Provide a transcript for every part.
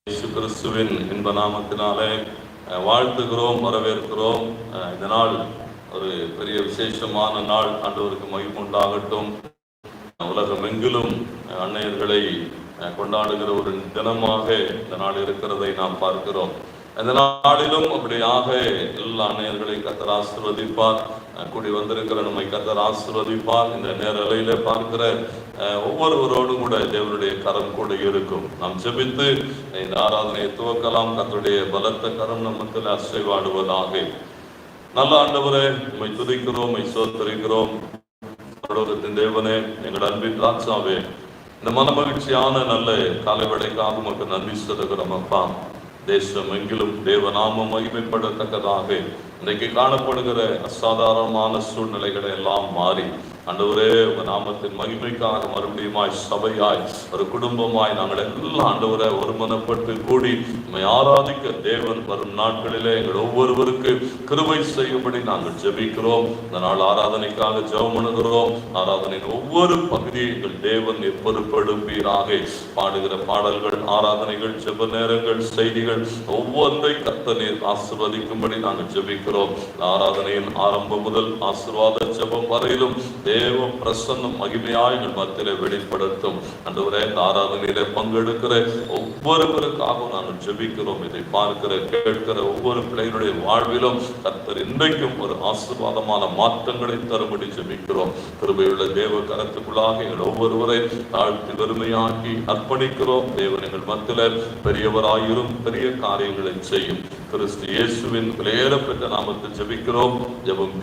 இயேசு கிறிஸ்துவின் இன்ப நாமத்தினாலே வாழ்த்துகிறோம், வரவேற்கிறோம். இந்த நாள் ஒரு பெரிய விசேஷமான நாள். ஆண்டவருக்கு மகிமை உண்டாகட்டும். உலகமெங்கிலும் அன்னையர்களை கொண்டாடுகிற ஒரு தினமாக இந்த நாள் இருக்கிறதை நாம் பார்க்கிறோம். இந்த நாளிலும் அப்படியாக எல்லா அன்னையர்களையும் கர்த்தர் ஆசீர்வதிப்பார். கூடி வந்திருக்கிற நம்மை கர்த்தர் ஆசீர்வதிப்பார். இந்த நேரலையில பார்க்கிற ஒவ்வொருவரோடும் கூட தேவனுடைய கரம் கூட இருக்கும். நாம் ஜெபித்து இந்த ஆராதனையை துவக்கலாம். கர்த்தருடைய பலத்த கரம் நமக்கு அசைவாடுவதாக. நல்ல ஆண்டவரே, உம்மை துதிக்கிறோம், உம்மை ஸ்தோத்திரிக்கிறோம். பரலோகத்தின் தேவனே, எங்கள் அன்பின் ராஜாவே, இந்த மனமகிழ்ச்சியான நல்ல காலை வேளைக்காக உமக்கு நன்றி செலுத்துகிறோம் அப்பா. தேசம் எங்கிலும் தேவநாமம் மகிமைப்படத்தக்கதாக இன்றைக்கு காணப்படுகிற அசாதாரணமான சூழ்நிலைகளை எல்லாம் மாறி ஆண்டவரே உங்க நாமத்தின் மகிமைக்காக மறுபடியுமாய் சபையாய் ஒரு குடும்பமாய் நாங்கள் எல்லாம் ஆண்டவரை ஒருமனப்பட்டு கூடி நம்மை ஆராதிக்க தேவன் வரும் நாட்களிலே எங்கள் ஒவ்வொருவருக்கு கிருபை செய்யும்படி நாங்கள் ஜெபிக்கிறோம். இந்த நாள் ஆராதனைக்காக ஜெபம் பண்ணுகிறோம். ஆராதனையின் ஒவ்வொரு பகுதியை எங்கள் தேவன் பொறுப்பெடுப்பீராக. பாடுகிற பாடல்கள், ஆராதனைகள், ஜெப நேரங்கள், செய்திகள் ஒவ்வொன்றை கர்த்தர் நீர் ஆசீர்வதிக்கும்படி நாங்கள் ஜெபிக்கிறோம். ஆராதனையின் ஆரம்பம் முதல் ஆசீர்வாத ஜெபம் வரையிலும் தேவ பிரசன்னம் மகிமையாய் எங்கள் மத்தியிலே வெளிப்படுத்தும். ஆண்டவரே, இந்த ஆராதனையிலே பங்கெடுக்கிற ஒவ்வொருவருக்காக நாங்கள் ஜெபிக்கிறோம். இதை பார்க்கிற கேட்கிற ஒவ்வொரு பிள்ளைகளுடைய வாழ்விலும் கர்த்தர் இன்றைக்கும் ஒரு ஆசீர்வாதமான மாற்றங்களை தரும்படி ஜெபிக்கிறோம். கிருபையுள்ள தேவ கரத்துக்குள்ளாக எங்கள் ஒவ்வொருவரை தாழ்த்தி பெருமையாக்கி அர்ப்பணிக்கிறோம். தேவன் எங்கள் மத்தியிலே பெரியவராயிரும் பெரிய காரியங்களை செய்யும். கிறிஸ்து இயேசுவின் விலையேறப்பெற்ற நாமத்தில் ஜெபிக்கிறோம். ஜெபம்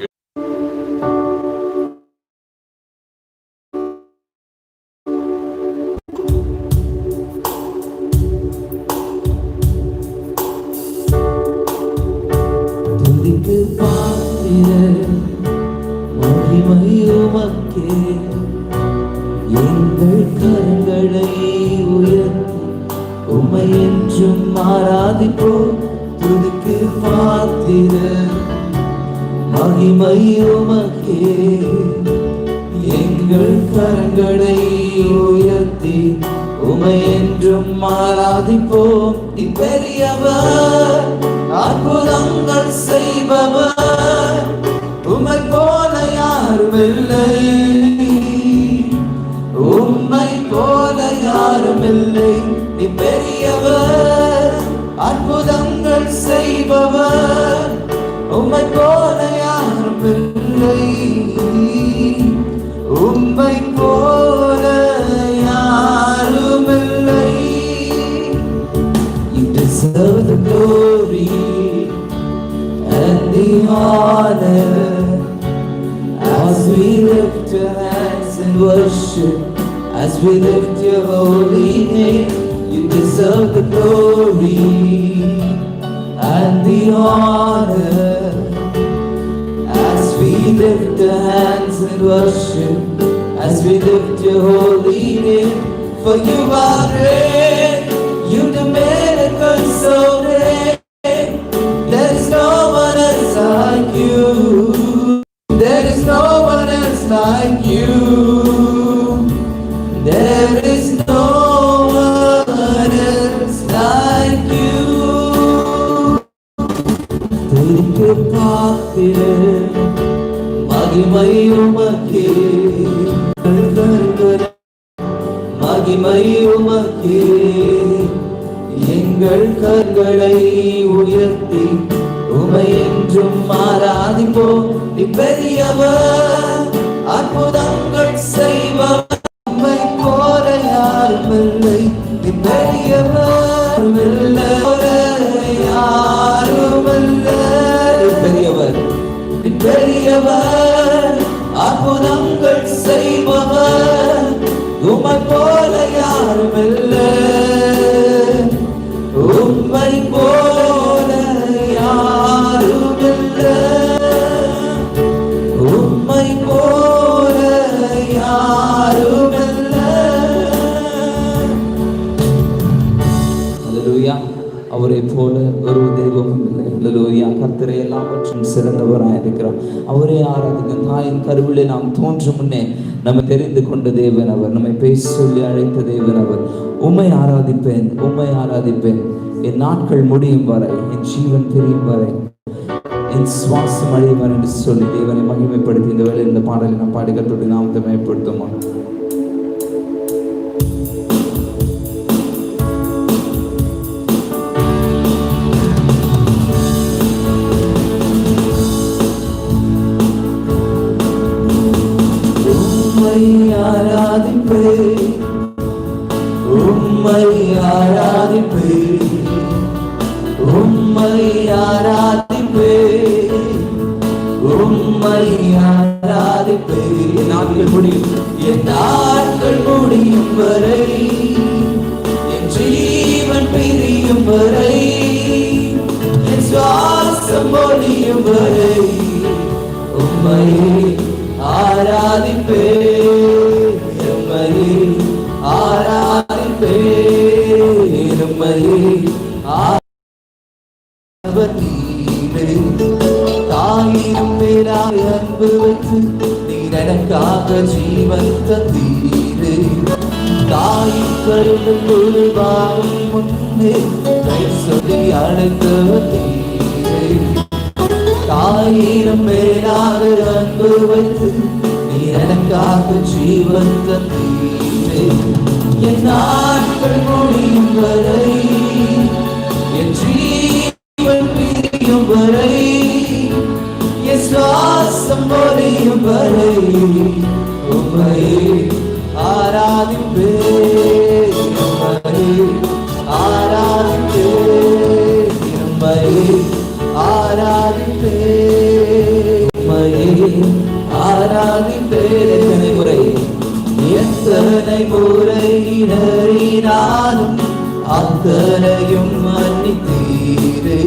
எங்கள் கரங்களை உயர்த்தி உம்மை என்றும் ஆராதிப்போம். துதிக்கு பாத்திர மகிமை உமக்கே. எங்கள் கரங்களை உயர்த்தி உம்மை என்றும் ஆராதிப்போம். நீ பெரியவர், அற்புதங்கள் செய்பவர், உம்மை போல யாரும் இல்லை, உம்மை போல யாரும் இல்லை. நீ பெரியவர், அற்புதங்கள் செய்பவர், உம்மை போல யாரும் இல்லை, உம்மை போல யாரும் இல்லை. You deserve the glory and the honor as we lift our hands in worship, as we lift your holy name. You deserve the glory and the honor as we lift our hands in worship, as we lift your holy name. For you are great, you do miracles so great. There is no one else like you. There is no one else like you. There is no one else like you. துதிக்கு பாத்திர மகிமை உமக்கே. மகிமை உமக்கே. எங்கள் கரங்களை உயர்த்தி உம்மை என்றும் ஆராதிப்போம். நீ பெரியவர், அற்புதங்கள் செய்பவர், உம்மை போல யாரும் இல்லை. நீ பெரியவர், யாரும் இல்லை. பெரியவர், நீ பெரியவர், அற்புதங்கள் செய்பவர், உம்மை போல யாரும் இல்லை, உம்மை போல யாரும் இல்லை, உம்மை போல யாரும் இல்லை. ஹல்லேலூயா. அவரை போல ஒரு தெய்வமும் இல்லை. அல்லேலூயா. கர்த்தரே எல்லாவற்றும் சிறந்தவராக இருக்கிறார். அவரே ஆராதிக்க. தாயின் கருவிலே நாம் தோன்றும் முன்னே நம்மை தெரிந்து கொண்ட தேவன் அவர். நம்மை பேச சொல்லி அழைத்த தேவன் அவர். உம்மை ஆராதிப்பேன், உம்மை ஆராதிப்பேன் என் நாட்கள் முடியும் வரை, என் ஜீவன் பிரியும் வரை, என் சுவாசம் அழியும் வரை என்று சொல்லி தேவனை மகிமைப்படுத்தி இந்த வேளையில் இந்த பாடலை நாம் பாடி கர்த்தருடைய நாமத்தை மகிமைப்படுத்துமா. உம்மை ஆராதிப்பேன், உம்மை ஆராதிப்பேன், உம்மை ஆராதிப்பேன். நாட்கள் முடியும், என் நாட்கள் முடியும் வரை, என் ஜீவன் பிரியும் வரை, என் சுவாசம் ஒழியும் வரை உம்மை ஆராதிப்பேன், உம்மை ஆராதிப்பேன், உம்மை தாயினும் மேலாக அன்பு வைத்து நீர் எனக்காக ஜீவன் தந்தீரே. தாயின் கருவில் உருவாகும் முன்னே கை சொல்லி அழைத்தவர் நீரே. தாயினும் மேலாக அன்பு வைத்து நீர் எனக்காக ஜீவன் தந்தீரே. என் நாட்கள் முடியும் வரை, என் ஜீவன் பிரியும் வரை, என் சுவாசம் ஒழியும் வரை உம்மை ஆராதிப்பேன், உம்மை ஆராதிப்பேன், உம்மை ஆராதிப்பேன், உம்மை ஆராதிப்பேன். எத்தனை முறை இடறினாலும் அத்தனையும் மன்னித்தீரே.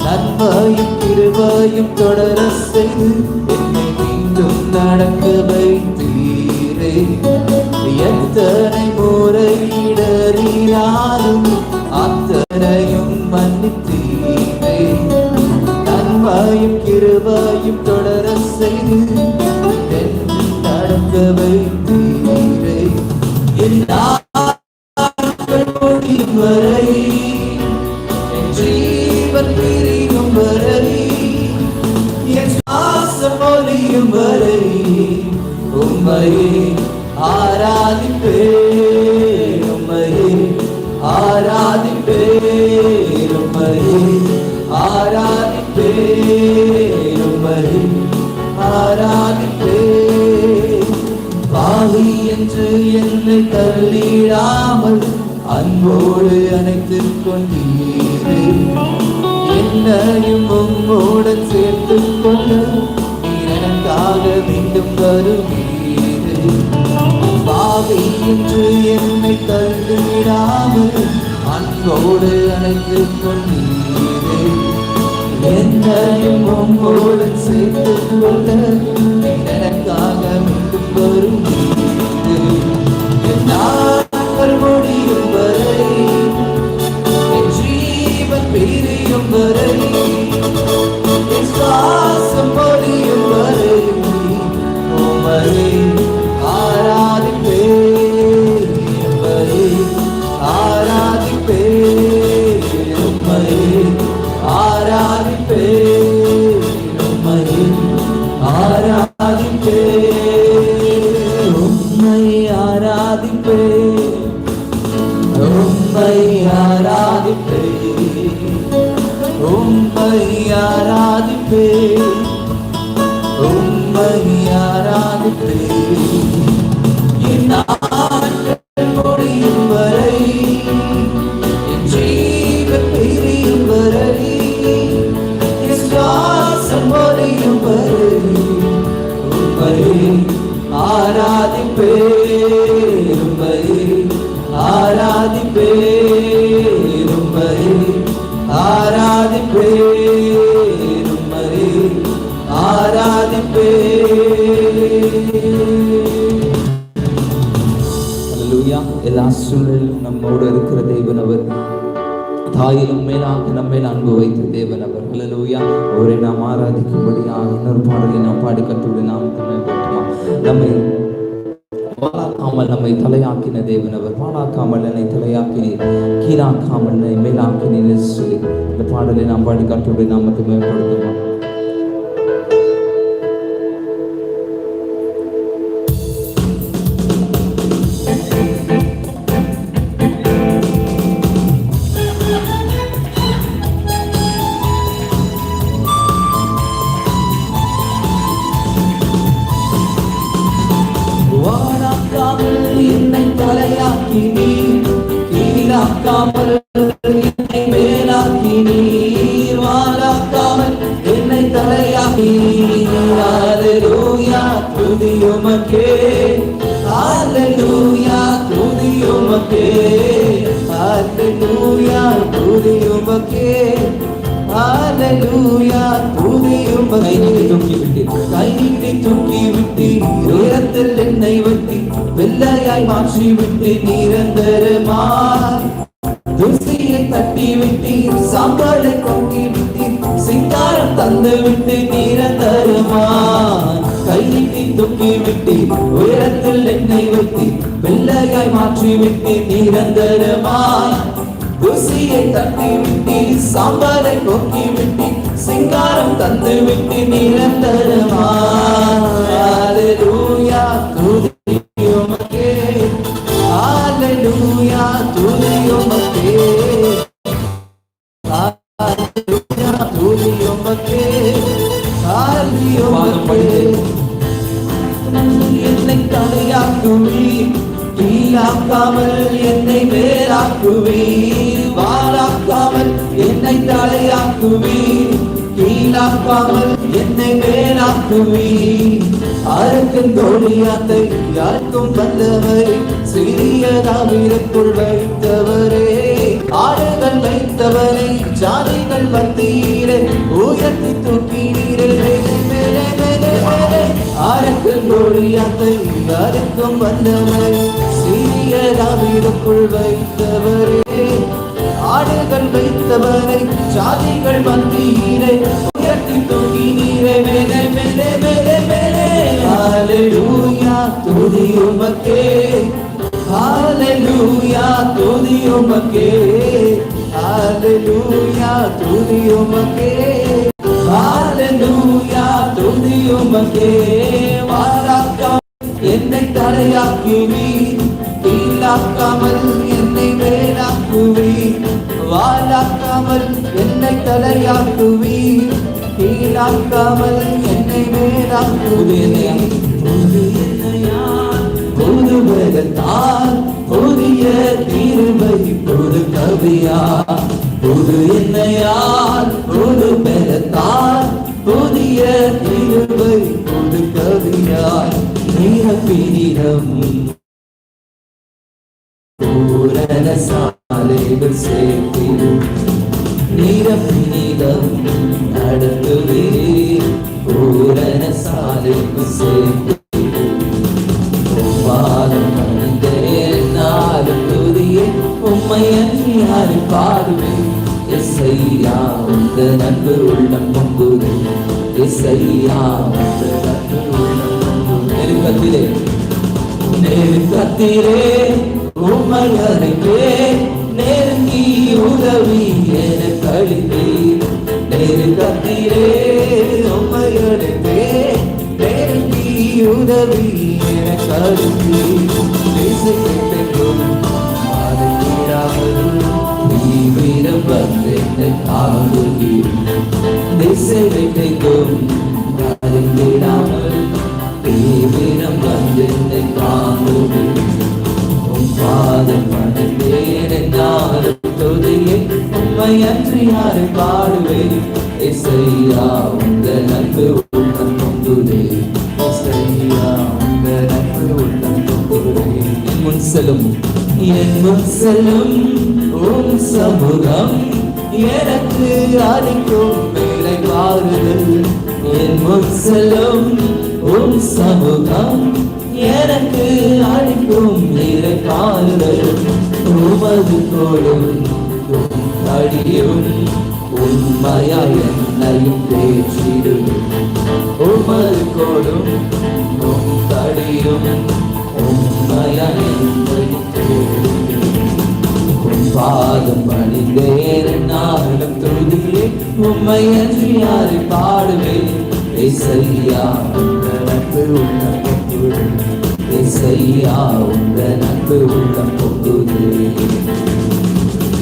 நன்மையும் கிருபையும் தொடர செய்து என்னை மீண்டும் நடக்க வைத்தீரே. எத்தனை முறை இடறினாலும் அத்தனையும் மன்னித்தீரே. நன்மையும் கிருபையும் தொடர செய்து நடக்க வைத்தீரே. என் நாட்கள் முடியும் வரை, என் ஜீவன் பிரியும் வரை, என் சுவாசம் ஒழியும் வரை உம்மை ஆராதிப்பேன், உம்மை ஆராதிப்பேன், உம்மை ஆராதிப்பேன், உம்மை ஆராதிப்பேன். பாவி என்று என்னை தள்ளிடாமல் அன்போடு அணைத்துக் கொண்டீரே. என்னையும் உம்மோடன் சேர்த்துக் கொள்ள நீர் எனக்காக மீண்டும் வருவீரே. பாவி என்று என்னை தள்ளிடாமல் அன்போடு அணைத்துக் கொண்டீரே. என்னையும் உம்மோடு சேர்த்துக் கொள்ள எனக்காக மீண்டும் வருவீரே. என் நாட்கள் முடியும் வரை, என் ஜீவன் பிரியும் வரை, என் சுவாசம் ஒழியும் வரை உம்மை ஆராதிப்பேன், உம்மை ஆராதிப்பேன், உம்மை ஆராதிப்பேன், உம்மை ஆராதிப்பேன், உம்மை ஆராதிப்பேன், உம்மை ஆராதிப்பேன், உம்மை ஆராதிப்பேன், உம்மை ஆராதிப்பேன். என் நாட்கள் முடியும் வரை, என் ஜீவன் பிரியும் வரை, என் சுவாசம் ஒழியும் வரை உம்மை ஆராதிப்பேன், உம்மை ஆராதிப்பேன், உம்மை தாயிலும் மேலாக நம்மேல் அன்பு வைத்த தேவன் அவர். ஹல்லேலூயா. அவரை நாம் ஆராதிக்கும்படியாக இன்னொரு பாடலை நாம் பாடி கர்த்தருடைய நாமத்தை மேம்படுத்துவோம். நம்மை வாழாக்காமல் நம்மை தலையாக்கின தேவன் அவர். வாழாக்காமல் என்னை தலையாக்கினீர், கீழாக்காமல் என்னை மேலாக்கினீர் சொல்லி இந்த பாடலை நாம் பாடி கர்த்தருடைய நாமத்தை மேம்படுத்துவோம். என்னை தலையாக்கினீர், கீழாக்காமல் என்னை மேலாக்கினீர், வாழாக்காமல் என்னை தலையாக்கினீர். ஹல்லேலூயா துதி உமக்கே, ஹல்லேலூயா துதி உமக்கே, ஹல்லேலூயா துதி உமக்கே, ஹல்லேலூயா துதி உமக்கே. கை நீட்டி தூக்கி விட்டு உயரத்தில் என்னை வெட்டி வெள்ளையாய் மாற்றி விட்டு நிரந்தரமாய் துசியை தட்டி விட்டு சாம்பலை கொக்கி விட்டு சிங்காரம் தந்து விட்டு நிரந்தரமாய். கை நீட்டி தூக்கி விட்டு உயரத்தில் என்னை வெட்டி வெள்ளையாய் மாற்றி விட்டு நிரந்தரமாய் துசியை தட்டி விட்டு சாம்பலை கொக்கி விட்டு சிங்காரம் தந்து விட்டு நிரந்தரமாய். ஹல்லேலூயா துதி உமக்கே, ஹல்லேலூயா துதி உமக்கே, ஹல்லேலூயா துதி உமக்கே, ஹல்லேலூயா. என்னை தலையாக்குவீர், கீழாக்காமல் என்னை மேலாக்குவீர், வாழாக்காமல் என்னை தலையாக்குவீர், கீழாக்காமல் என்னை மேலாக்குவீர். அறுக்கும் கோலியாத்தை யாருக்கும் வந்தவரே, சிறியதாவிற்குள் வைத்தவரே, ஆடுகள் வைத்தவரை ஜாதிகள் வந்தீரே, உயர்த்தி தூக்கினீரே மேலே மேலே மேலே மேலே. அறுக்கும் கோலியாத்தை யாருக்கும் வந்தவரை, சிறியதாவிற்குள் வைத்தவரே, ஆடுகள் வைத்தவரை ஜாதிகள் வந்தீரே, உயர்த்தி தூக்கினீரே மேலே மேலே மேலே மேலே. ஹல்லேலூயா துதி உமக்கே, ஹல்லேலூயா துதி உமக்கே, ஹல்லேலூயா துதி உமக்கே, ஹல்லேலூயா துதி உமக்கே. வாழாக்காமல் என்னை தலையாக்குவீர், கீழாக்காமல் என்னை மேலாக்குவீர், வாழாக்காமல் என்னை தலையாக்குவீர், கீழாக்காமல் என்னை மேலாக்குவீர். புது வேகத்தால் புதிய தீர்வை புது கவியா, புது என்னையால் புது வேகத்தால் புதிய தீர்வை புது கவியாய் நிரப்பினிடம் பூரண சாலைகள் சேர்த்திடும், நிரப்பினிடம் நடத்துவே பூரண சாலைகள் சேர்த்து உம்மை அன்றி யாரை பாடுவேன். எஸ்ஐயா உந்த நண்பு உள்ளம் பொங்குதே, எஸ்ஐயா உந்த நண்பு உள்ளம் பொங்குதே. நெருக்கத்திலே நெருக்கத்திலே உம்மை அறிவே, நெருங்கி உதவி எனக்கு அளித்தீர். நெருக்கத்திலே உம்மை அறிவே, நெருங்கி உதவி எனக்கு அளித்தீர். தீவிரம் வந்தென்னை ஆளுவீர், திசை வைக்கும் அறிந்திடாமல் தீவிரம் வந்தென்னை ஆளுவீர். உம் பாதம் அடைந்தேன் என்னாலும் துதியே, உம்மை அன்றி யாரை பாடுவேன். இசையா உந்த நன்பு உள்ளம் பொங்குதே, இசையா உந்த நன்பு உள்ளம் பொங்குதே. முன் செல்லும் என் முன் செல்லும் உம் சமூகம் எனக்கு அளிக்கும் வேலை பாருங்கள். என் முன் செல்லும் உம் சமூகம் எனக்கு அளிக்கும் வேலை பாருங்கள். உமது கோடும் உண்மையாய் என்னையும் தேற்றிடுவேன். உமது கோடும் தடியும் உண்மையாய் என்னையும் தேற்றிடுவேன். உன் பாதம் பணிந்தேன் நாளும் துதியே உம்மை அன்றி யாரை பாடுவேன். ஏசையா உங்க நட்பு உள்ளம் பொங்குதே. ஏசையா உங்க நட்பு உள்ளம் பொங்குதே.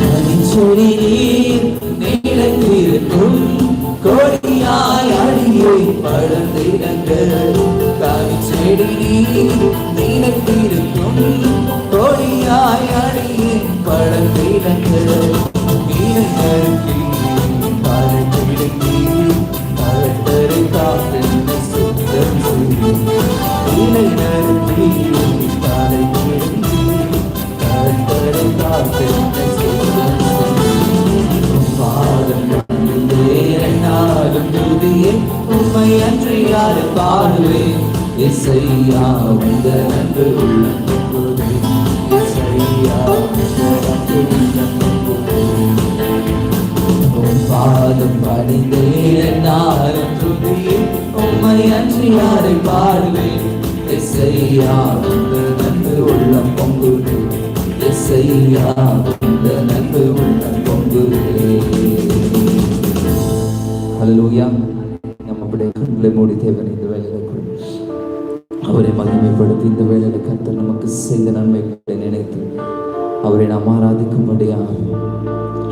கனிச்சொடி நீர் நீளத்திருக்கும் கொடியாய் அடியை படர்ந்திடங்க. கனிச்செடி நீர் நீளத்திருக்கும் கொடியாய் அடியை படர்ந்திடங்க. மீனங்கி பழத்திடங்கி பழத்தரை காத்தென்னை சுத்தம் செய்யும். மீனை நறுக்கி பழத்திடங்கி பழத்தரை காத்தென்னை சுத்தம் செய்யும். பாதம் நாளும் துதியே உம்மை அன்றி யாரை பாடுவேன். இசையா உங்க நன்கு உள்ளம் பொங்குதே. இசையா உங்க நன்கு உள்ளம் பொங்குதே. உன் பாதம் பணிந்தேன் நாளும் துதியே உம்மை அன்றி யாரை பாடுவேன். இசையா உங்க நன்கு உள்ளம் பொங்குதே. இசையா உங்க நன்கு உள்ளம் பொங்குதே. ஹல்லேலூயா. நம்முடைய கண்களை மூடி தேவனை இந்த வேளையில அவரை மகிமைப்படுத்தி இந்த வேளையில கர்த்தர் நமக்கு செய்த நன்மைகளை நினைத்து அவரை நாம் ஆராதிக்கும்படியாக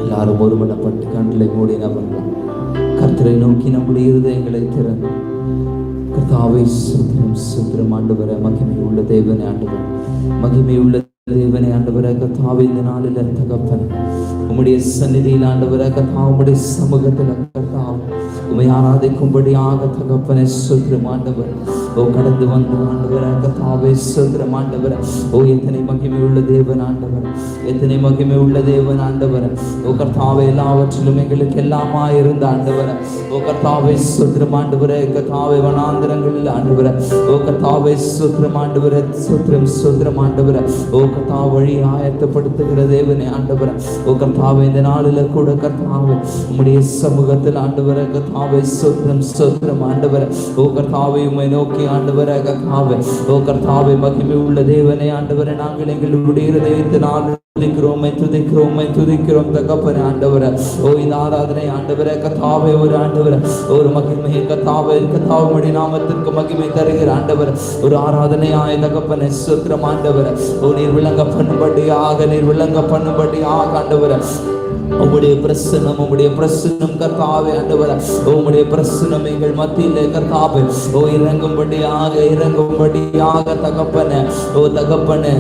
எல்லாரும் ஒருமனப்பட்டு கண்களை மூடினவர்கள் கர்த்தரை நோக்கி நம்முடைய இருதயங்களை திறந்து கர்த்தாவே சுத்திரம் சுத்திரம் ஆண்டவரே, மகிமை உள்ள தேவனை ஆண்டவர், மகிமை உள்ள தேவனை ஆண்டவரே, கர்த்தாவே இந்த நாளில் தகப்பன் உம்முடைய சந்நிதியில் ஆண்டவரே, கர்த்தா உம்முடைய சமூகத்தில் கர்த்தாவே உம்மை ஆராதிக்கும்படியாக தகப்பனை சுத்திரம் ஆண்டவர். ஓ கடந்து வந்து ஆண்டவரே, கர்த்தாவே சுத்திரம் ஆண்டவரே. ஓ எத்தனை மகிமை உள்ள தேவன் ஆண்டவர், எத்தனை மகிமை உள்ள தேவன் ஆண்டவர். ஓ கர்த்தாவே எல்லாவற்றிலும் எங்களுக்கு எல்லாமா இருந்த ஆண்டவர். ஓ கர்த்தாவே சுத்திரம் ஆண்டவரே, கர்த்தாவே வனாந்தரங்களில் ஆண்டவர். ஓ கர்த்தாவே சுத்திரம் ஆண்டவரே, சுத்திரம் சுத்திரம் ஆண்டவர். ஓ கர்த்தா வழி ஆயத்தப்படுத்துகிற தேவனே ஆண்டவர். ஓ கர்த்தாவே இந்த நாளில் கூட கர்த்தாவே உம்முடைய சமூகத்தில் ஆண்டவரே, கர்த்தாவே சுத்திரம் சுத்திரம் ஆண்டவர். ஓ கர்த்தாவே உம்மை நோக்கி ஆண்டவரே, கர்த்தாவே ஓ கர்த்தாவே மகிமை உள்ள தேவனே ஆண்டவரே, நாங்கள் எங்களுடைய இதயத்தினால் துதிக்கிறோம் தகப்பனே ஆண்டவரே. ஓ இந்த ஆராதனை ஆண்டவரே, கர்த்தாவே ஒரு ஆண்டவரே ஒரு மகிமை கர்த்தாவே கர்த்தாவுடைய நாமத்திற்கு மகிமை தருகிற ஆண்டவர் ஒரு ஆராதனையாய் தகப்பனே சுத்திரம் ஆண்டவரே. ஓ நீர் விளங்க பண்ணும்படியாக ஆண்டவரே உம்முடைய பிரசன்னம் கர்த்தாவே ஆண்டவரே. உம்முடைய பிரசன்னம் எங்கள் மத்தியிலே கர்த்தாவே ஓ இறங்கும்படியாக தகப்பனே. ஓ தகப்பனே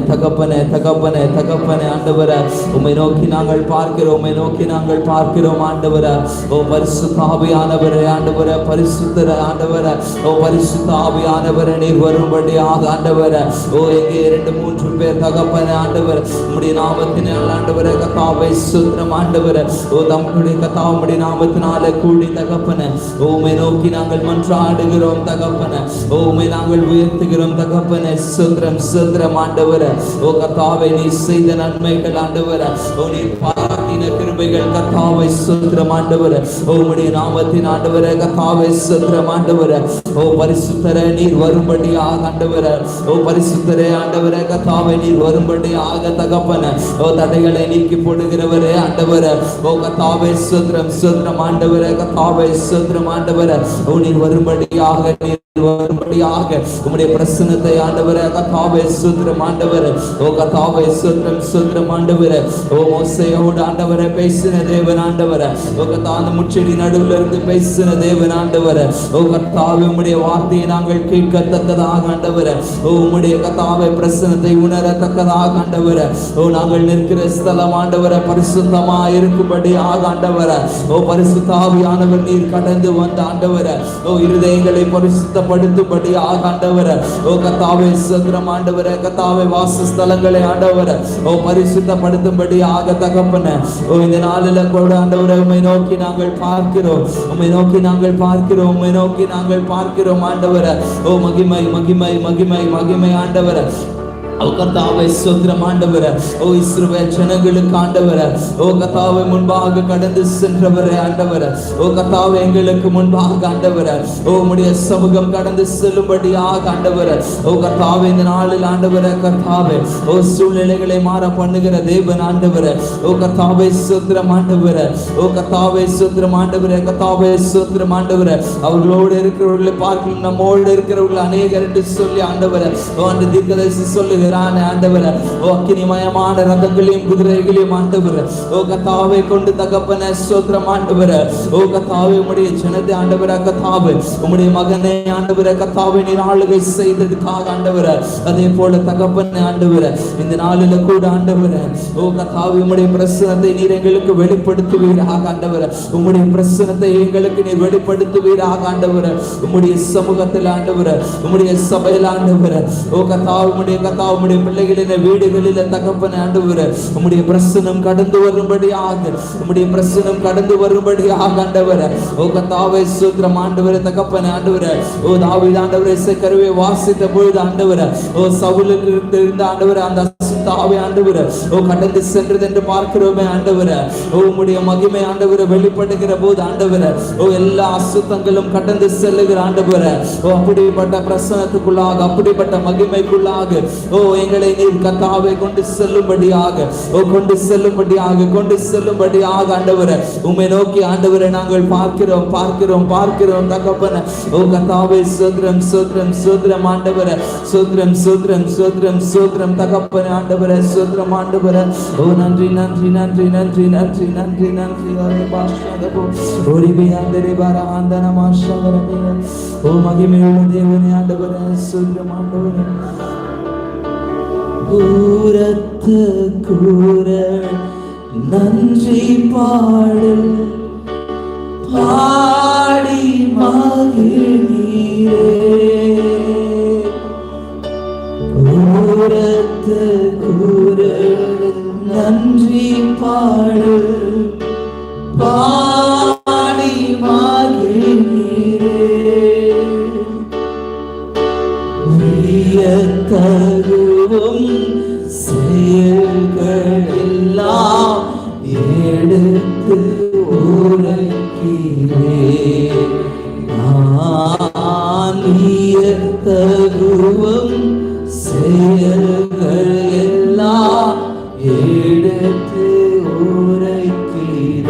ஆண்டவரே, உம்மை நோக்கி நாங்கள் பார்க்கிறோம் ஆண்டவரே. ஓ பரிசுத்த ஆவியானவரே ஆண்டவரே, பரிசுத்தர ஆண்டவரே. ஓ பரிசுத்த ஆவியானவரே நீர் வரும்படியாக ஆண்டவரே. ஓ எங்கே 2-3 பேர் தகப்பனே ஆண்டவரே உம்முடைய நாமத்தினால் ஆண்டவரே கர்த்தாவே சுத்திரம் ஆண்டவரே. ஓ தம்முடைய கர்த்தாவுடைய நாமத்தினாலே கூடி தகப்பனே உம்மை நோக்கி நாங்கள் மன்றாடுகிறோம் தகப்பனே. உம்மை நாங்கள் உயர்த்துகிறோம் தகப்பனே. சுத்திரம் ஆண்டவரே. ஓ கர்த்தாவே நீர் செய்த நன்மைகள் ஆண்டவரே, ஓ நீர் பாராட்டின கிருபைகள் கர்த்தாவே சுத்திரம் ஆண்டவரே. உம்முடைய நாமத்தின் ஆண்டவரே கர்த்தாவே சுத்திரம் ஆண்டவரே. ஓ பரிசுத்தரே நீர் வரும்படியாக ஆண்டவரே. ஓ பரிசுத்தரே ஆண்டவரே கர்த்தாவே நீர் வரும்படியாக தகப்பனே. ஓ தடைகளை நீக்கி போடுகிறவரே ஆண்டவரே. ஓ கர்த்தாவே சுத்திரம் ஆண்டவரே, கர்த்தாவே சுத்திரம் ஆண்டவரே. ஓ நீர் வரும்படியாக உம்முடைய பிரசன்னத்தை ஆண்டவரே கர்த்தாவே சுத்திரம் ஆண்டவரே. ஓ கர்த்தாவே சுத்திரம் ஆண்டவரே. ஓ மோசேயோடு ஆண்டவரே பேசின தேவன் ஆண்டவரே. ஓ கர்த்தாவே முச்செடி நடுவில் இருந்து பேசின தேவன் ஆண்டவரே. ஓ கர்த்தாவே உம்முடைய வார்த்தையை நாங்கள் கேட்கத்தக்கதாக ஆண்டவரே. ஓ உம்முடைய கர்த்தாவே பிரசன்னத்தை உணரத்தக்கதாக ஆண்டவரே. ஓ நாங்கள் நிற்கிற ஸ்தலம் ஆண்டவரே பரிசுத்தமாக இருக்கும்படி ஆண்டவரே. ஓ பரிசுத்த ஆவியானவர் நீர் கடந்து வந்த ஆண்டவரே. ஓ இருதயங்களை பரிசுத்தப்படுத்தும்படி ஆண்டவரே. ஓ கர்த்தாவே சுத்திரம் ஆண்டவரே, கர்த்தாவே வாசஸ்தலங்களை ஆண்டவரே ஓ பரிசுத்தப்படுத்தும்படி தகப்பனே. ஓ இந்த நாளில கூட ஆண்டவரே உம்மை நோக்கி நாங்கள் பார்க்கிறோம் ஆண்டவரே. ஓ மகிமை ஆண்டவரே. ஓ கர்த்தாவே ஸ்தோத்திரம் ஆண்டவரே. ஓ இஸ்ரவேல் ஜனங்களுக்கு ஆண்டவரே, ஓ கர்த்தாவே முன்பாக கடந்து சென்றவரே ஆண்டவரே. ஓ கர்த்தாவே எங்களுக்கு முன்பாக ஆண்டவரே, ஓ உம்முடைய சமூகம் கடந்து செல்லும்படியாக ஆண்டவரே. ஓ கர்த்தாவே இந்த நாளில் ஆண்டவரே கர்த்தாவே, ஓ சூழ்நிலைகளை மாற பண்ணுகிற தேவன் ஆண்டவரே. ஓ கர்த்தாவே ஸ்தோத்திரம் ஆண்டவரே. ஓ கர்த்தாவே ஸ்தோத்திரம் ஆண்டவரே. கர்த்தாவே ஸ்தோத்திரம் ஆண்டவரே. அவர்களோடு இருக்கிறவர்களை பார்க்கலாம் நம்மோடு இருக்கிறவர்கள் அநேகர் என்று சொல்லி ஆண்டவரே ஓ அந்த தீர்க்கதரிசி சொல்லுகிறான் ஆண்டவரே. ஓ அக்கினிமயமான ரதங்களையும் குதிரைகளையும் ஆண்டவரே ஓ கர்த்தாவே கொண்டு தகப்பனே ஸ்தோத்திரம் ஆண்டவரே. ஓ கர்த்தாவே உம்முடைய ஜனத்தை ஆண்டவரே கர்த்தாவே உம்முடைய மகனை ஆண்டவரே கர்த்தாவே நீர் ஆளுகை செய்ததுக்காக ஆண்டவரே. அதே போல தகப்பனே ஆண்டவரே இந்த நாளில கூட ஆண்டவரே ஓ கர்த்தாவே உம்முடைய பிரசன்னத்தை நீர் எங்களுக்கு வெளிப்படுத்துவீராக ஆண்டவரே. உம்முடைய பிரசன்னத்தை எங்களுக்கு நீர் வெளிப்படுத்துவீராக ஆண்டவரே. உம்முடைய சமூகத்தில் ஆண்டவரே, உம்முடைய சபையில் ஆண்டவரே ஓ கர்த்தாவே உம்முடைய கர்த்தாவே உம்முடைய பிள்ளைகளின் வீடுகளில் தகப்பனே ஆண்டவரே உம்முடைய பிரசன்னம் கடந்து வரும்படியாக, உம்முடைய பிரசன்னம் கடந்து வரும்படியாக ஆண்டவரே. ஓ கர்த்தாவே ஸ்தோத்திரம் ஆண்டவரே. தகப்பனே ஆண்டவரே ஓ தாவீது ஆண்டவரே இசைக்கருவியை வாசித்த பொழுது ஆண்டவரே ஓ சவுலுக்கு இருந்த ஆண்டவரே அந்த அசுத்தாவே ஆண்டவரே ஓ கடந்து சென்றது என்று பார்க்கிறோமே ஆண்டவரே. ஓ உம்முடைய மகிமை ஆண்டவரே வெளிப்படுகிற போது ஆண்டவரே ஓ எல்லா அசுத்தங்களும் கடந்து செல்லுகிற ஆண்டவரே ஓ அப்படிப்பட்ட பிரசன்னத்துக்குள்ளாக, அப்படிப்பட்ட மகிமைக்குள்ளாக ஓ எங்களை நீர் கர்த்தாவே கொண்டு செல்லும்படியாக, ஓ கொண்டு செல்லும்படியாக, கொண்டு செல்லும்படியாக ஆண்டவரே உம்மை நோக்கி ஆண்டவரே நாங்கள் பார்க்கிறோம் பார்க்கிறோம் பார்க்கிறோம் தகப்பனே. ஓ கர்த்தாவே ஸ்தோத்திரம் ஸ்தோத்திரம் ஸ்தோத்திரம் ஆண்டவரே. ஸ்தோத்திரம் ஸ்தோத்திரம் ஸ்தோத்திரம் ஸ்தோத்திரம் தகப்பனே ஆண்டவரே. ஸ்தோத்திரம் ஆண்டவரே. ஓ நன்றி நன்றி நன்றி நன்றி நன்றி நன்றி நன்றி பாஷாதபோ ஓரிபி ஆண்டரே பாரா ஆந்தன மாஷாதரமே. ஓ மகிமையுள்ள தேவனே ஆண்டவரே. ஸ்தோத்திரம் ஆண்டவரே. கூரத்து கூர நன்றி பாடு பாடி மகிழ்நீரே. கூரத்து கூர நன்றி பாடு பாடி மகிழ்நீரே. தருவும் செயல்கள் எல்லாம் எடுத்து உரைக்கிறேன். தருவும் செயல்கள் எல்லாம் எடுத்து உரைக்கிறேன்.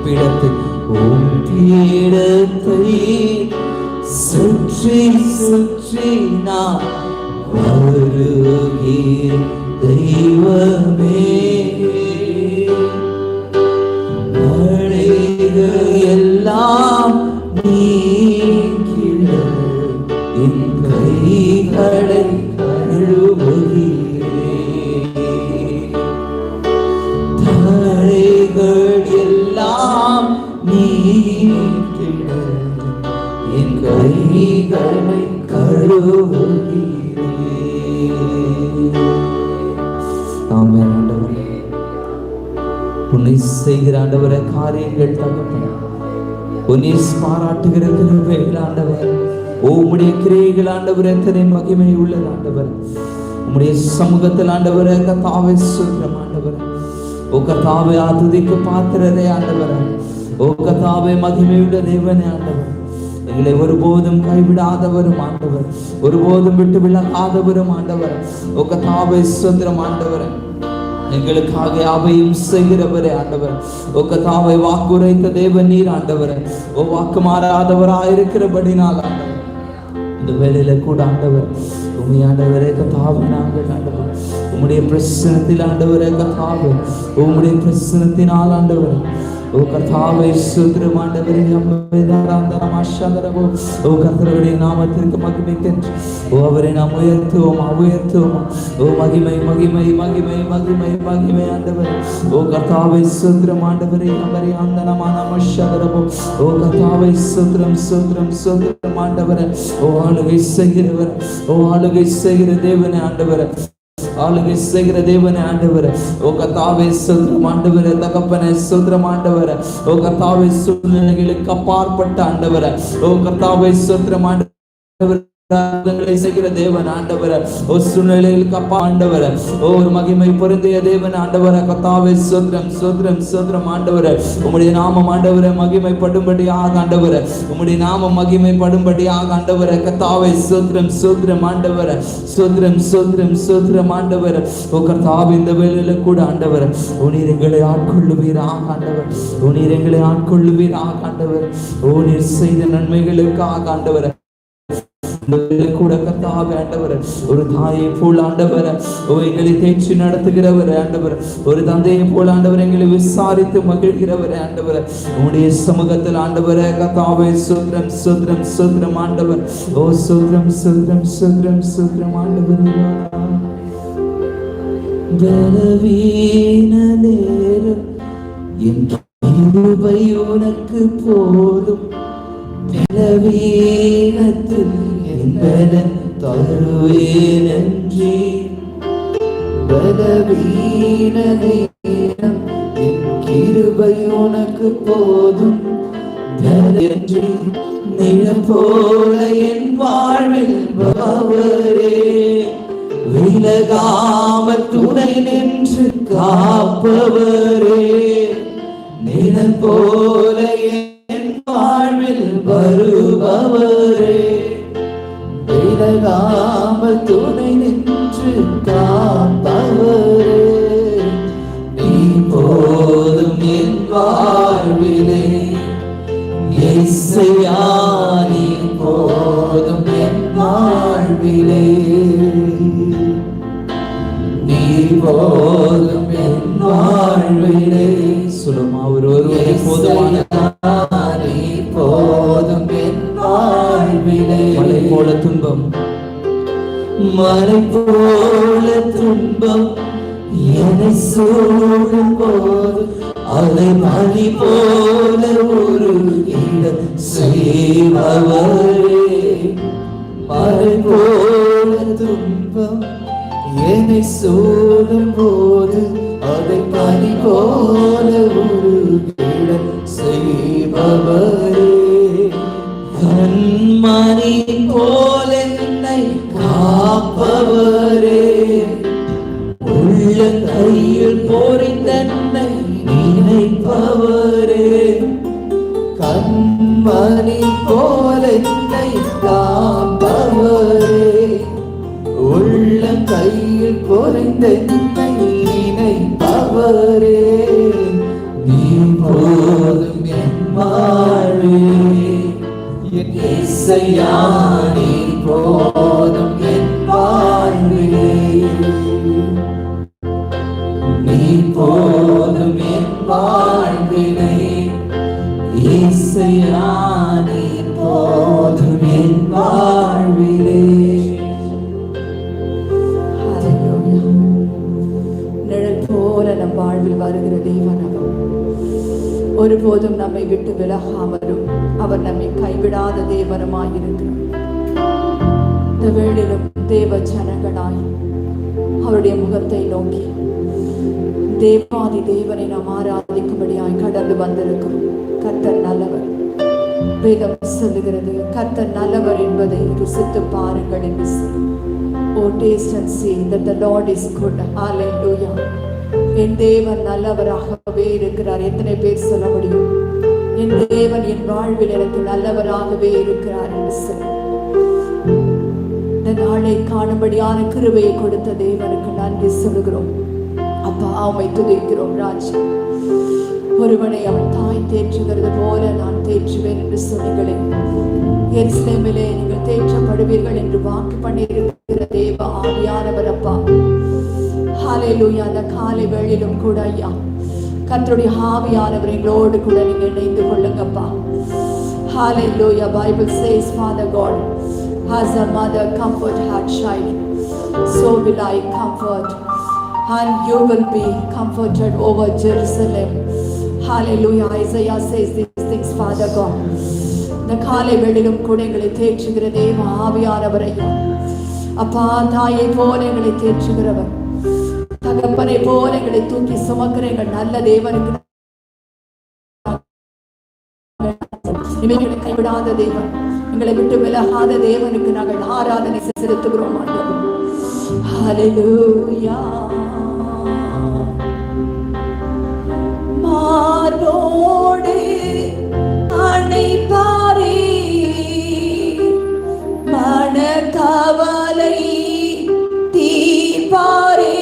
பீடத்தை சுற்றி சுற்றி நான் வருகிறேன் தெய்வமே. மழைகள் எல்லாம் நீக்கிட என் கைகளை கழுவுகிறேன். தடைகள் எல்லாம் நீக்கிட என் கைகளை கழுவுகிறேன். ஆமென் ஆண்டவரே. உன்னை செய்கிற ஆண்டவரே காரியங்கள் தகப்பனே உன்னை பாராட்டுகிற கிருபைகள் ஆண்டவரே. ஓ உம்முடைய கிரியைகள் ஆண்டவரே எத்தனை மகிமை உள்ளது ஆண்டவரே. உம்முடைய சமூகத்தில் ஆண்டவரே கர்த்தாவே ஸ்தோத்திரம் ஆண்டவரே. ஓ கர்த்தாவே ஆத்துதிக்கு பாத்திரரே ஆண்டவரே. ஓ கர்த்தாவே மகிமையுள்ள தேவனே ஆண்டவரே. எங்களை ஒருபோதும் கைவிடாதவரும் ஆண்டவர், ஒருபோதும் விட்டு விலகாதவரும் ஆண்டவர். ஓ கர்த்தாவே ஸ்தோத்திரம் ஆண்டவரே. எங்களுக்காக யாவையும் செய்கிறவரே ஆண்டவர். ஓ கர்த்தாவே வாக்குரைத்த தேவன் நீர் ஆண்டவரே. ஓ வாக்கு மாறாதவராயிருக்கிறபடினால் ஆண்டவர் இந்த வேளையில கூட ஆண்டவர் உம்மை ஆண்டவரே கர்த்தாவே நாங்கள் ஆண்டவர் உம்முடைய பிரசன்னத்தில் ஆண்டவரே கர்த்தாவே உம்முடைய பிரசன்னத்தினால் ஆண்டவர் ஓ கர்த்தாவே ஸ்தோத்திரம் ஆண்டவரே. ஓ கர்த்தருடைய நாமத்திற்கு மகிமைக்கென்று ஓ அவரை நாம் உயர்த்துவோம் உயர்த்துவோம். ஓ மகிமை மகிமை மகிமை மகிமை மகிமை ஆண்டவர். ஓ கர்த்தாவே ஸ்தோத்திரம் ஆண்டவரே. அவரை ஆந்தனமான மஷதரபோ ஓ கர்த்தாவே ஸ்தோத்திரம் ஸ்தோத்திரம் ஸ்தோத்திரம் ஆண்டவரே. ஓ ஆளுகை செய்கிறவர், ஓ ஆளுகை செய்கிற தேவனே ஆண்டவரே. ஆளுகை செய்கிற தேவனே ஆண்டவரே. ஓ கர்த்தாவே ஸ்தோத்திரம் ஆண்டவரே. தகப்பனே ஸ்தோத்திரம் ஆண்டவரே. ஓ கர்த்தாவே சூழ்நிலைகளுக்கு அப்பாற்பட்ட ஆண்டவரே. ஓ கர்த்தாவே ஸ்தோத்திரம் ஆண்டவரே. செய்கிற தேவன் ஆண்டவர, ஒரு சூழ்நிலைகளுக்கு அப்பா ஆண்டவர, ஒரு மகிமை பொருந்திய தேவன் ஆண்டவர, கர்த்தாவே ஸ்தோத்திரம் ஸ்தோத்திரம் ஸ்தோத்திரம் ஆண்டவர. உம்முடைய நாமம் ஆண்டவர மகிமைப்படும்படியாக ஆண்டவர, உம்முடைய நாமம் மகிமைப்படும்படியாக ஆண்டவர, கர்த்தாவே ஸ்தோத்திரம் ஸ்தோத்திரம் ஆண்டவர, ஸ்தோத்திரம் ஸ்தோத்திரம் ஸ்தோத்திரம் ஆண்டவர. ஓ கர்த்தாவே, இந்த வேளையில கூட ஆண்டவர, நீர் எங்களை ஆட்கொள்ளுவீராக ஆண்டவர், நீர் எங்களை ஆட்கொள்ளுவீராக ஆண்டவர். ஓ நீர் செய்த நன்மைகளுக்காக ஆண்டவர கூட கர்த்தாவே ஆண்டவர், ஒரு தாயை போல் ஆண்டவர் எங்களை தேற்றி நடத்துகிறவர் ஆண்டவர், ஒரு தந்தையை போல் ஆண்டவர் எங்களை விசாரித்து மகிழ்கிறவர் ஆண்டவர். உம்முடைய சமூகத்தில் ஆண்டவர் கர்த்தாவே ஸ்தோத்திரம் ஸ்தோத்திரம் ஸ்தோத்திரம் ஆண்டவர். ஓ ஸ்தோத்திரம் ஸ்தோத்திரம் ஸ்தோத்திரம் ஸ்தோத்திரம் ஆண்டவர். பலவீன நேரம் என் கிருபை உனக்கு போதும், பலவீனத்தில் பலன் தருவேன் நன்றி. பலவீன நேரம் என் கிருபை உனக்கு போதும் நன்றி. நிழல் போல என் வாழ்வில் வருபவரே, விலகாமல் துணை நின்று காப்பவரே. நிழல் போல என் வாழ்வில் வருபவரே, விலகாமல் துணை நின்று காப்பவரே. நீ போதும் என் வாழ்விலே இயேசுயா, நீ போதும் என் வாழ்விலே. நீ போதும் என் வாழ்விலே. சொல்லுமா, ஒருவரை போதுமான. நீ போதும் என் வாழ்விலே. மலை போல துன்பம், மலை போல துன்பம் என்னை சூழும் போது, அலை மணி போல ஒரு இடம் செய்பவரே. மலை போல துன்பம் என்னை சூழும் போது, அதை பனி போல ஒரு இடம் செய்பவரே. கண்மணி போல என்னை காப்பவரே, உள்ள கையில் பொறித்தன்னை நினைப்பவரே. கண்மணி போல என்னை காப்பவரே, உள்ள கையில் பொறித்தன்னை நினைப்பவரே. நீ போதும் என் வாழ்விலே, இயேசுயா நீ போதும் என் வாழ்விலே. நீ போதும் என் வாழ்விலே, இயேசுயா நீ போதும் என் வாழ்விலே. நிழல் போல நம் வாழ்வில் வருகிற தேவன் அவர். ஒருபோதும் நம்மை விட்டு விலகாமலும் அவர் நம்மை கைவிடாத தேவனுமாயிருக்கிறார். இந்த வேளையிலும் தேவ ஜனங்களாய் அவருடைய முகத்தை நோக்கி தேவாதி தேவனை நாம் ஆராதிக்கும்படியாய் கடந்து வந்திருக்கிறோம். கர்த்தர் நல்லவர். வேதம் சொல்லுகிறது, கர்த்தர் நல்லவர் என்பதை ருசித்து பாருங்கள் என்று சொல்லி. Oh, taste and see that the Lord is good. Hallelujah. என் தேவன் நல்லவராகவே இருக்கிறார். எத்தனை பேர் சொல்ல முடியும், என் தேவன் என் வாழ்வில் எனக்கு நல்லவராகவே இருக்கிறார் என்று சொல்லி. இந்த நாளை காணும்படியான கிருபையை கொடுத்த தேவனுக்கு நன்றி சொல்லுகிறோம். அப்பா, உம்மை துதிக்கிறோம் ராஜா. ஒருவனை அவன் தாய் தேற்றுகிறது போல நான் தேற்றுவேன் என்று சொன்னீங்களே. எருசலேமிலே நீங்கள் தேற்றப்படுவீர்கள் என்று வாக்கு பண்ணியிருக்கிற தேவ ஆவியானவர் அப்பா, ஹல்லேலூயா. அந்த காலை வேளையிலும் கூட ஐயா, கர்த்தருடைய ஆவியானவர் எங்களோடு கூட நீங்க இணைந்து கொள்ளுங்கப்பா. ஹல்லேலூயா. Bible says, Father God, as a mother comfort her child, so will I comfort, and you will be comforted over Jerusalem. Hallelujah. Isaiah says these things, Father God. இந்த காலை வேளையிலும் கூட எங்களை தேற்றுகிற தேவ ஆவியானவரை அப்பா, தாயை போல எங்களை தேற்றுகிறவர், தகப்பனை போல எங்களை தூக்கி சுமக்கிற எங்கள் நல்ல தேவனுக்கு கைவிடாத தேவன், எங்களை விட்டு விலகாத தேவனுக்கு நாங்கள் ஆராதனை செலுத்துகிறோம் ஆண்டவரே. ஹல்லேலூயா. மார்போடு அணைப்பாரே, மனக்கவலை தீர்ப்பாரே.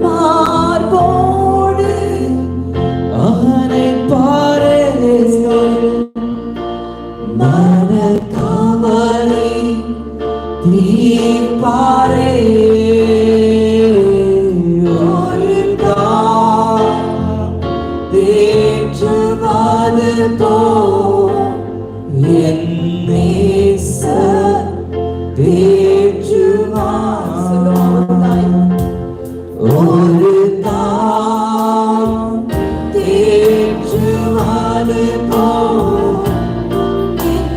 மார்போடு அணைப்பாரே, மனக்கவலை தீர்ப்பாரே. ஒரு தாய் தேற்றுவது போல் என் நேசர் தேற்றுவார். ஒரு தாய் தேற்றுவது போல் என்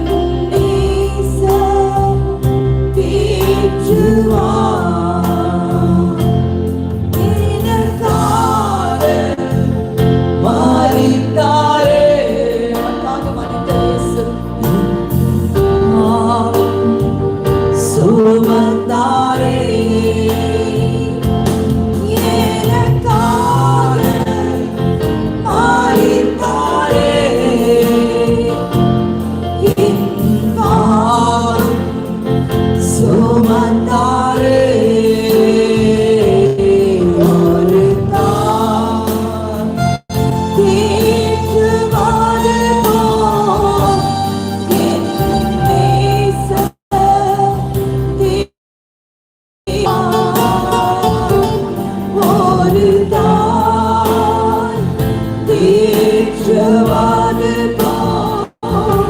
நேசர் தேற்றுவார். எனக்காக மரித்தாரே, நமக்காக மரித்த இயேசு. சுமந்தாரே, எனக்காக மரித்தாரே. என் பாவம் சுமந்தாரே. ஒரு தாய் தேற்றுவது போல் என் நேசர் ஒரு தாய் தேற்றுவது போல்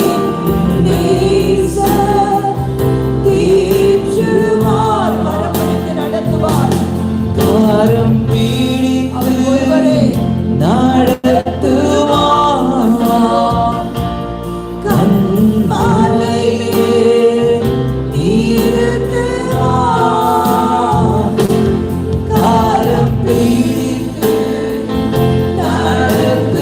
என் நேசர் தேற்றுவார். மரமடித்து நடத்துவார். கரம் அவர் ஒருவரே பிடித்து நடத்துவார். கண்மலையே நிறுத்துவார். கரம் பிடித்து நடத்துவார்.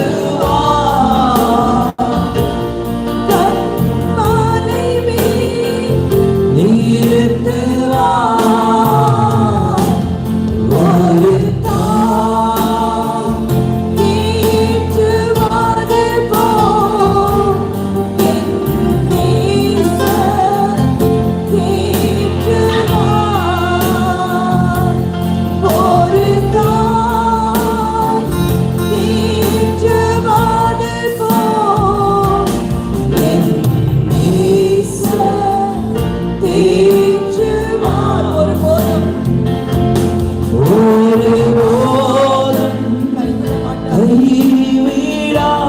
கண்மலை மேல் நிறுத்துவார். ஒரு தாய் தேற்றுவது போல் என் நேசர் தேற்றுவார். ஒரு தாய் தேற்றுவது போல் என் நேசர் தேற்றுவார். ஒருபோதும் ஒருபோதும் கைவிட மாட்டார். கைவிடார்.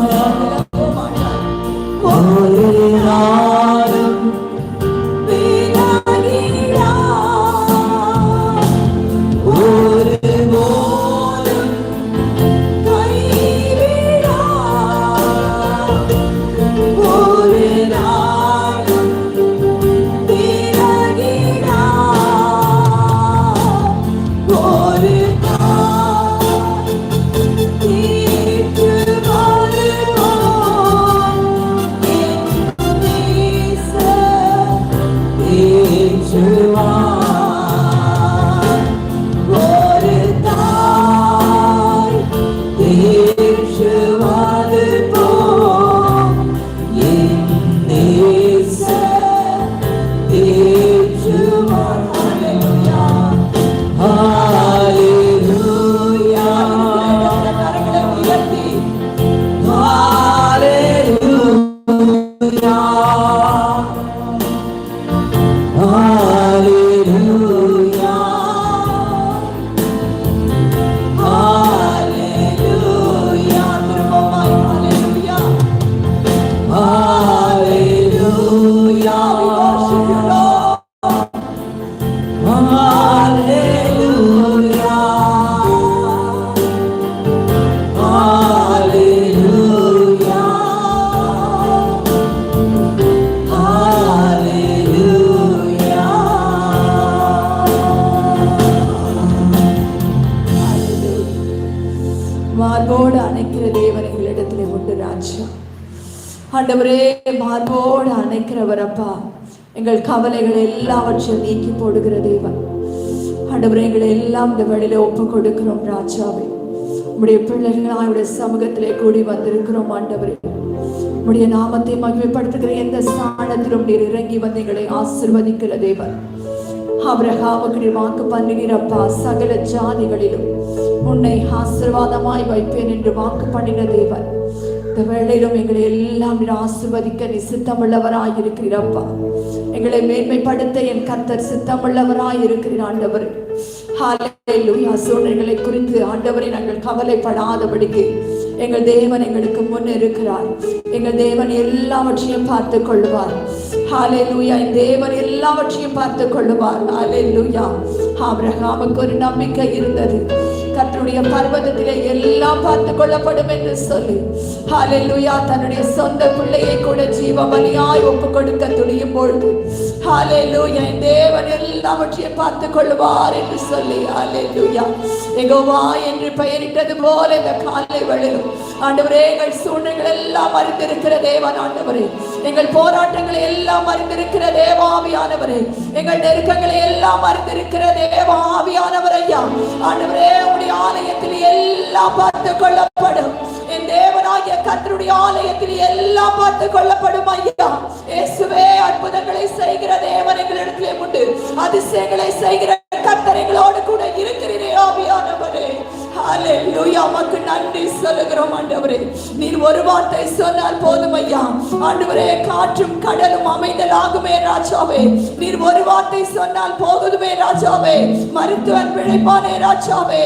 விலக மாட்டார். ஒரு நாளும் விலகிடார். ஒருபோதும் கைவிடார். ஒரு நாளும் விலகிடார். ஒரு தாய் தேற்றுவது போல் என் நேசர் தேற்றுவார். ஒரு தாய் தேற்றுவது போல் என் நேசர் தேற்றுவார். ஹல்லேலூயா. கரங்களை உயர்த்தி ஹல்லேலூயா. ஹல்லேலூயா. ஹல்லேலூயா. திரும்பமாய் ஹல்லேலூயா. ஹல்லேலூயா. We worship you, Lord. ஹல்லேலூயா. ஹல்லேலூயா. ஹல்லேலூயா. மார்போடு அணைக்கிற தேவன் எங்களிடத்திலே உண்டு ராஜா. ஆண்டவரே மார்போடு அணைக்கிறவர் அப்பா. எங்கள் கவலைகளை எல்லாவற்றையும் நீக்கி போடுகிற தேவன். ஆண்டவரே எங்களை எல்லாம் இந்த வேளையில ஒப்பு கொடுக்கிறோம் ராஜாவே. உம்முடைய பிள்ளைகளாய் உடைய சமூகத்திலே கூடி வந்திருக்கிறோம் ஆண்டவரே. உம்முடைய நாமத்தை மகிமைப்படுத்துகிற எந்த ஸ்தானத்திலும் நீர் இறங்கி வந்து எங்களை ஆசீர்வதிக்கிற தேவன். ஆபிரகாமுக்கு நீர் வாக்கு பண்ணினீரப்பா, சகல ஜாதிகளிலும் உன்னை ஆசீர்வாதமாய் வைப்பேன் என்று வாக்கு பண்ணின தேவன். இந்த வேளையிலும் எங்களை எல்லாம் நீர் ஆசீர்வதிக்க நீ சித்தமுள்ளவராய் இருக்கிறீரப்பா. எங்களை மேன்மைப்படுத்த என் கர்த்தர் சித்தமுள்ளவராய் இருக்கிறீர் ஆண்டவர். ஹல்லேலூயா. சூழ்நிலைகளை குறித்து ஆண்டவரை நாங்கள் கவலைப்படாதபடிக்கு எங்கள் தேவன் எங்களுக்கு முன் இருக்கிறார். எங்கள் தேவன் எல்லாவற்றையும் பார்த்துக் கொள்வார். ஹல்லேலூயா. தேவன் எல்லாவற்றையும் பார்த்துக் கொள்வார். ஹல்லேலூயா. ஆபிரகாமுக்கு ஒரு நம்பிக்கை இருந்தது, கர்த்தருடைய பர்வதத்திலே எல்லாம் பார்த்துக் கொள்ளப்படும் என்று சொல்லி ஹல்லேலூயா தன்னுடைய சொந்த பிள்ளையை கூட ஜீவ பலியாய் ஒப்பு கொடுக்க துணியும் பொழுது ஹல்லேலூயா தேவன் எல்லாவற்றையும் பார்த்துக் கொள்வார் என்று சொல்லி ஹல்லேலூயா யெகோவா என்று பெயரிட்டது போல இந்த காலை வேளையிலும் ஆண்டவரே எங்கள் சூழ்நிலைகள் எல்லாம் அறிந்திருக்கிற தேவன் ஆண்டவரே, எங்கள் போராட்டங்களை எல்லாம் அறிந்திருக்கிற தேவாவியானவரே, எங்கள் நெருக்கங்களை எல்லாம் அறிந்திருக்கிற தேவாவியானவர் ஐயா ஆண்டவரே உடைய ஆலயத்தில் எல்லாம் பார்த்துக் கொள்ளப்படும். என் தேவனாகிய கர்த்தருடைய ஆலயத்தில் எல்லாம் பார்த்துக் கொள்ளப்படும் ஐயா. இயேசுவே அற்புதங்களை செய்கிற தேவன் எங்களிடத்திலே உண்டு, அதிசயங்களை செய்கிற கர்த்தர் எங்களோடு கூட இருக்கிறீரே ஆவியானவரே. ஹல்லேலூயா. உமக்கு நன்றி சொல்லுகிறோம் ஆண்டவரே. நீர் ஒரு வார்த்தை சொன்னால் போதும் ஐயா ஆண்டவரே, காற்றும் கடலும் அமைதலாகுமே ராஜாவே. நீர் ஒரு வார்த்தை சொன்னால் போகுதுமே ராஜாவே, மருத்துவன் பிழைப்பானே ராஜாவே.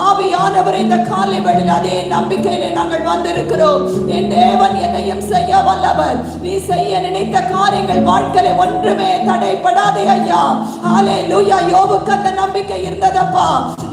ஆவியானவரே இந்த காலை வேளையில் அதே நம்பிக்கையிலே நாங்கள் வந்திருக்கிறோம். என் தேவன் எதையும் செய்ய வல்லவர். நீ செய்ய நினைத்த காரியங்கள் வாழ்க்கையில ஒன்றுமே தடைப்படாதே ஐயா. ஹல்லேலூயா. யோபுக்கு அந்த நம்பிக்கை இருந்ததப்பா.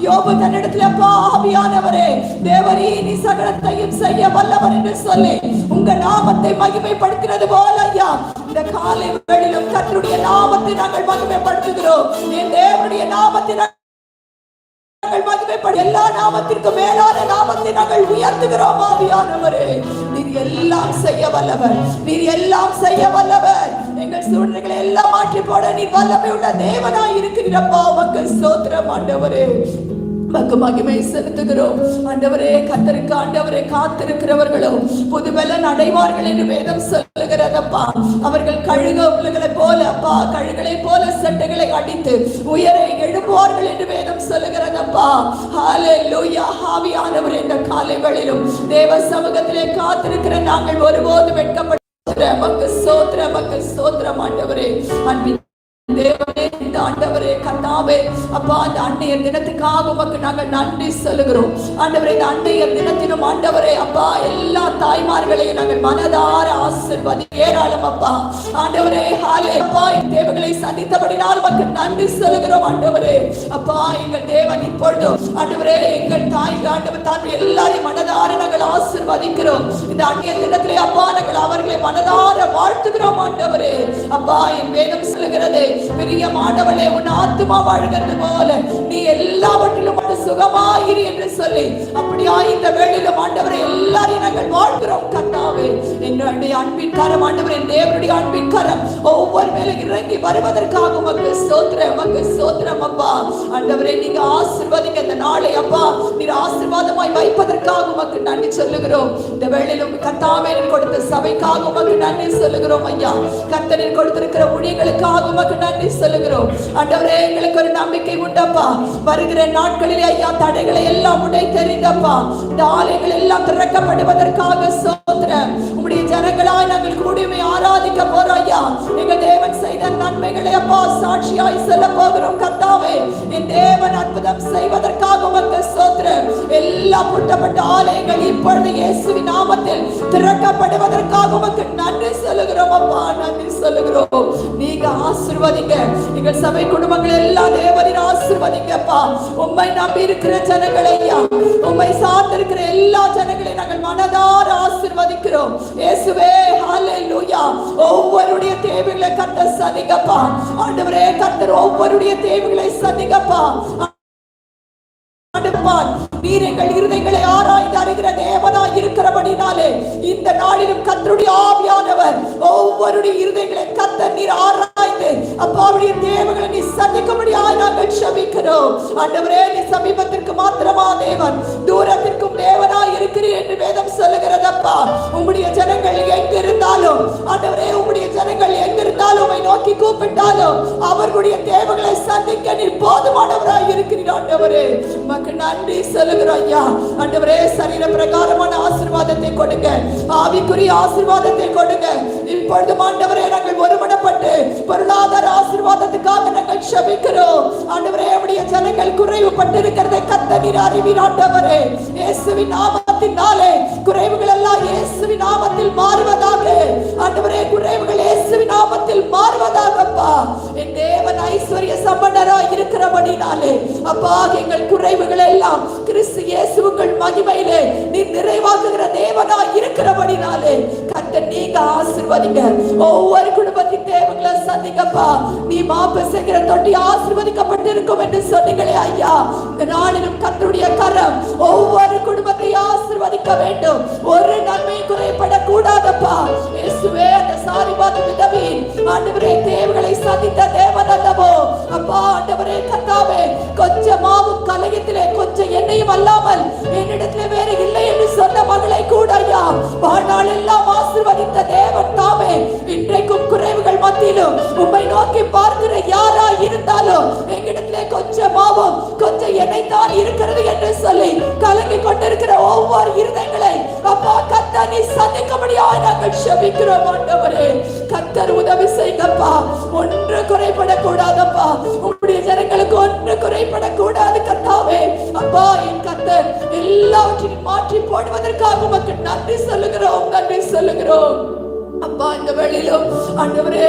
யோபு தன்னிடத்தில் அப்பா ஆவியானவரே தேவரே நீ சகலத்தையும் செய்ய வல்லவர் என்று சொல்லி உங்க நாமத்தை மகிமைப்படுத்துகிறது போல ஐயா இந்த காலை வேளையிலும் கர்த்தருடைய நாமத்தை நாங்கள் மகிமைப்படுத்துகிறோம். என் தேவனுடைய நாமத்தை நாங்கள் மகிமைப்படு எல்லா நாமத்திற்கும் மேலான நாமத்தை நாங்கள் உயர்த்துகிறோம் ஆவியானவரே. நீர் எல்லாம் செய்ய வல்லவர், நீர் எல்லாம் செய்ய வல்லவர். எங்கள் சூழ்நிலைகளை எல்லாம் மாற்றி போட நீர் வல்லமை உள்ள தேவனாய் இருக்கிறீரப்பா. உமக்கு ஸ்தோத்திரம் ஆண்டவரே. உமக்கு மகிமை செலுத்துகிறோம் ஆண்டவரே. கர்த்தருக்கு ஆண்டவரே காத்திருக்கிறவர்களும் புது பலன் அடைவார்கள் என்று வேதம் சொல்லுகிறதப்பா. அவர்கள் கழுகுகளை போல அப்பா, கழுகுகளை போல சட்டைகளை அடித்து உயர எழும்புவார்கள் என்று வேதம் சொல்லுகிறதப்பா. ஹல்லேலூயா. ஆவியானவரே இந்த காலை வேளையிலும் தேவ சமூகத்திலே காத்திருக்கிற நாங்கள் ஒருபோதும் வெட்கப்பட மக்கு சோத்ர மக்கு சோத்ரம் ஆண்டவரே. அன்பின் தேவனே இந்த ஆண்டவரே கர்த்தாவே அப்பா அந்த அன்னையர் தினத்துக்காக உமக்கு நாங்கள் நன்றி சொல்லுகிறோம் ஆண்டவரே. இந்த அன்னையர் தினத்திலும் ஆண்டவரே அப்பா எல்லா தாய்மார்களையும் நாங்கள் மனதார ஆசீர்வதி ஏராளம் அப்பா ஆண்டவரே. அப்பா என் தேவங்களை சந்தித்தபடினால் உமக்கு நன்றி சொல்லுகிறோம் ஆண்டவரே. அப்பா எங்கள் தேவன் இப்பொழுது ஆண்டவரே எங்கள் தாய் ஆண்டவர் தான் எல்லாரையும் மனதார நாங்கள் ஆசீர்வதிக்கிறோம். இந்த அன்னையர் தினத்திலே அப்பா நாங்கள் அவர்களை மனதார வாழ்த்துகிறோம் ஆண்டவரே. அப்பா என் வேதம் சொல்லுகிறது பிரியமானவளே உன் ஆத்துமா வாழ்கிறது போல நீ எல்லாவற்றிலும் சுகமாயிரு என்று சொல்லி அப்படியா இந்த வேளையிலும் ஆண்டவரே எல்லாரையும் நாங்கள் வாழ்கிறோம் கர்த்தாவே. என்னுடைய அன்பின் கரம் ஆண்டவரே, தேவனுடைய அன்பின் கரம் ஒவ்வொரு மேல இறங்கி வருவதற்காக உமக்கு ஸ்தோத்திரம், உமக்கு ஸ்தோத்திரம் அப்பா. ஆண்டவரே நீங்க ஆசீர்வதிங்க இந்த நாளை அப்பா, நீர் ஆசீர்வாதமாய் வைப்பதற்காக உமக்கு நன்றி சொல்லுகிறோம். இந்த வேளையிலும் கர்த்தாவே கொடுத்த சபைக்காக உமக்கு நன்றி சொல்லுகிறோம் ஐயா. கர்த்தரில் கொடுத்திருக்கிற ஊழியர்களுக்காக உமக்கு நன்றி சொல்லுகிறோம் ஆண்டவரே. எங்களுக்கு ஒரு நம்பிக்கை உண்டப்பா, வருகிற நாட்களிலே ஐயா தடைகளை எல்லாம் உடை தெரிந்தப்பா இந்த ஆலயங்கள் எல்லாம் திறக்கப்படுவதற்காக ஸ்தோத்திரம். உம்முடைய ஜனங்களாய் நாங்கள் கூடியுமே ஆராதிக்க போறோம் ஐயா. எங்கள் தேவன் செய்த நன்மைகளை அப்பா சாட்சியாய் சொல்ல போகிறோம் கர்த்தாவே. என் தேவன் அற்புதம் செய்வதற்காக உமக்கு ஸ்தோத்திரம். எல்லா பூட்டப்பட்ட ஆலயங்கள் இப்பொழுது இயேசுவின் நாமத்தில் திறக்கப்படுவதற்காக உமக்கு நன்றி சொல்லுகிறோம் அப்பா, நன்றி சொல்லுகிறோம். நீங்க ஆசீர்வதிங்க எங்கள் சபை குடும்பங்கள் எல்லாம் தேவனின் ஆசீர்வதிங்கப்பா. உம்மை நம்பி இருக்கிற ஜனங்களை உம்மை சார்ந்திருக்கிற எல்லா ஜனங்களை நாங்கள் மனதார ஆசீர்வதிக்கிறோம் இயேசுவே. ஹல்லேலூயா. ஒவ்வொருடைய தேவைகளை கர்த்தர் சந்திங்கப்பா ஆண்டவரே. கர்த்தர் ஒவ்வொருடைய தேவைகளை சந்திங்கப்பா. நீர் எங்கள் இருதயங்களை ஆராய்ந்து அறிகிற தேவனாய் இருக்கிறபடினாலே இந்த நாளிலும் கர்த்தருடைய ஆவியானவர் ஒவ்வொருடைய இருதயங்களை கர்த்தர் நீர் ஆராய்ந்து அப்பாவுடைய தேவங்களை நீ சந்திக்கும்படியாய் நாங்கள் ஜெபிக்கிறோம். ஆண்டவரே, நீ சமீபத்திற்கு மாத்திரமா தேவன், தூரத்திற்கும் தேவனாய் இருக்கிறீர் என்று வேதம் சொல்லுகிறதப்பா. உம்முடைய ஜனங்கள் எங்கிருந்தாலும் ஆண்டவரே, உம்முடைய ஜனங்கள் எங்கிருந்தாலும் உம்மை நோக்கி கூப்பிட்டாலும் அவர்களுடைய தேவங்களை சந்திக்க நீர் போதுமானவராய் இருக்கிறீர். ஆண்டவரே, உமக்கு நன்றி சொல்லுகிறோம் ஐயா. ஆண்டவரே, சரீர பிரகாரமான ஆசீர்வாதத்தை கொடுங்க, ஆவிக்குரிய ஆசீர்வாதத்தை கொடுங்க. இப்பொழுது ஆண்டவரே, நாங்கள் ஒருமனப்பட்டு பொருளாதார ஆசீர்வாதத்துக்காக நாங்கள் ஜெபிக்கிறோம். ஆண்டவரே, உம்முடைய ஜனங்கள் குறைவுபட்டிருக்கிறதை கர்த்தர் நீர் அறிவீர். ஆண்டவரே, இயேசுவின் நாமத்தினாலே குறைவுகள் எல்லாம் இயேசுவின் நாமத்தில் மாறுவதாக. ஆண்டவரே, குறைவுகள் இயேசுவின் நாமத்தில் மாறுவதாகப்பா. என் தேவன் ஐஸ்வர்ய சம்பன்னராய் இருக்கிறபடினாலே அப்பா, எங்கள் குறைவுகள் எல்லாம் கிறிஸ்து இயேசுவுக்குள் மகிமையிலே நீ நிறைவாக்குகிற தேவனாய் இருக்கிறபடினாலே கர்த்தர் நீங்க ஆசீர்வதிங்க. ஒவ்வொரு குடும்பத்தின் தேவங்களை சந்திக்கப்பா. நீ மாப்பசைகிற தொட்டி ஆசீர்வதிக்கப்பட்டிருக்கும் என்று சொன்னீங்களே ஐயா. இந்த நாளிலும் கர்த்தருடைய கரம் ஒவ்வொரு குடும்பத்தை ஆசீர்வதிக்க வேண்டும். ஒரு நன்மை குறைபடக்கூடாதப்பா. இயேசுவே, அந்த சாரிபாத விதவியின் ஆண்டவரே தேவங்களை சந்தித்த தேவன் அல்லவோ அப்பா. ஆண்டவரே கர்த்தாவே, கொஞ்சம் மாவும் கலயத்திலே கொஞ்சம் எண்ணெயும் அல்லாமல் என்னிடத்திலே வேறு இல்லை என்று சொன்ன மகளை கூட ஐயா வாழ்நாள் எல்லாம் ஆசீர்வதித்த தேவன் தாமே இன்றைக்கும் குறைவுகள் மத்தியிலும் உம்மை நோக்கி பார்க்கிற யாரா இருந்தாலும் எங்கிடத்திலே கொஞ்சம் மாவும் கொஞ்சம் எண்ணெய் தான் இருக்கிறது என்று சொல்லி கலங்கி கொண்டிருக்கிற ஒவ்வொரு இருதயங்களை அப்பா கர்த்தர் நீ சந்திக்கும்படியாய் நாங்கள் ஜெபிக்கிறோம். ஆண்டவரே, கர்த்தர் உதவி செய்யுங்கப்பா. ஒன்று குறைபடக்கூடாதப்பா. உம்முடைய ஜனங்களுக்கு ஒன்று குறைபடக்கூடாது கர்த்தாவே. அப்பா, என் கர்த்தர் எல்லாவற்றையும் மாற்றி போடுவதற்காக உமக்கு நன்றி சொல்லுகிறோம், நன்றி சொல்லுகிறோம். அப்பா, இந்த வேளையிலும் ஆண்டவரே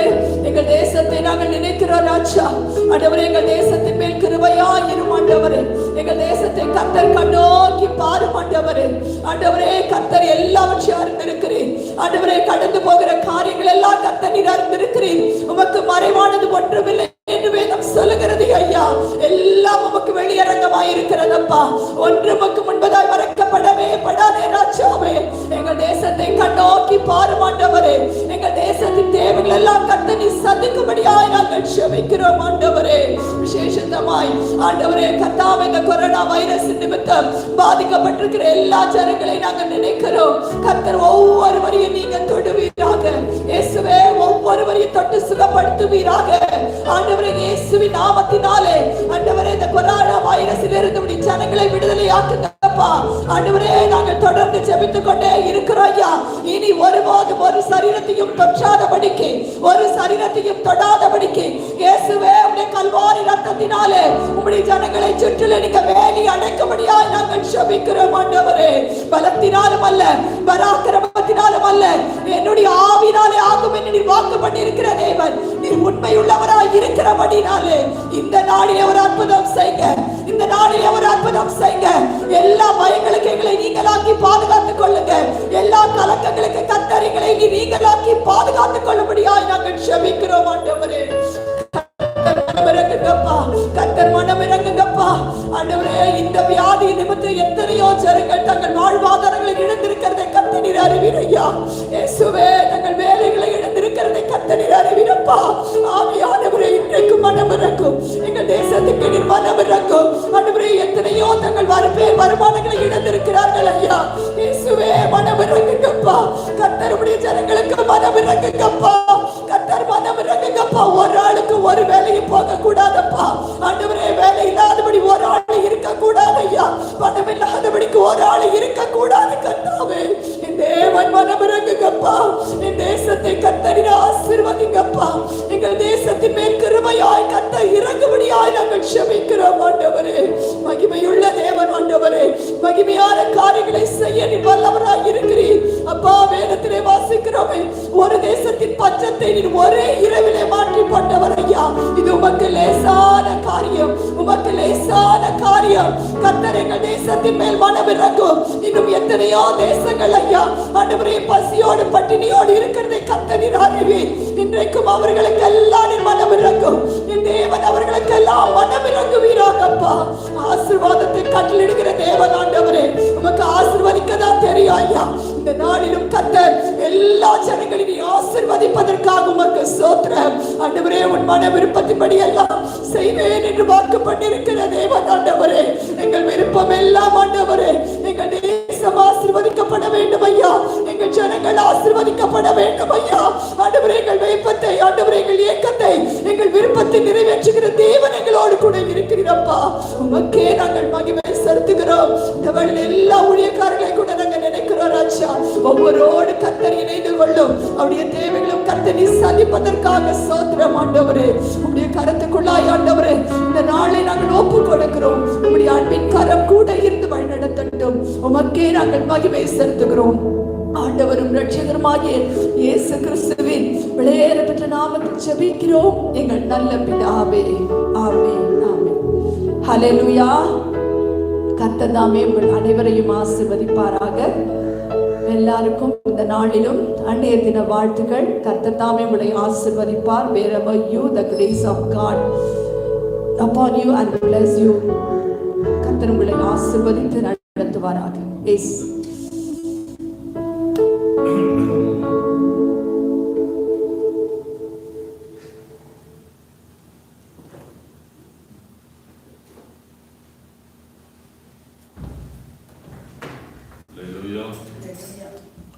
எங்கள் தேசத்தை நாங்கள் நினைக்கிறோம் ராஜா. ஆண்டவரே, எங்கள் தேசத்தின் மேல் கிருபையாய் இரும் ஆண்டவரே. எங்கள் தேசத்தை கர்த்தர் கண்ணோக்கி பாரும் ஆண்டவரே. ஆண்டவரே, கர்த்தர் எல்லாவற்றையும் அறிந்திருக்கிறேன். ஆண்டவரே, கடந்து போகிற காரியங்கள் எல்லாம் கர்த்தர் நீர் அறிந்திருக்கிறேன். உமக்கு மறைவானது ஒன்றுமில்லை என்று வேதம் சொல்லுகிறது ஐயா. எல்லாம் உமக்கு வெளியரங்கமாய் இருக்கிறதப்பா. ஒன்று உமக்கு முன்பதாய் மறைக்கப்படவே படாதே ராஜாவே. எங்கள் தேசத்தை கண்ணோக்கி பாரும் ஆண்டவரே. எங்கள் தேசத்தின் தேவைகள் எல்லாம் கர்த்தர் நீ சந்திக்கும்படியாய் நாங்கள் ஜெபிக்கிறோம் ஆண்டவரே. விசேஷமாய் ஆண்டவரே கர்த்தாவே, இந்த கொரோனா வைரஸ் நிமித்தம் பாதிக்கப்பட்டிருக்கிற எல்லா ஜனங்களையும் நாங்கள் நினைக்கிறோம். கர்த்தர் ஒவ்வொருவரையும் நீங்க தொடுவீராக. இயேசுவே, ஒவ்வொருவரையும் தொட்டு சுகப்படுத்துவீராக. ஆண்டவரே, இயேசுவின் நாமத்தினாலே ஆண்டவரே, இந்த கொரோனா வைரஸில் இருந்து ஜனங்களை விடுதலை ஆக்குங்கப்பா. ஆண்டவரே, நாங்கள் தொடர்ந்து ஜெபித்துக் கொண்டே இருக்கிறோம் ஐயா. இனி ஒருபோதும் ஒரு சரீரத்தையும் தொற்றாதபடிக்கு, ஒரு சரீரத்தையும் தொடாதபடிக்கு இயேசுவே உம்முடைய கல்வாரி ரத்தத்தினாலே உம்முடைய ஜனங்களை சுற்றிலும் நீங்க வேலி அடைக்கும்படியாய் நாங்கள் ஜெபிக்கிறோம் ஆண்டவரே. பலத்தினாலும் அல்ல, பராக்கிரமத்தினாலும் அல்ல, என்னுடைய ஆவினாலே ஆகும் என்று நீர் வாக்கு பண்ணி இருக்கிற தேவன், நீர் உண்மை உள்ளவராய் இருக்கிறபடினாலே இந்த நாளிலே ஒரு அற்புதம் செய்யுங்க. இந்த நாளிலே ஒரு அற்புதம் செய்யுங்க. எல்லா பயங்களுக்கு எங்களை நீங்களாக்கி பாதுகாத்துக் கொள்ளுங்க. எல்லா கலக்கங்களுக்கு கர்த்தர் எங்களை நீங்களாக்கி பாதுகாத்துக் கொள்ளும்படியாய் நாங்கள் ஜெபிக்கிறோம் ஆண்டவரே. கர்த்தர் மனம் இறங்குங்கப்பா. ஆண்டவரே, இந்த வியாதி நிமித்தம் எத்தனையோ ஜனங்கள் தங்கள் வாழ்வாதாரங்களை இழந்திருக்கிறதை கர்த்தர் நீர் அறிவீர் ஐயா. இயேசுவே, தங்கள் வேலைகளை இழந்திருக்கிறதை கர்த்தர் நீர் அறிவீரப்பா. ஆவியானவரே, இன்றைக்கு மனம் இறங்கும். எங்கள் தேசத்துக்கு நீர் மனம் இறங்கும். ஆண்டவரே, எத்தனையோ தங்கள் வருமானங்களை இழந்திருக்கிறார்கள் ஐயா. இயேசுவே, மனம் இறங்குங்கப்பா. கர்த்தருடைய ஜனங்களுக்கு மனம் இறங்குங்கப்பா. கர்த்தர் மனம் இறங்குங்கப்பா. ஒரு ஆளுக்கு ஒரு வேலையும் போக கூடாதப்பா. ஆண்டவரே, வேலை இல்லாதபடி ஒரு ஆள் இருக்க கூடாது ஐயா. பணம் இல்லாதபடிக்கு ஒரு ஆள் இருக்க கூடாது கர்த்தாவே. என் தேவன் மனம் இறங்குங்கப்பா. என் தேசத்தை கர்த்தரின் ஆசீர்வதிங்கப்பா. எங்கள் தேசத்தின் மேல் கிருபையாய் கர்த்தர் இறங்கும்படியாய் நாங்கள் ஜெபிக்கிறோம் ஆண்டவரே. மகிமையுள்ள தேவன் ஆண்டவரே, மகிமையான காரியங்களை செய்ய நீ வல்லவராய் இருக்கிறீர் அப்பா. வேதத்திலே வாசிக்கிறோமே, ஒரு தேசத்தின் பஞ்சத்தை தேசத்தை நீர் ஒரே இரவிலே மாற்றி போட்டவர் ஐயா. இது உமக்கு லேசான காரியம், உமக்கு லேசான காரியம். கர்த்தர் எங்கள் தேசத்தின் மேல் மனமிறங்கும். இன்னும் எத்தனையோ தேசங்கள் ஐயா ஆண்டவரே பசியோடு பட்டினியோடு இருக்கிறதை கர்த்தர் நீர் அறிவீர். இன்றைக்கும் அவர்களுக்கு எல்லாம் நீர் மனமிறங்கும். என் தேவன் அவர்களுக்கு எல்லாம் மனமிறங்குவீராகப்பா. ஆசீர்வாதத்தை கட்டளிடுகிற தேவன் ஆண்டவரே, உமக்கு ஆசீர்வதிக்கதான் தெரியும் ஐயா. இந்த நாளிலும் கர்த்தர் எல்லா ஜனங்களையும் ஆசீர்வதிப்பதற்காக உமக்கு ஸ்தோத்திரம் ஆண்டவரே. உன் மன விருப்பத்தின்படி எல்லாம் செய்வேன் என்று வாக்கு பண்ணியிருக்கிற தேவன் ஆண்டவரே, எங்கள் விருப்பம் எல்லாம் ஆண்டவரே, எங்கள் தேசம் ஆசீர்வதிக்கப்பட வேண்டும் ஐயா. எங்கள் ஜனங்கள் ஆசீர்வதிக்கப்பட வேண்டும் ஐயா. ஆண்டவரே எங்கள் விருப்பத்தை, ஆண்டவரே எங்கள் ஏக்கத்தை, எங்கள் விருப்பத்தை நிறைவேற்றுகிற தேவன் எங்களோடு கூட இருக்கிறீரப்பா. உமக்கே நாங்கள் மகிமை செலுத்துகிறோம். எல்லா ஊழியக்காரர்களை கூட நாங்கள் நினைக்கிறோம் ராஜா. ஒவ்வொருவோடு கர்த்தர் இணைந்து கொள்ளும். அவருடைய தேவைகளும் கர்த்தர் சந்திப்பதற்காக ஸ்தோத்திரம் ஆண்டவரே. உம்முடைய கரத்துக்குள்ளாய் ஆண்டவரே இந்த நாளை நாங்கள் ஒப்பு கொடுக்கிறோம். உம்முடைய அன்பின் கரம் கூட இருந்து வழிநடத்தட்டும். உமக்கே நாங்கள் மகிமை செலுத்துகிறோம். ஆண்டவரும் இரட்சகருமாகிய இயேசு கிறிஸ்துவின் விலையேறப்பெற்ற நாமத்தில் ஜெபிக்கிறோம் எங்கள் நல்ல பிதாவே. ஆமென், ஆமென். ஹல்லேலூயா. கர்த்தர் தாமே உங்கள் அனைவரையும் ஆசீர்வதிப்பாராக. எல்லாருக்கும் இந்த நாளிலும் அன்னையர் தின வாழ்த்துக்கள். கர்த்தர் தாமே உங்களை ஆசீர்வதிப்பார். wherever you, the grace of God upon you and bless you. கர்த்தர் உங்களை ஆசீர்வதித்து நடத்துவாராக. எஸ்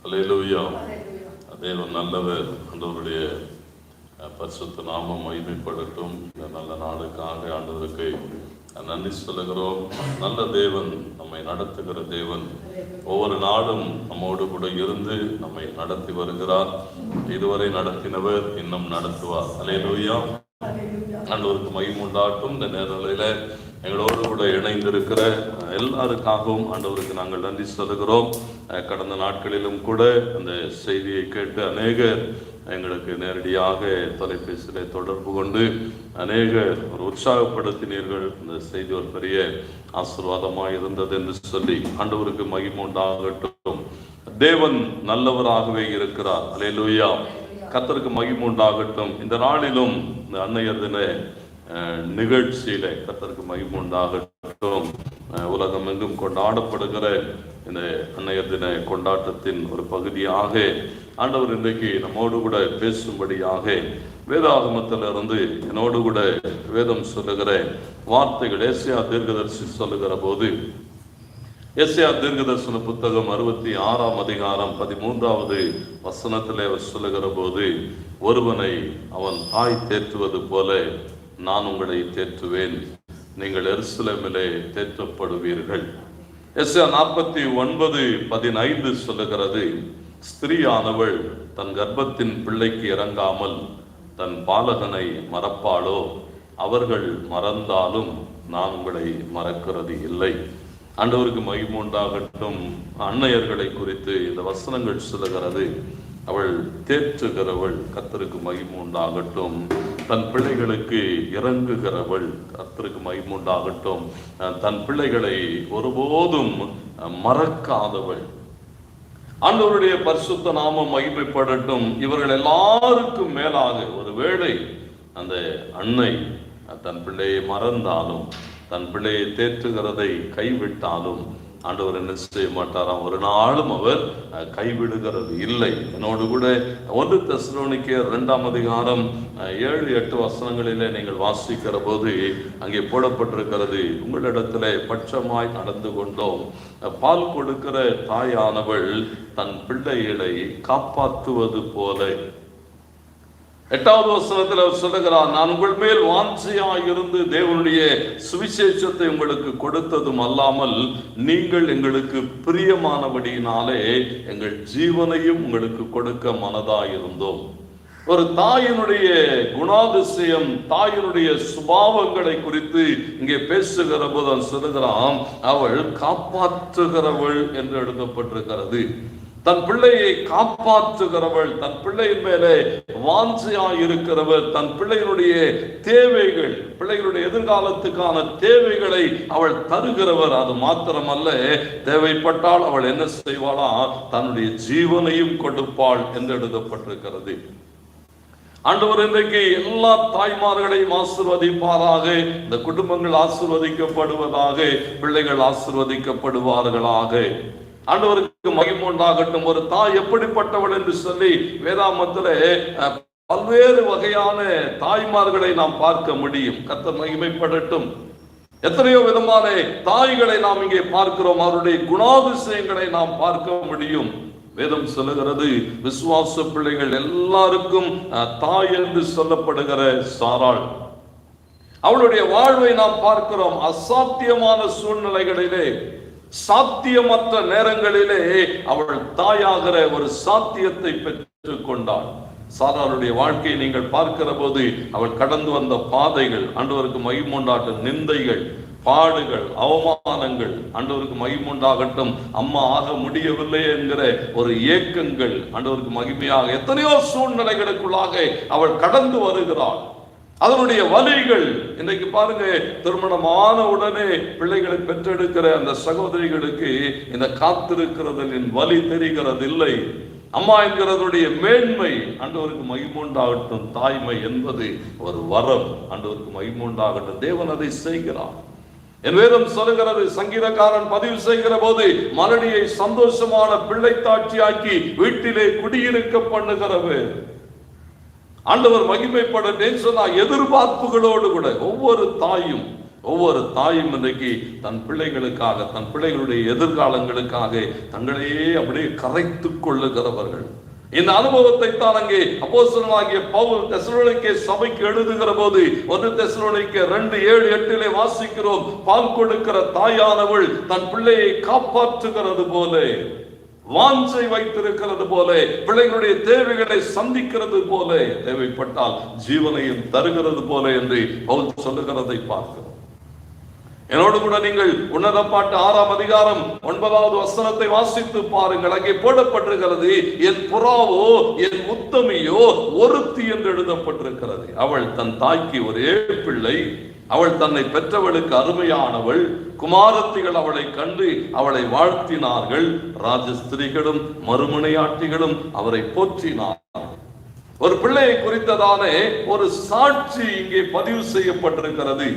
அல்லேலூயா. தேவன் நல்லவர். ஆண்டவருடைய பரிசுத்த நாமம் மகிமைப்படட்டும். இந்த நல்ல நாளுக்காக ஆண்டவருக்கு நன்றி சொல்லுகிறோம். நல்ல தேவன், நம்மை நடத்துகிற தேவன், ஒவ்வொரு நாளும் நம்மோடு கூட இருந்து நம்மை நடத்தி வருகிறார். இதுவரை நடத்தினவர் இன்னும் நடத்துவார். அல்லேலூயா. ஆண்டவருக்கு மகிமை உண்டாட்டும். இந்த நேரங்களில எங்களோடு கூட இணைந்திருக்கிற எல்லாருக்காகவும் ஆண்டவருக்கு நாங்கள் நன்றி சொல்லுகிறோம். கடந்த நாட்களிலும் கூட அந்த செய்தியை கேட்டு அநேகர் எங்களுக்கு நேரடியாக தொலைபேசியில் தொடர்பு கொண்டு அநேகர் ஒரு உற்சாகப்படுத்தினீர்கள். இந்த செய்தி ஒரு பெரிய ஆசீர்வாதமாக இருந்தது என்று சொல்லி ஆண்டவருக்கு மகிமை உண்டாகட்டும். தேவன் நல்லவராகவே இருக்கிறார். அல்லேலூயா. கர்த்தருக்கு மகிமை உண்டாகட்டும். இந்த நாளிலும் இந்த அன்னையர் தின நிகழ்ச்சியில கர்த்தருக்கு மகிமை உண்டாகட்டும். உலகம் எங்கும் கொண்டாடப்படுகிற இந்த அன்னையர் தின கொண்டாட்டத்தின் ஒரு பகுதியாக ஆண்டவர் இன்றைக்கு நம்மோடு கூட பேசும்படியாக வேதாகமத்திலிருந்து என்னோடு கூட வேதம் சொல்லுகிற வார்த்தைகள் ஏசாயா தீர்க்கதரிசி சொல்லுகிற போது, ஏசாயா தீர்க்கதரிசன புத்தகம் 66ஆம் அதிகாரம் 13வது வசனத்திலே அவர் சொல்லுகிற போது, ஒருவனை அவன் தாய் தேற்றுவது போல நான் உங்களை தேற்றுவேன், நீங்கள் எருசலேமிலே தேற்றப்படுவீர்கள். ஏசாயா 49:15 சொல்லுகிறது, ஸ்திரீயானவள் தன் கர்ப்பத்தின் பிள்ளைக்கு இறங்காமல் தன் பாலகனை மறப்பாளோ? அவர்கள் மறந்தாலும் நான் உங்களை மறக்கிறது இல்லை. ஆண்டவருக்கு மகிமை உண்டாகட்டும். அன்னையர்களை குறித்து இந்த வசனங்கள் சொல்லுகிறது, அவள் தேற்றுகிறவள். கர்த்தருக்கு மகிமை உண்டாகட்டும். தன் பிள்ளைகளுக்கு இறங்குகிறவள். கர்த்தருக்கு மகிமை உண்டாகட்டும். தன் பிள்ளைகளை ஒருபோதும் மறக்காதவள். ஆண்டவருடைய பரிசுத்த நாமம் மகிமைப்படட்டும். இவர்கள் எல்லாருக்கும் மேலாக ஒருவேளை அந்த அன்னை தன் பிள்ளையை மறந்தாலும், தன் பிள்ளையை தேற்றுகிறதை கைவிட்டாலும் ஆண்டவர் என்ன செய்ய மாட்டாராம், ஒரு நாளும் அவர் கைவிடுகிறது இல்லை. என்னோடு கூட 1 தெசலோனிக்கேயர் 2ஆம் அதிகாரம் 7-8 வசனங்களிலே நீங்கள் வாசிக்கிற போது அங்கே போடப்பட்டிருக்கிறது, உங்களிடத்திலே பட்சமாய் நடந்து கொண்டோம். பால் கொடுக்கிற தாயானவள் தன் பிள்ளைகளை காப்பாற்றுவது போல. 8வது வசனத்தில் அவர் சொல்லுகிறார், நான் உங்கள் மேல் வாஞ்சையாய் இருந்து தேவனுடைய சுவிசேஷத்தை உங்களுக்கு கொடுத்ததும் அல்லாமல், நீங்கள் எங்களுக்கு பிரியமானபடியினாலே எங்கள் ஜீவனையும் உங்களுக்கு கொடுக்க மனதாயிருந்தோம். ஒரு தாயினுடைய குணாதிசயம், தாயினுடைய சுபாவங்களை குறித்து இங்கே பேசுகிற போது சொல்லுகிறான், அவள் காப்பாற்றுகிறவள் என்று எழுதப்பட்டிருக்கிறது. தன் பிள்ளையை காப்பாற்றுகிறவள், தன் பிள்ளையின் மேலே வாஞ்சையாய் இருக்கிறவர், தன் பிள்ளைகளுடைய தேவைகள், பிள்ளைகளுடைய எதிர்காலத்துக்கான தேவைகளை அவள் தருகிறவர். அது மாத்திரமல்ல, தேவைப்பட்டால் அவள் என்ன செய்வாளா, தன்னுடைய ஜீவனையும் கொடுப்பாள் என்று எழுதப்பட்டிருக்கிறது. ஆண்டவர் இன்றைக்கு எல்லா தாய்மார்களையும் ஆசீர்வதிப்பாராக. இந்த குடும்பங்கள் ஆசீர்வதிக்கப்படுவதாக, பிள்ளைகள் ஆசீர்வதிக்கப்படுவார்களாக. ஆண்டவருக்கு மகிமை உண்டாகட்டும். ஒரு தாய் எப்படிப்பட்டவள் என்று சொல்லி வேதாமத்திலே பல்வேறு வகையான தாய்மார்களை நாம் பார்க்க முடியும். கர்த்தர் மகிமைப்படட்டும். எத்தனையோ விதமான தாய்களை நாம் இங்கே பார்க்கிறோம். அவருடைய குணாதிசயங்களை நாம் பார்க்க முடியும். வேதம் சொல்லுகிறது, விசுவாச பிள்ளைகள் எல்லாருக்கும் தாய் என்று சொல்லப்படுகிற சாராள், அவளுடைய வாழ்வை நாம் பார்க்கிறோம். அசாத்தியமான சூழ்நிலைகளிலே, சாத்தியமற்ற நேரங்களிலே அவள் தாயாகிற ஒரு சாத்தியத்தை பெற்றுக் கொண்டாள். சாராளுடைய வாழ்க்கையை நீங்கள் பார்க்கிற போது அவள் கடந்து வந்த பாதைகள், ஆண்டவருக்கு மகிமை உண்டாகட்டும், நிந்தைகள், பாடுகள், அவமானங்கள், ஆண்டவருக்கு மகிமை உண்டாகட்டும், அம்மா ஆக முடியவில்லை என்கிற ஒரு ஏக்கங்கள், ஆண்டவருக்கு மகிமையாக எத்தனையோ சூழ்நிலைகளுக்குள்ளாக அவள் கடந்து வருகிறாள். அதனுடைய வலிகள் இன்னைக்கு பாருங்க, திருமணமான உடனே பிள்ளைகளை பெற்றெடுக்கிற அந்த சகோதரிகளுக்கு இந்த காத்திருக்கிறதின் வலி தெரிகிறது இல்லை. அம்மா என்கிறதுடைய மேன்மை, ஆண்டவருக்கு மகிமை உண்டாகட்டும். தாய்மை என்பது ஒரு வரம், ஆண்டவருக்கு மகிமை உண்டாகட்டும். தேவன் அதை செய்கிறார். என் வேதம் சொல்லுகிறது, சங்கீதக்காரன் பதிவு செய்கிற போது, மலடியை சந்தோஷமான பிள்ளை தாட்சியாக்கி வீட்டிலே குடியிருக்க பண்ணுகிறவர். ஆண்டவர் மகிமைப்படட்டேன்னு சொன்னா எதிர்பார்ப்புகளோடு கூட ஒவ்வொரு தாயும் இன்றைக்கு தன் பிள்ளைகளுக்காக, தன் பிள்ளைகளுடைய எதிர்காலங்களுக்காக தங்களையே அப்படியே கரைத்து கொள்ளுகிறவர்கள். இந்த அனுபவத்தை தான் அங்கே அப்போஸ்தலனாகிய பவுல் தெசலோனிக்கே சபைக்கு எழுதுகிற போது 1 தெசலோனிக்கேயர் 2:7-8 வாசிக்கிறோம். பால் கொடுக்கிற தாயானவள் தன் பிள்ளையை காப்பாற்றுகிறது போல, வாஞ்சை வைத்திருக்கிறது போல, பிள்ளைகளுடைய தேவைகளை சந்திக்கிறது போல, தேவைப்பட்டால் ஜீவனையும் தருகிறது போல என்று பவுல் சொல்லுகிறதை பார்க்கிறோம். என்னோடு கூட நீங்கள் உன்னத பாட்டு 6ஆம் அதிகாரம் 9வது வசனத்தை வாசித்து பாருங்கள். அங்கே போடப்பட்டிருக்கிறது, என் புறாவோ என் உத்தமியோ ஒருத்தி என்று எழுதப்பட்டிருக்கிறது. அவள் தன் தாய்க்கு ஒரே பிள்ளை, அவள் தன்னை பெற்றவளுக்கு அருமையானவள். குமாரத்திகள் அவளை கண்டு அவளை வாழ்த்தினார்கள். ராஜஸ்திரிகளும் மறுமனையாட்டிகளும் அவரை போற்றினார்கள். ஒரு பிள்ளையை குறித்ததான ஒரு சாட்சி இங்கே பதிவு செய்யப்பட்டிருக்கிறது.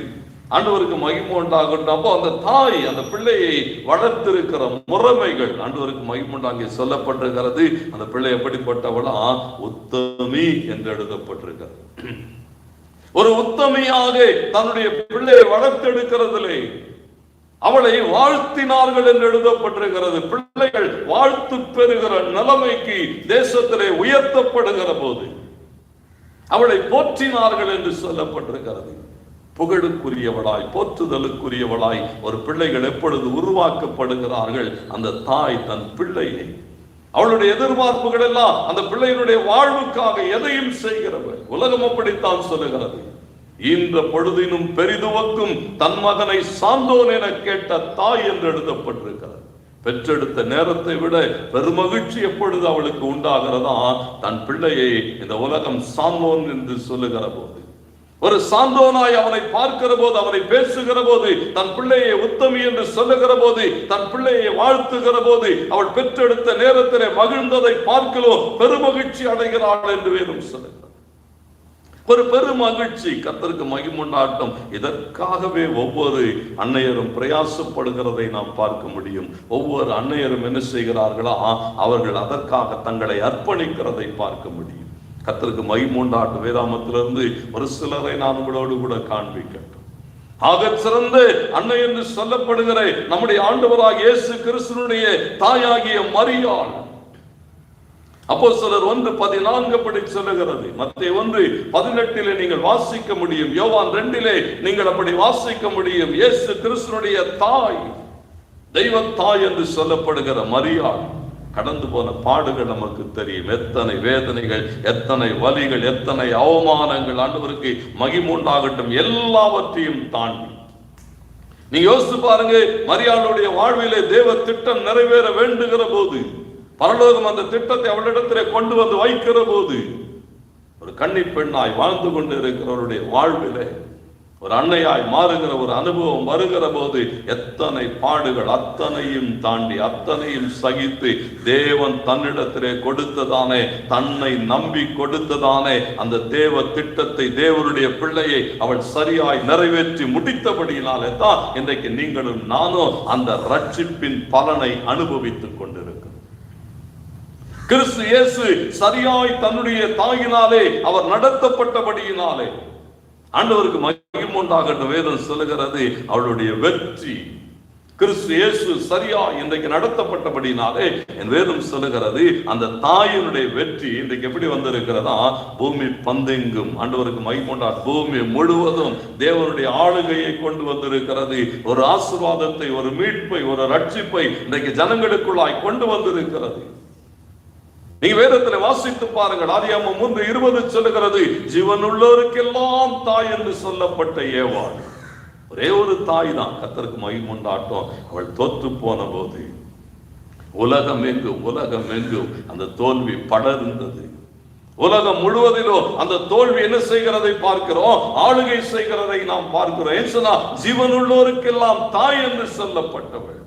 ஆண்டவருக்கு மகிமை உண்டாகட்டும். அப்போ அந்த தாய் அந்த பிள்ளையை வளர்த்திருக்கிற முறைமைகள் ஆண்டவருக்கு மகிமை உண்டாக சொல்லப்பட்டிருக்கிறது. அந்த பிள்ளை எப்படிப்பட்டவளா, உத்தமி என்று எழுதப்பட்டிருக்கிறது. ஒரு உத்தமியாக தன்னுடைய பிள்ளையை வளர்த்தெடுக்கிறதிலே அவளை வாழ்த்தினார்கள் என்று எழுதப்பட்டிருக்கிறது. பிள்ளைகள் வாழ்த்து பெறுகிற நிலைமைக்கு தேசத்திலே உயர்த்தப்படுகிற போது அவளை போற்றினார்கள் என்று சொல்லப்பட்டிருக்கிறது. புகழுக்குரியவளாய், போற்றுதலுக்குரியவளாய் ஒரு பிள்ளைகள் எப்பொழுது உருவாக்கப்படுகிறார்கள், அந்த தாய் தன் பிள்ளையை, அவளுடைய எதிர்பார்ப்புகள் எல்லாம் அந்த பிள்ளையினுடைய வாழ்வுக்காக எதையும் செய்கிறவர். உலகம் அப்படித்தான் சொல்லுகிறது. இந்த பொழுதினும் பெரிதுவக்கும் தன் மகனை சார்ந்தோன் என கேட்ட தாய் என்று எழுதப்பட்டிருக்கிறது. பெற்றெடுத்த நேரத்தை விட பெருமகிழ்ச்சி எப்பொழுது அவளுக்கு உண்டாகிறதா, தன் பிள்ளையை இந்த உலகம் சார்ந்தோன் என்று சொல்லுகிற போது, ஒரு சாந்தோனாய் அவனை பார்க்கிற போது, அவனை பேசுகிற போது, தன் பிள்ளையை உத்தமி என்று சொல்லுகிற போது, தன் பிள்ளையை வாழ்த்துகிற போது, அவள் பெற்றெடுத்த நேரத்திலே மகிழ்ந்ததை பார்க்கிறோம், பெருமகிழ்ச்சி அடைகிறாள் என்று வேதம் சொல்லுகிறது. ஒரு பெருமகிழ்ச்சி. கர்த்தருக்கு மகிமை உண்டாகட்டும். இதற்காகவே ஒவ்வொரு அன்னையரும் பிரயாசப்படுகிறதை நாம் பார்க்க முடியும். ஒவ்வொரு அன்னையரும் என்ன செய்கிறார்களா, அவர்கள் அதற்காக தங்களை அர்ப்பணிக்கிறதை பார்க்க முடியும். கர்த்தருக்கு மகிமை உண்டாகட்டும். வேதாமத்திலிருந்து ஒரு சிலரை நான் உங்களோடு கூட காண்பிக்கட்டும். ஆக சிறந்த அன்னை என்று சொல்லப்படுகிற நம்முடைய ஆண்டவராகிய இயேசு கிறிஸ்துவினுடைய தாயாகிய மரியாள், அப்போஸ்தலர் 1:14 படி சொல்லுகிறது. மத்தேயு 1:18 நீங்கள் வாசிக்க முடியும். யோவான் 2 நீங்கள் அப்படி வாசிக்க முடியும். இயேசு கிறிஸ்துவினுடைய தாய், தெய்வ தாய் என்று சொல்லப்படுகிற மரியாள் கடந்து போன பாடுகள் நமக்கு தெரியும். எத்தனை வேதனைகள், எத்தனை வலிகள், எத்தனை அவமானங்கள். ஆண்டவருக்கு மகிமை உண்டாகட்டும். எல்லாவற்றையும் தாண்டி நீங்க யோசித்து பாருங்க, மரியாளுடைய வாழ்விலே தேவ திட்டம் நிறைவேற வேண்டுகிற போது பரலோகம் அந்த திட்டத்தை அவளிடத்திலே கொண்டு வந்து வைக்கிற போது ஒரு கன்னி பெண்ணாய் வாழ்ந்து கொண்டு இருக்கிறவருடைய வாழ்விலே ஒரு அன்னையாய் மாறுகிற ஒரு அனுபவம் வருகிற போது எத்தனை பாடுகள் அத்தனையும் தாண்டி அத்தனையும் சகித்து தேவன் தன்னிடத்திலே கொடுத்ததானே, தன்னை நம்பி கொடுத்ததானே அந்த தேவ திட்டத்தை, தேவனுடைய பிள்ளையை அவள் சரியாய் நிறைவேற்றி முடித்தபடியினாலே தான் இன்றைக்கு நீங்களும் நானும் அந்த ரட்சிப்பின் பலனை அனுபவித்துக் கொண்டிருக்கிறோம். கிறிஸ்து இயேசு சரியாய் தன்னுடைய தாயினாலே அவர் நடத்தப்பட்டபடியினாலே ஆண்டவருக்கு மகிமை உண்டாகட்டும். வேதம் சொல்லுகிறது அவளுடைய வெற்றி கிறிஸ்து இயேசு சரியா இன்றைக்கு நடத்தப்பட்டபடினாலே என் வேதம் சொல்லுகிறது அந்த தாயினுடைய வெற்றி இன்றைக்கு எப்படி வந்திருக்கிறதா, பூமி பந்தெங்கும் ஆண்டவருக்கு மகிமை உண்டாகட்டும், பூமி முழுவதும் தேவனுடைய ஆளுகையை கொண்டு வந்திருக்கிறது. ஒரு ஆசீர்வாதத்தை, ஒரு மீட்பை, ஒரு ரட்சிப்பை இன்றைக்கு ஜனங்களுக்குள்ளாய் கொண்டு வந்திருக்கிறது. நீங்க வேதத்துல வாசித்து பாருங்கள். ஆதியாகமம் 3:20 சொல்லுகிறது, ஜீவனுள்ளோருக்கெல்லாம் தாய் என்று சொல்லப்பட்ட ஏவாள் ஒரே ஒரு தாய் தான். கர்த்தருக்கு மகிமை உண்டாகட்டும். அவள் தோற்று போன போது உலகம் எங்கும் அந்த தோல்வி படர்ந்தது. உலகம் முழுவதிலும் அந்த தோல்வி என்ன செய்கிறதை பார்க்கிறோம், ஆளுகை செய்கிறதை நாம் பார்க்கிறோம். ஏன் சொன்னா, ஜீவனுள்ளோருக்கெல்லாம் தாய் என்று சொல்லப்பட்டவள்.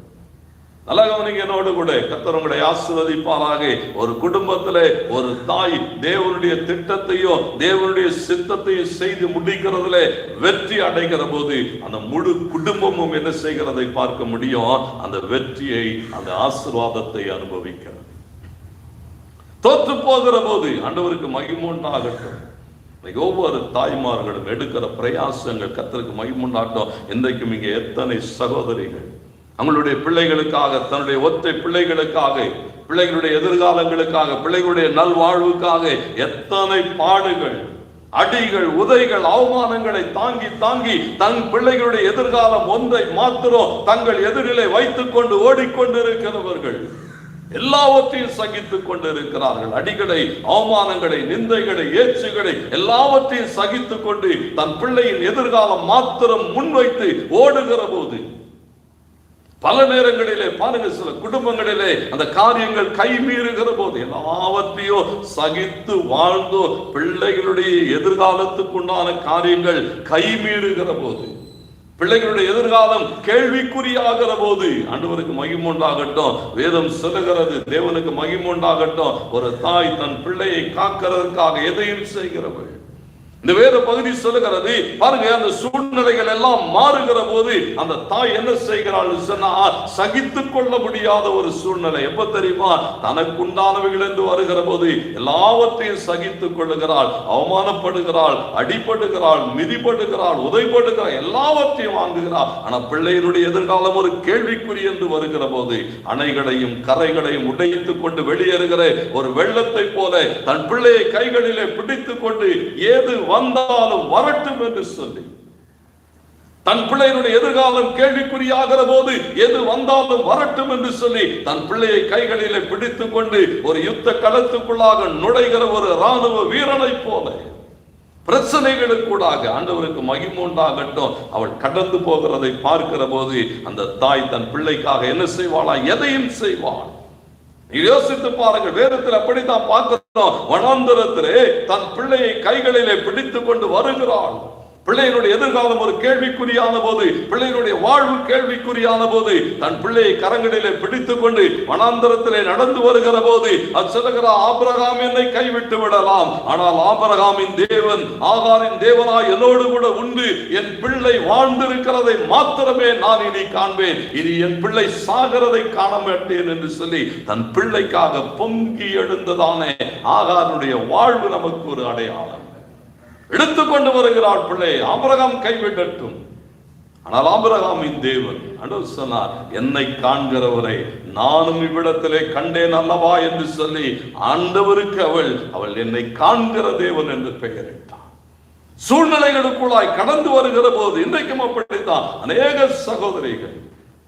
நல்ல கவனிங்க என்னோடு கூட. கர்த்தர் உங்களை ஆசீர்வதிப்பாராக. ஒரு குடும்பத்திலே ஒரு தாய் தேவனுடைய திட்டத்தையும் தேவனுடைய சித்தத்தையும் செய்து முடிக்கிறதுல வெற்றி அடைகிற போது அந்த முழு குடும்பமும் என்ன செய்கிறதை பார்க்க முடியும், அந்த வெற்றியை, அந்த ஆசீர்வாதத்தை அனுபவிக்கிறது. தோற்று போகிற போது ஆண்டவருக்கு மகிமை உண்டாகட்டும். ஒவ்வொரு தாய்மார்களும் எடுக்கிற பிரயாசங்கள் கர்த்தருக்கு மகிமை உண்டாகட்டும். இன்றைக்கும் இங்கே எத்தனை சகோதரிகள் அவங்களுடைய பிள்ளைகளுக்காக, தன்னுடைய ஒற்றை பிள்ளைகளுக்காக, பிள்ளைகளுடைய எதிர்காலங்களுக்காக, பிள்ளைகளுடைய நல்வாழ்வுக்காக எத்தனை பாடுகள், அடிகள், உதைகள், அவமானங்களை தாங்கி தாங்கி தன் பிள்ளைகளுடைய எதிர்காலம் ஒன்றை மாத்திரம் தங்கள் எதிரிலே வைத்துக் கொண்டு ஓடிக்கொண்டிருக்கிறவர்கள் எல்லாவற்றையும் சகித்துக் கொண்டிருக்கிறார்கள். அடிகளை, அவமானங்களை, நிந்தைகளை, ஏச்சுகளை எல்லாவற்றையும் சகித்துக் கொண்டு தன் பிள்ளையின் எதிர்காலம் மாத்திரம் முன்வைத்து ஓடுகிற போது பல நேரங்களிலே பாருங்க, சில குடும்பங்களிலே அந்த காரியங்கள் கைமீறுகிற போது எல்லாவற்றையும் சகித்து வாழ்ந்தோ பிள்ளைகளுடைய எதிர்காலத்துக்குண்டான காரியங்கள் கைமீறுகிற போது, பிள்ளைகளுடைய எதிர்காலம் கேள்விக்குறியாகிற போது ஆண்டவருக்கு மகிமை உண்டாகட்டும். வேதம் சொல்லுகிறது, தேவனுக்கு மகிமை உண்டாகட்டும். ஒரு தாய் தன் பிள்ளையை காக்கிறதற்காக எதையும் செய்கிறவள். இந்த வேத பகுதி சொல்லுகிறது பாருங்க, அந்த சூழ்நிலைகள் எல்லாம் மாறுகிற போது அந்த தாய் என்ன செய்கிறாள் சொன்னா, சகித்துக் கொள்ள முடியாத ஒரு சூழ்நிலை. எப்ப தெரியுமா, தனக்குண்டானவைகள் என்று வருகிற போது எல்லாவற்றையும் சகித்துக் கொள்ளுகிறாள். அவமானப்படுகிறாள், அடிபடுகிறாள், மிதிப்படுகிறாள், உதைப்படுகிறாள், எல்லாவற்றையும் வாங்குகிறாள். ஆனா பிள்ளையினுடைய எதிர்காலம் ஒரு கேள்விக்குறி என்று வருகிற போது அணைகளையும் கரைகளையும் உடைத்துக் கொண்டு வெளியேறுகிற ஒரு வெள்ளத்தை போல தன் பிள்ளையை கைகளிலே பிடித்துக் கொண்டு ஏது வந்தாலும் வரட்டும் என்று சொல்லி, தன் பிள்ளையினுடைய எதிர்காலம் கேள்விக்குறியாகிற போது எது வந்தாலும் வரட்டும் என்று சொல்லி தன் பிள்ளையை கைகளிலே பிடித்துக் கொண்டு ஒரு யுத்த களத்துக்குள்ளாக நுழைகிற ஒரு ராணுவ வீரனை போல பிரச்சனைகளுக்கூடாக ஆண்டவருக்கு மகிமை உண்டாகட்டும் அவள் கடந்து போகிறதை பார்க்கிற போது அந்த தாய் தன் பிள்ளைக்காக என்ன செய்வாளா, எதையும் செய்வாள். யோசித்து பாருங்கள், வேதத்தில் அப்படித்தான் பார்க்கிறோம். வனாந்தரத்திலே தன் பிள்ளையை கைகளிலே பிடித்துக் கொண்டு வருகிறாள். பிள்ளையினுடைய எதிர்காலம் ஒரு கேள்விக்குறியான போது, பிள்ளையினுடைய வாழ்வு கேள்விக்குறியான போது தன் பிள்ளையை கரங்களிலே பிடித்துக் கொண்டு வனாந்தரத்திலே நடந்து வருகிற போது அது சொல்லுகிற, ஆபிரகாம் என்னை கைவிட்டு விடலாம், ஆனால் ஆபிரகாமின் தேவன், ஆகாரின் தேவனாய் என்னோடு கூட உண்டு. என் பிள்ளை வாழ்ந்திருக்கிறதை மாத்திரமே நான் இனி காண்பேன், இனி என் பிள்ளை சாகிறதை காண மாட்டேன் என்று சொல்லி தன் பிள்ளைக்காக பொங்கி எழுந்ததானே ஆகாருடைய வாழ்வு நமக்கு ஒரு அடையாளம். எடுத்துக்கொண்டு வருகிறாள் பிள்ளை. ஆபிரகாம் கைவிடட்டும், ஆனால் ஆபிரகாமின் தேவன் ஆண்டவர் சொன்னார், என்னை காண்கிறவரை நானும் இவ்விடத்திலே கண்டேன் அல்லவா என்று சொல்லி ஆண்டவருக்கு அவள் என்னை காண்கிற தேவன் என்று பெயரிட்டார். சூழ்நிலைகளுக்குள்ளாய் கடந்து வருகிற போது இன்றைக்கும் அப்படித்தான் அநேக சகோதரிகள்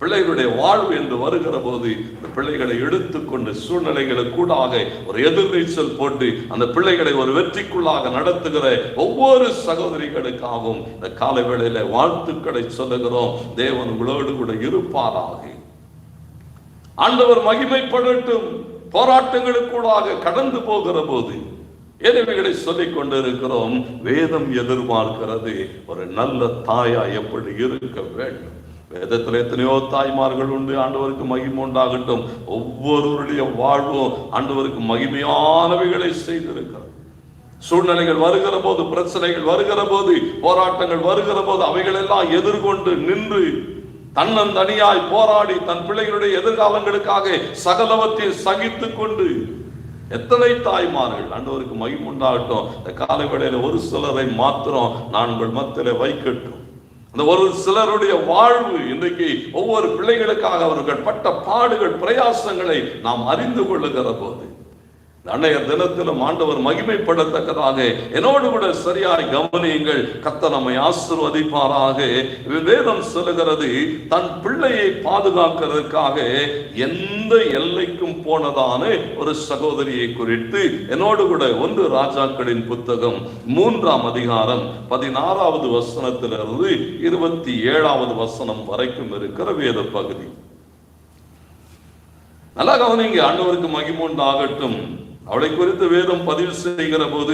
பிள்ளைகளுடைய வாழ்வு என்று வருகிற போது அந்த பிள்ளைகளை எடுத்துக்கொண்டு சூழ்நிலைகளுக்கூடாக ஒரு எதிர்நீச்சல் போட்டு அந்த பிள்ளைகளை ஒரு வெற்றிக்குள்ளாக நடத்துகிற ஒவ்வொரு சகோதரிகளுக்காகவும் இந்த காலை வேளையில வாழ்த்துக்களை சொல்லுகிறோம். தேவன் உங்களோடு கூட இருப்பாராக. ஆண்டவர் மகிமைப்படட்டும். போராட்டங்களுக்கூடாக கடந்து போகிற போது ஏனைகளை சொல்லிக் கொண்டிருக்கிறோம். வேதம் எதிர்பார்க்கிறது ஒரு நல்ல தாயா எப்படி இருக்க வேண்டும். வேதத்தில் எத்தனையோ தாய்மார்கள் உண்டு. ஆண்டவருக்கு மகிமை உண்டாகட்டும். ஒவ்வொருவருடைய வாழ்வும் ஆண்டவருக்கு மகிமையானவைகளை செய்திருக்கிறார். சூழ்நிலைகள் வருகிற போது, பிரச்சனைகள் வருகிற போது, போராட்டங்கள் வருகிற போது அவைகள் எல்லாம் எதிர்கொண்டு நின்று தன்னந்தனியாய் போராடி தன் பிள்ளைகளுடைய எதிர்காலங்களுக்காக சகலவற்றையும் சகித்துக் கொண்டு எத்தனை தாய்மார்கள் ஆண்டவருக்கு மகிமை உண்டாகட்டும். இந்த காலை வேளையில ஒரு சிலரை மாத்திரம் நான் உங்கள் மத்தியிலே வைக்கட்டும். அந்த ஒரு சிலருடைய வாழ்வு இன்றைக்கு ஒவ்வொரு பிள்ளைகளுக்காக அவர்கள் பட்ட பாடுகள், பிரயாசங்களை நாம் அறிந்து கொள்ளுகிற போது அன்றைய தினத்திலும் ஆண்டவர் மகிமைப்படத்தக்கதாக என்னோடு கூட சரியாய் கவனியுங்கள். கர்த்தர் நம்மை ஆசீர்வதிப்பாராக. வேதம் சொல்லுகிறது, தன் பிள்ளையை பாதுகாக்கிறதுக்காக எந்த எல்லைக்கும் போனதான ஒரு சகோதரியை குறித்து என்னோடு கூட 1 ராஜாக்களின் புத்தகம் 3ஆம் அதிகாரம் 16வது வசனத்திலிருந்து 27வது வசனம் வரைக்கும் இருக்கிற வேத பகுதி. நல்லா கவனிங்க. ஆண்டவருக்கு மகிமை உண்டாகட்டும். அவளை குறித்து வேதம் பதிவு செய்கிற போது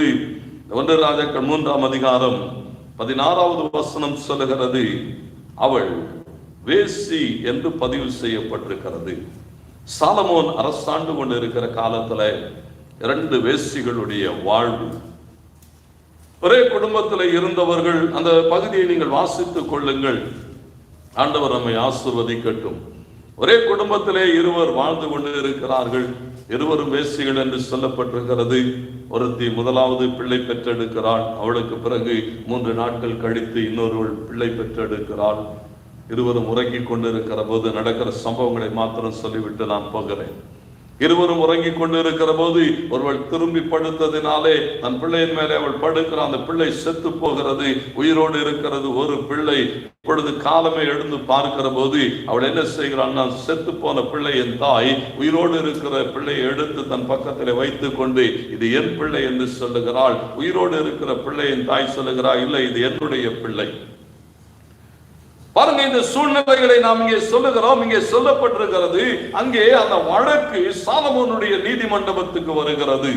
1 ராஜாக்கள் 3ஆம் அதிகாரம் 16வது வசனம் சொல்லுகிறது, அவள் வேசி என்று பதிவு செய்யப்பட்டிருக்கிறது. சாலமோன் அரசாண்டு கொண்டு இருக்கிற காலத்துல 2 வேசிகளுடைய வாழ்வு. ஒரே குடும்பத்தில் இருந்தவர்கள். அந்த பகுதியை நீங்கள் வாசித்துக் கொள்ளுங்கள். ஆண்டவர் நம்மை ஆசீர்வதிக்கட்டும். ஒரே குடும்பத்திலே இருவர் வாழ்ந்து கொண்டு இருக்கிறார்கள். இருவரும் வேசிகள் என்று சொல்லப்பட்டிருக்கிறது. ஒருத்தி முதலாவது பிள்ளை பெற்றெடுக்கிறாள். அவளுக்கு பிறகு 3 நாட்கள் கழித்து இன்னொரு பிள்ளை பெற்றெடுக்கிறாள். இருவரும் உறங்கிக் கொண்டிருக்கிற போது நடக்கிற சம்பவங்களை மாத்திரம் சொல்லிவிட்டு நான் போகிறேன். இருவரும் உறங்கிக் கொண்டிருக்கிற போது ஒருவள் திரும்பி படுத்ததினாலே தன் பிள்ளையின் மேலே அவள் படுக்கிறான். அந்த பிள்ளை செத்து போகிறது. உயிரோடு இருக்கிறது ஒரு பிள்ளை. இப்பொழுது காலமே எழுந்து பார்க்கிற போது அவள் என்ன செய்கிறாள்? நான் செத்து போன பிள்ளை என் தாய், உயிரோடு இருக்கிற பிள்ளையை எடுத்து தன் பக்கத்தில் வைத்துக் கொண்டு இது என் பிள்ளை என்று சொல்லுகிறாள். உயிரோடு இருக்கிற பிள்ளை என் தாய் சொல்லுகிறாள், இல்லை இது என்னுடைய பிள்ளை. பாருங்க, இந்த சூழ்நிலைகளை நாம் இங்கே சொல்லுகிறோம். இங்கே சொல்லப்பட்டிருக்கிறது. அங்கே அந்த வழக்கு சாலமோனுடைய நீதிமண்டபத்துக்கு வருகிறது.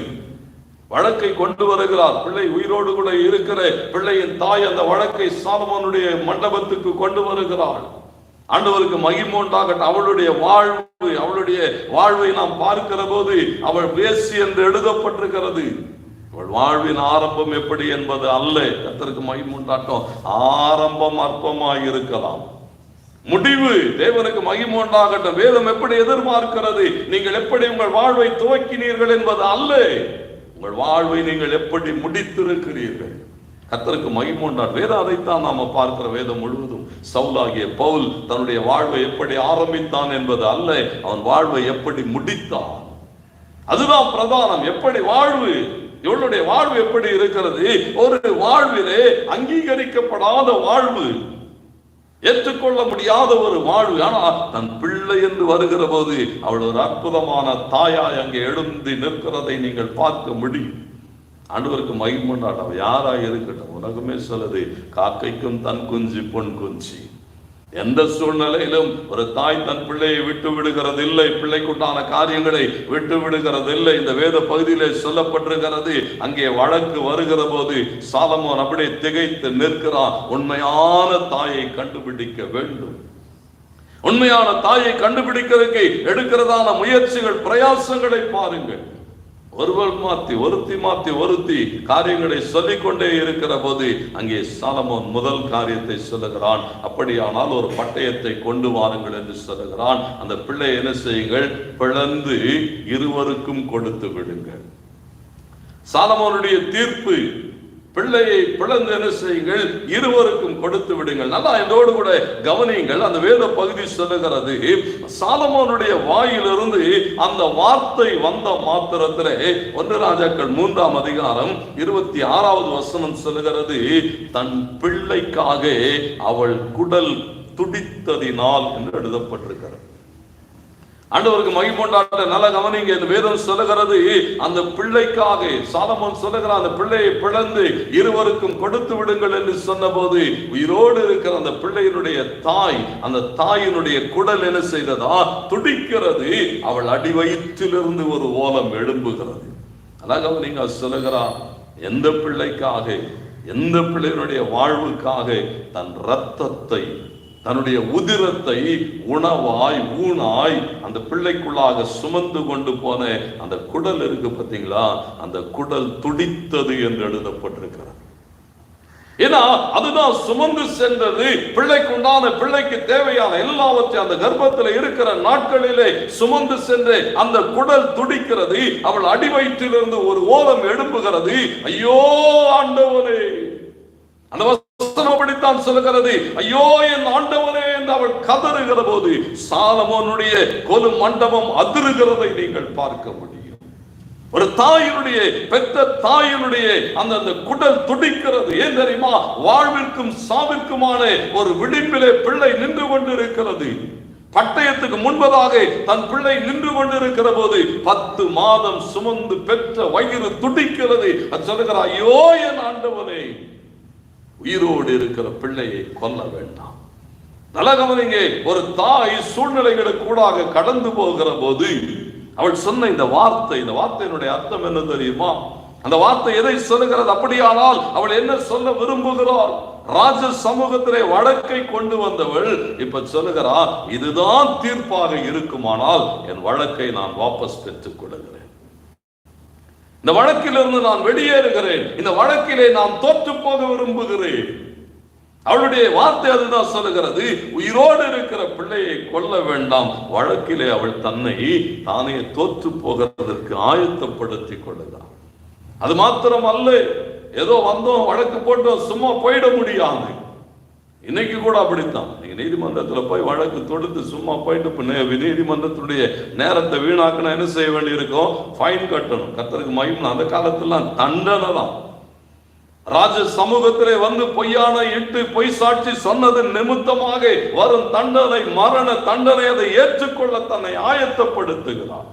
வழக்கை கொண்டு வருகிறார். பிள்ளை உயிரோடு கூட இருக்கிற பிள்ளையின் தாய் அந்த வழக்கை சாலமோனுடைய மண்டபத்துக்கு கொண்டு வருகிறாள். ஆண்டவருக்கு மகிமை உண்டாகட்டும். அவளுடைய வாழ்வை நாம் பார்க்கிற போது அவள் வேசி என்று எழுதப்பட்டிருக்கிறது. அவள் வாழ்வின் ஆரம்பம் எப்படி என்பது அல்ல. கர்த்தருக்கு மகிமை உண்டாகட்டும். ஆரம்பம் அற்பமாய் இருக்கலாம், முடிவு தேவனுக்கு மகிமை உண்டாகட்டும். வேதம் எப்படி எதிர்பார்க்கிறது? நீங்கள் எப்படி உங்கள் வாழ்வை துவக்கினீர்கள் என்பது அல்ல, உங்கள் வாழ்வை நீங்கள் எப்படி முடித்திருக்கிறீர்கள். கர்த்தருக்கு மகிமை உண்டாகட்டும். வேதம் அதைத்தான் நாம பார்க்கிற வேதம் முழுவதும். சவுலாகிய பவுல் தன்னுடைய வாழ்வை எப்படி ஆரம்பித்தான் என்பது அல்ல, அவன் வாழ்வை எப்படி முடித்தான் அதுதான் பிரதானம். எப்படி வாழ்வு, இவளுடைய வாழ்வு எப்படி இருக்கிறது? ஒரு வாழ்விலே அங்கீகரிக்கப்படாத வாழ்வு, ஏற்றுக்கொள்ள முடியாத ஒரு வாழ்வு. ஆனால் தன் பிள்ளை என்று வருகிற போது அவள் ஒரு அற்புதமான தாயாய் அங்கே எழுந்து நிற்கிறதை நீங்கள் பார்க்க முடியும். ஆண்டவருக்கு மகிமை உண்டாகட்டும். அவள் யாராய் இருக்கட்டும், உலகமே சொல்லுது, காக்கைக்கும் தன் குஞ்சு பொன் குஞ்சு. எந்த சூழ்நிலையிலும் ஒரு தாய் தன் பிள்ளையை விட்டு விடுகிறது இல்லை, பிள்ளைக்குண்டான காரியங்களை விட்டு விடுகிறது இல்லை. இந்த வேத பகுதியிலே சொல்லப்பட்டிருக்கிறது. அங்கே வழக்கு வருகிற போது சாலமோன் அப்படியே திகைத்து நிற்கிறான். உண்மையான தாயை கண்டுபிடிக்க வேண்டும். உண்மையான தாயை கண்டுபிடிக்கிறதுக்கு எடுக்கிறதான முயற்சிகள், பிரயாசங்களை பாருங்கள். ஒருத்தி காரியங்களை சொல்லிக்கொண்டே இருக்கிற போது அங்கே சாலமோன் முதல் காரியத்தை சொல்லுகிறான். அப்படியானால் ஒரு பட்டயத்தை கொண்டு வாருங்கள் என்று சொல்லுகிறான். அந்த பிள்ளை என்ன செய்யுங்கள்? பிளந்து இருவருக்கும் கொடுத்து விடுங்கள். சாலமோனுடைய தீர்ப்பு, பிள்ளையை பிளந்து என்ன செய்யுங்கள்? இருவருக்கும் கொடுத்து விடுங்கள். நல்லா இதோடு கூட கவனியுங்கள். அந்த வேத பகுதி சொல்லுகிறது, சாலமோனுடைய வாயிலிருந்து அந்த வார்த்தை வந்த மாத்திரத்திலே 1 ராஜாக்கள் 3ஆம் அதிகாரம் 26வது வசனம் சொல்லுகிறது, தன் பிள்ளைக்காக அவள் குடல் துடித்ததினால் என்று எழுதப்பட்டிருக்கிறது. ஆண்டவருக்கு மகிமை உண்டாகட்டும். நல்ல கவனிங்க, இந்த வேதம் சொல்லுகிறது, அந்த பிள்ளைக்காக சாலமோன் சொல்லுகிற அந்த பிள்ளையை பிளந்து இருவருக்கும் கொடுத்து விடுங்கள் என்று சொன்ன போது, உயிரோடு இருக்கிற அந்த பிள்ளையினுடைய தாய், அந்த தாயினுடைய குடல் என்ன செய்ததா? துடிக்கிறது. அவள் அடி வயிற்றிலிருந்து ஒரு ஓலம் எழும்புகிறது. நல்ல கவனிங்க, சொல்லுகிறார், எந்த பிள்ளைக்காக, எந்த பிள்ளையினுடைய வாழ்வுக்காக தன் இரத்தத்தை, தன்னுடைய உதிரத்தை உணவாய் ஊனாய் அந்த பிள்ளைக்குள்ளாக சுமந்து கொண்டு போன அந்த குடல் இருக்கு பார்த்தீங்களா, அந்த குடல் துடித்தது என்று எழுதப்பட்டிருக்கிறது. ஏன்னா அதுதான் சுமந்து சென்றது. பிள்ளைக்கு உண்டான, பிள்ளைக்கு தேவையான எல்லாவற்றையும் அந்த கர்ப்பத்தில் இருக்கிற நாட்களிலே சுமந்து சென்று அந்த குடல் துடிக்கிறது. அவள் அடி வயிற்றிலிருந்து ஒரு ஓலம் எழும்புகிறது. ஐயோ ஆண்டவரே, அந்த வசனப்படித்தான் சொல்லுகிறது, ஐயோ என் ஆண்டவரே என்று அவள் கதறுகிற போது சாலமோனுடைய கொலு மண்டபம் அதிருகிறதை நீங்கள் பார்க்க முடியும். ஒரு தாயினுடைய, பெற்ற தாயினுடைய அந்த குடல் துடிக்கிறது. ஏன் தெரியுமா? வாழ்விற்கும் சாவிற்குமான ஒரு விளிம்பிலே பிள்ளை நின்று கொண்டிருக்கிறது. பட்டயத்துக்கு முன்பதாக தன் பிள்ளை நின்று கொண்டிருக்கிற போது 10 மாதம் சுமந்து பெற்ற வயிறு துடிக்கிறது. அது சொல்லுகிற, ஐயோ என் ஆண்டவனே, உயிரோடு இருக்கிற பிள்ளையை கொல்ல வேண்டாம். நல்ல கவனிங்க, ஒரு தாய் சூழ்நிலைகளுக்கு கூடாக கடந்து போகிற போது அவள் சொன்ன இந்த வார்த்தை, இந்த வார்த்தையினுடைய அர்த்தம் என்ன தெரியுமா? அந்த வார்த்தை எதை சொல்லுகிறது? அப்படியானால் அவள் என்ன சொல்ல விரும்புகிறாள்? ராஜ சமூகத்திலே வழக்கை கொண்டு வந்தவள் இப்ப சொல்லுகிறார், இதுதான் தீர்ப்பாக இருக்குமானால் என் வழக்கை நான் வாபஸ் பெற்றுக் கொள்கிறேன். இந்த வழக்கிலிருந்து நான் வெளியேறுகிறேன். இந்த வழக்கிலே நான் தோற்று போக விரும்புகிறேன். அவளுடைய வார்த்தை அதுதான் சொல்லுகிறது, உயிரோடு இருக்கிற பிள்ளையை கொல்ல வேண்டாம். வழக்கிலே அவள் தன்னை தானே தோற்று போகிறதற்கு ஆயத்தப்படுத்திக் கொள்ளுகிறாள். அது மாத்திரம் அல்ல, ஏதோ வந்தோம் வழக்கு போட்டோம் சும்மா போயிட முடியாது. இன்னைக்கு கூட அப்படித்தான். நீங்க நீதிமன்றத்துல போய் வழக்கு தொடுத்து சும்மா போயிட்டு நீதிமன்றத்துடைய நேரத்தை வீணாக்கினா என்ன செய்ய வேண்டி இருக்கும்? ஃபைன் கட்டணும். கர்த்தருக்கு மகிமை. அந்த காலத்துல தண்டனை தான். ராஜ சமூகத்திலே வந்து பொய்யான இட்டு பொய் சாட்சி சொன்னது நிமித்தமாக வரும் தண்டனை, மரண தண்டனை, அதை ஏற்றுக்கொள்ள தன்னை ஆயத்தப்படுத்துகிறார்.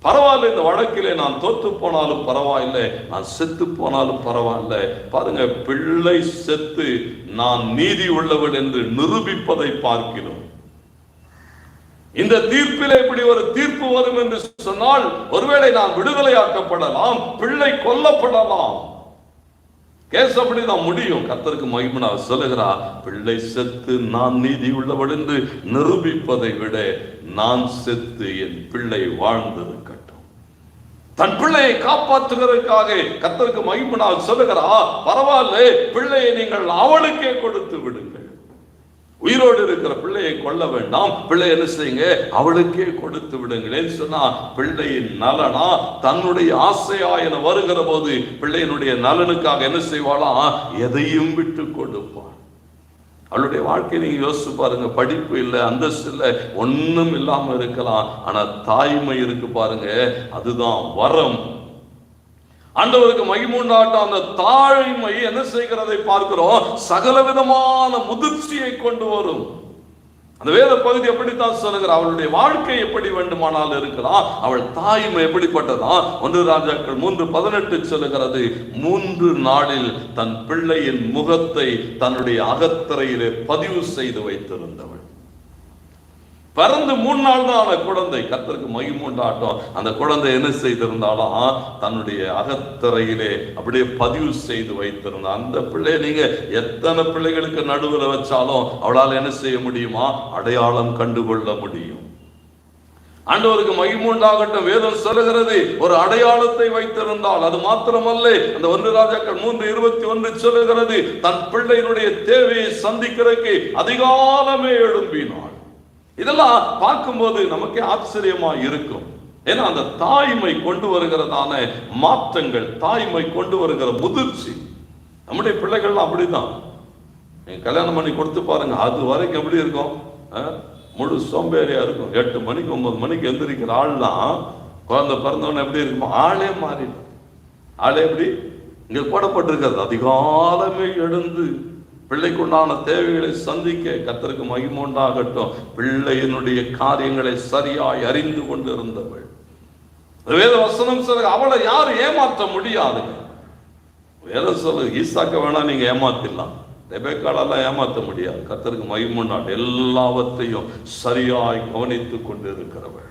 பரவாயில்ல, இந்த வழக்கிலே நான் தோற்று போனாலும் பரவாயில்லை, நான் செத்து போனாலும் பரவாயில்லை. பாருங்க, பிள்ளை செத்து நான் நீதி உள்ளவள் என்று நிரூபிப்பதை பார்க்கிறோம். இந்த தீர்ப்பிலே இப்படி ஒரு தீர்ப்பு வரும் என்று சொன்னால் ஒருவேளை நான் விடுதலையாக்கப்படலாம், பிள்ளை கொல்லப்படலாம். கேஸ் அப்படிதான் முடியும். கர்த்தருக்கு மகிமை. சொல்லுகிறார், பிள்ளை செத்து நான் நீதி உள்ளவள் என்று நிரூபிப்பதை விட நான் செத்து என் பிள்ளை வாழ்ந்திருக்கட்டும். தன் பிள்ளையை காப்பாற்றுவதற்காக கர்த்தருக்கு மகிமை சொல்லுகிறார், பரவாயில்ல, பிள்ளையை நீங்கள் அவளுக்கே கொடுத்து விடுங்கள். உயிரோடு இருக்கிற பிள்ளையை கொல்ல வேண்டாம், பிள்ளை என்ன செய்யுங்க, அவளுக்கே கொடுத்து விடுங்களேன்னு சொன்னா, பிள்ளையின் நலனா தன்னுடைய ஆசையா என வருகிற போது பிள்ளையினுடைய நலனுக்காக என்ன செய்வாளா? எதையும் விட்டு கொடுப்பாள். அவளுடைய வாழ்க்கை நீங்க யோசிச்சு பாருங்க. படிப்பு இல்லை, அந்தஸ்து இல்லை, ஒண்ணும் இல்லாம இருக்கலாம், ஆனா தாய்மை இருக்கு பாருங்க, அதுதான் வரம். ஆண்டவருக்கு மகிமை உண்டாகட்டும். அந்த தாழ்மை என்ன செய்கிறதை பார்க்கிறோம்? சகல விதமான முதிர்ச்சியை கொண்டு வரும். அந்த வேத பகுதி எப்படித்தான் சொல்லுகிறார், அவளுடைய வாழ்க்கை எப்படி வேண்டுமானால் இருக்கலாம். அவள் தாய்மை எப்படிப்பட்டதா? 1 ராஜாக்கள் 3:18 சொல்லுகிறது, 3 நாளில் தன் பிள்ளையின் முகத்தை தன்னுடைய அகத்திரையிலே பதிவு செய்து வைத்திருந்தவள். பிறந்து 3 நாள் தான் அந்த குழந்தை. கர்த்தருக்கு மகிமை உண்டாகட்டும். அந்த குழந்தை என்ன செய்திருந்தாலும் தன்னுடைய அகத்திரையிலே அப்படியே பதிவு செய்து வைத்திருந்தார். அந்த பிள்ளையை நீங்க எத்தனை பிள்ளைகளுக்கு நடுவில் வச்சாலும் அவளால் என்ன செய்ய முடியுமா? அடையாளம் கண்டுகொள்ள முடியும். ஆண்டவருக்கு மகிமை உண்டாகட்டும். வேதம் சொல்லுகிறது, ஒரு அடையாளத்தை வைத்திருந்தால். அது மாத்திரமல்ல, அந்த 1 ராஜாக்கள் 3:21 சொல்லுகிறது, தன் பிள்ளையினுடைய தேவையை சந்திக்கிறதுக்கு அதிகாலமே எழும்பினாள். இதெல்லாம் பார்க்கும்போது நமக்கே ஆச்சரியமா இருக்கும். ஏன்னா அந்த தாய்மை கொண்டு வருகிறதான மாற்றங்கள், தாய்மை கொண்டு வருகிற முதிர்ச்சி. நம்முடைய பிள்ளைகள்லாம் அப்படிதான். நீங்க கல்யாணம் பண்ணி கொடுத்து பாருங்க, அது வரைக்கும் எப்படி இருக்கும்? முழு சோம்பேறியா இருக்கும். 8 மணிக்கு 9 மணிக்கு எந்திரிக்கிற ஆள்லாம் குழந்தை பிறந்தவன எப்படி இருக்குமா? ஆளே மாறிடும். ஆளே எப்படி இங்க போடப்பட்டிருக்கிறது, அதிகாலமே எழுந்து பிள்ளைக்குண்டான தேவைகளை சந்திக்க கர்த்தருக்கு மகிமை உண்டாகட்டும். பிள்ளையினுடைய காரியங்களை சரியாய் அறிந்து கொண்டு இருந்தவள். வேத வசனம் சொல்ல அவளை யாரும் ஏமாற்ற முடியாதுங்க. வேதம் சொல்ல ஈசாக்க வேணா நீங்க ஏமாத்திடலாம், ரெபெக்காளெல்லாம் ஏமாற்ற முடியாது. கர்த்தருக்கு மகிமை உண்டாகட்டும். எல்லாவற்றையும் சரியாய் கவனித்துக் கொண்டு இருக்கிறவள்.